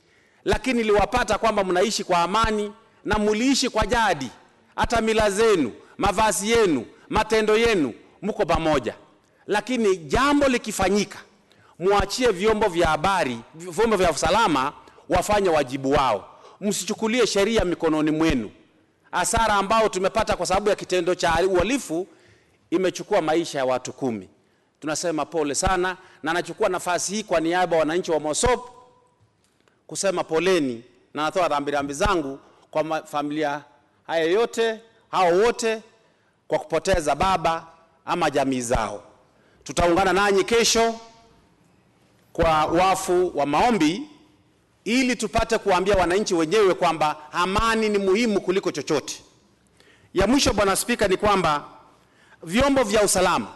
Lakini niliwapata kwamba mnaishi kwa amani na muliishi kwa jadi. Hata mila zenu, mavazi yenu, matendo yenu mko pamoja. Lakini jambo likifanyika, muachie vyombo vya habari, vyombo vya usalama wafanye wajibu wao. Msichukulie sheria mikononi mwenu. Hasara ambao tumepata kwa sababu ya kitendo cha uhalifu imechukua maisha ya watu 10. Tunasema pole sana, na nachukua nafasi hii kwa niaba ya wananchi wa Mosop kusema poleni, na natoa rambirambi zangu kwa familia haya yote, hao wote kwa kupoteza baba ama jamii zao. Tutaungana nanyi kesho kwa wafu wa maombi, ili tupate kuambia wananchi wenyewe kwamba amani ni muhimu kuliko chochote. Ya mwisho, Bwana Spika, ni kwamba vyombo vya usalama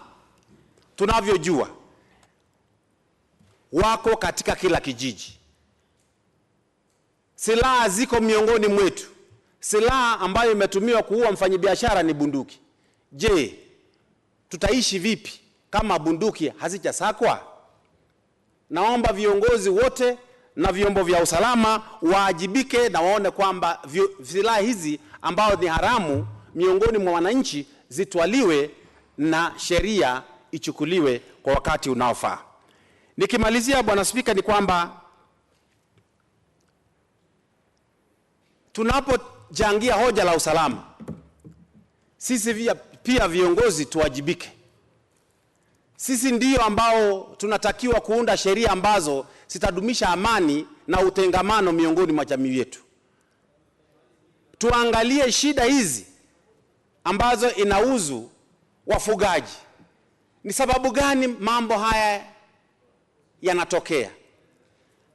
tunavyojua wako katika kila kijiji. Silaha ziko miongoni mwetu. Silaha ambayo imetumiwa kuua mfanyabiashara ni bunduki. Je, tutaishi vipi kama bunduki hazijasakwa? Naomba viongozi wote na vyombo vya usalama waajibike na waone kwamba silaha hizi ambao ni haramu miongoni mwa wananchi zitwaliwe na sheria ichukuliwe kwa wakati unaofaa. Nikimalizia, Bwana Spika, ni kwamba tunapochangia hoja la usalama, sisi pia viongozi tuwajibike. Sisi ndio ambao tunatakiwa kuunda sheria ambazo zitadumisha amani na utengamano miongoni mwa jamii yetu. Tuangalie shida hizi ambazo inauzu wafugaji. Ni sababu gani mambo haya yanatokea?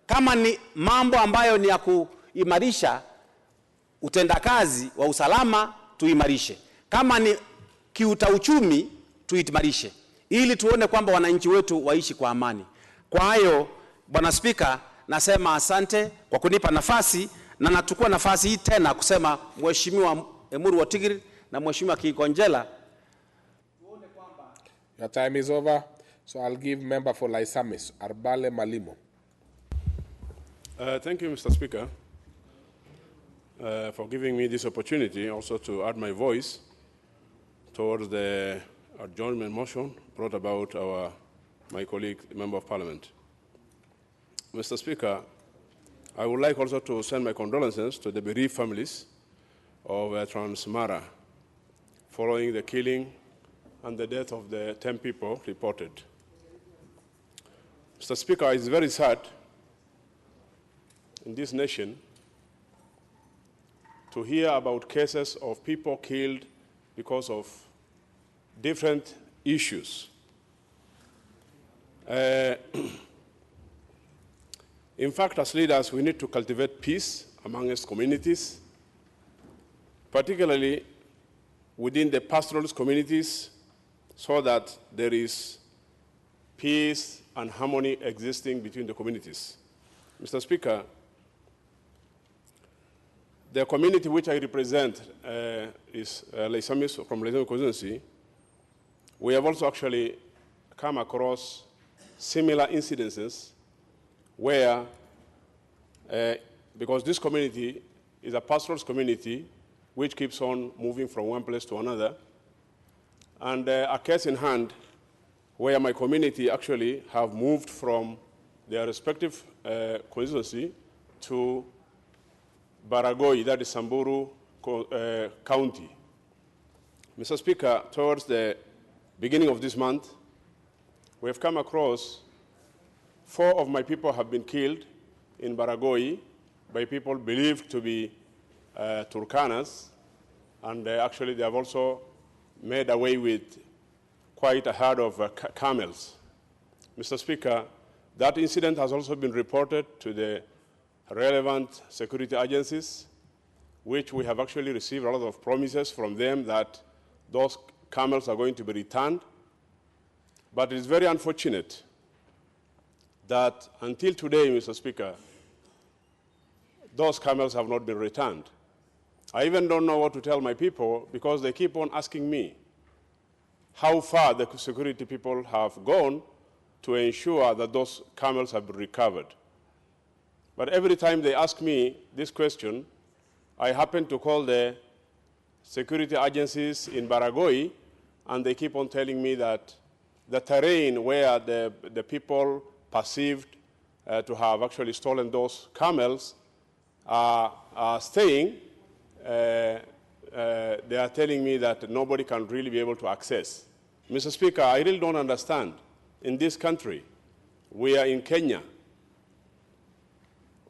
Kama ni mambo ambayo ni ya kuimarisha utendakazi wa usalama, tuimarishe. Kama ni kiutauchumi, tuimarishe, ili tuone kwamba wananchi wetu waishi kwa amani. Kwa hayo, Bwana Spika, nasema asante kwa kunipa nafasi, na nachukua nafasi hii tena kusema Mheshimiwa Emuru Watigiri na Mheshimiwa Kikonjela. Your time is over, so I'll give member for Laisamis, Arbale Malimo. Thank you, Mr. Speaker, for giving me this opportunity also to add my voice towards the adjournment motion brought about my colleague, Member of Parliament. Mr. Speaker, I would like also to send my condolences to the bereaved families of Transmara following the killing and the death of the 10 people reported. Mr. Speaker, it's very sad in this nation to hear about cases of people killed because of different issues. In fact, as leaders, we need to cultivate peace amongst communities, particularly within the pastoralist communities, so that there is peace and harmony existing between the communities. Mr. Speaker, the community which I represent is Laisamis from Laisamis constituency. We have also actually come across similar incidences where, because this community is a pastoralist community which keeps on moving from one place to another, and a case in hand where my community actually have moved from their respective constituency to Baragoi, that is Samburu County. Mr. Speaker, towards the beginning of this month, we have come across 4 of my people have been killed in Baragoi by people believed to be Turkanas, and actually they have also made away with quite a herd of camels. Mr. Speaker, that incident has also been reported to the relevant security agencies, which we have actually received a lot of promises from them that those camels are going to be returned. But it is very unfortunate that until today, Mr. Speaker, those camels have not been returned. I even don't know what to tell my people because they keep on asking me how far the security people have gone to ensure that those camels have been recovered. But every time they ask me this question, I happen to call the security agencies in Baragoi, and they keep on telling me that the terrain where the people perceived to have actually stolen those camels are staying, they are telling me that nobody can really be able to access. Mr. Speaker, I really don't understand. In this country, we are in Kenya.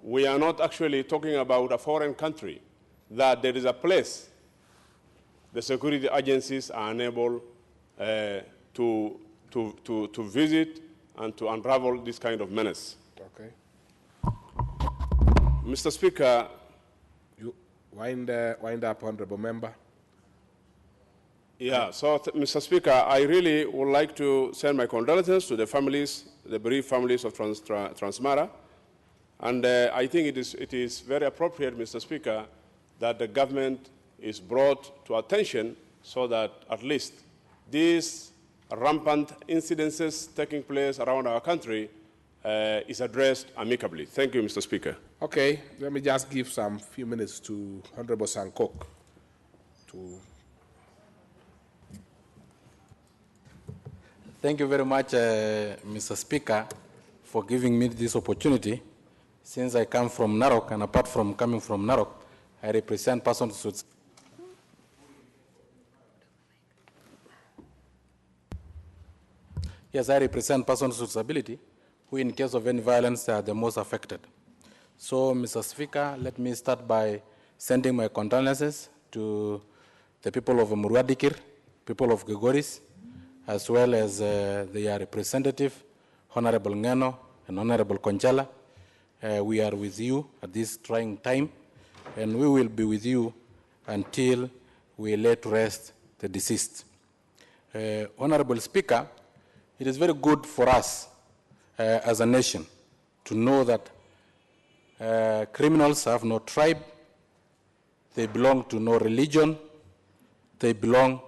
We are not actually talking about a foreign country, that there is a place the security agencies are unable to visit and to unravel this kind of menace. Okay. Mr. Speaker, you wind up, honorable member. Yeah, so Mr. Speaker, I really would like to send my condolences to the families, the bereaved families of Transmara. And I think it is very appropriate, Mr. Speaker, that the government is brought to attention so that at least these rampant incidences taking place around our country is addressed amicably. Thank you, Mr. Speaker. Okay, let me just give some few minutes to Honorable Sankok to. Thank you very much, Mr. Speaker, for giving me this opportunity. Since I come from Narok, and apart from coming from Narok, I represent persons with... Yes, I represent persons with disability who, in case of any violence, are the most affected. So, Mr. Speaker, let me start by sending my condolences to the people of Murwadikir, people of Gegoris, as well as their representative, Honorable Ngeno and Honorable Konchala. We are with you at this trying time, and we will be with you until we lay to rest the deceased. Honorable Speaker, it is very good for us as a nation to know that criminals have no tribe, they belong to no religion, they belong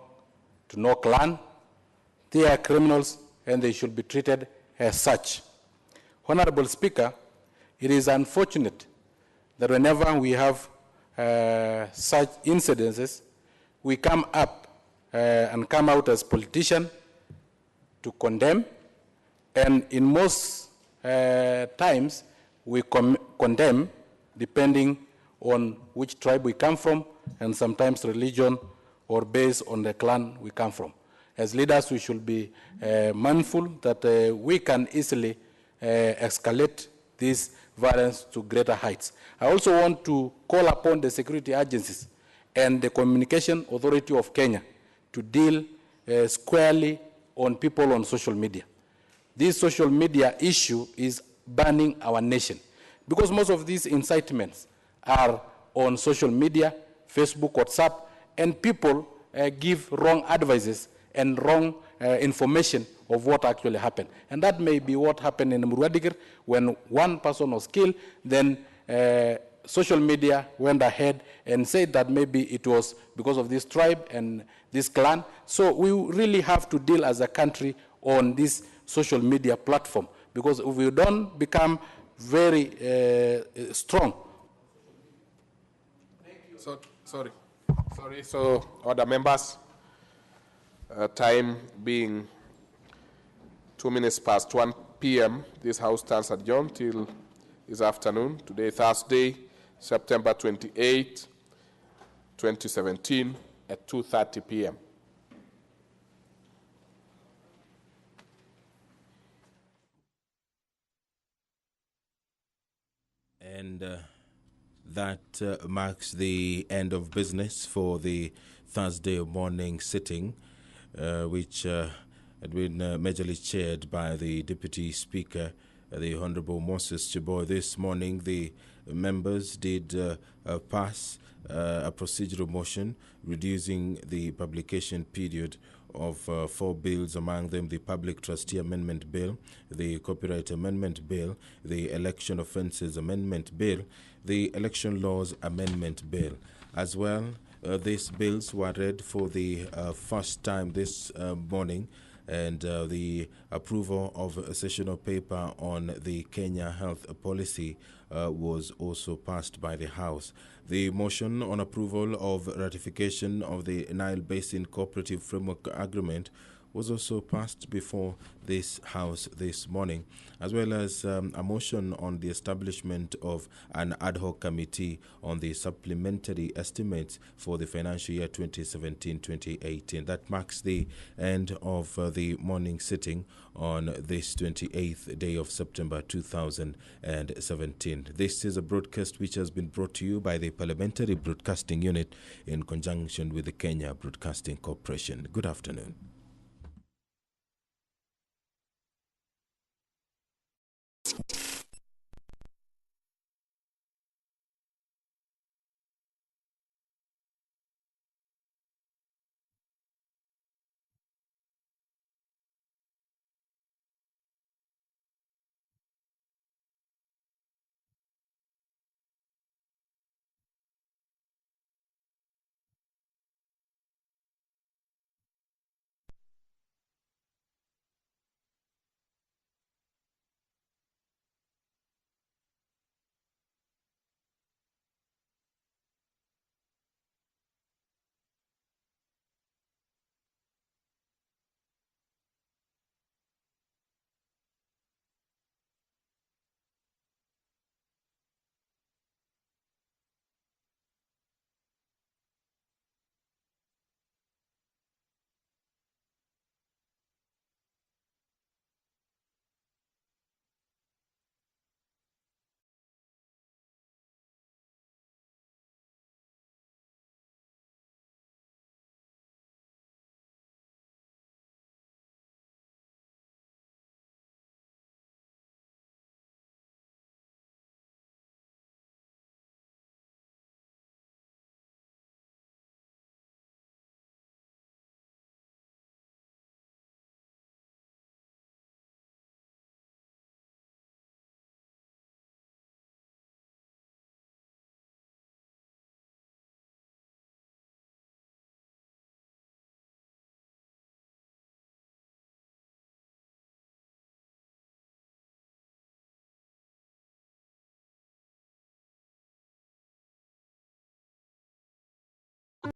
to no clan. They are criminals and they should be treated as such. Honorable Speaker, it is unfortunate that whenever we have such incidences, we come up and come out as politicians to condemn, and in most times we condemn depending on which tribe we come from, and sometimes religion or based on the clan we come from. As leaders, we should be mindful that we can easily escalate this violence to greater heights. I also want to call upon the security agencies and the Communication Authority of Kenya to deal squarely on people on social media. This social media issue is burning our nation because most of these incitements are on social media, Facebook, WhatsApp, and people give wrong advices and wrong information of what actually happened. And that may be what happened in Murwadikir when one person was killed, then social media went ahead and said that maybe it was because of this tribe and this clan. So we really have to deal as a country on this social media platform, because if we don't become very strong. So other members, time being 2 minutes past 1 p.m., this House stands adjourned till this afternoon, today Thursday, September 28, 2017, at 2:30 p.m. And that marks the end of business for the Thursday morning sitting, which had been majorly chaired by the Deputy Speaker, the Honorable Moses Chiboy. This morning, the members did pass a procedural motion reducing the publication period of 4 bills, among them the Public Trustee Amendment Bill, the Copyright Amendment Bill, the Election Offences Amendment Bill, the Election Laws Amendment Bill. As well, these bills were read for the first time this morning, and the approval of a sessional paper on the Kenya health policy was also passed by the House. The motion on approval of ratification of the Nile Basin Cooperative Framework Agreement was also passed before this House this morning, as well as a motion on the establishment of an ad hoc committee on the supplementary estimates for the financial year 2017-2018. That marks the end of the morning sitting on this 28th day of September 2017. This is a broadcast which has been brought to you by the Parliamentary Broadcasting Unit in conjunction with the Kenya Broadcasting Corporation. Good afternoon.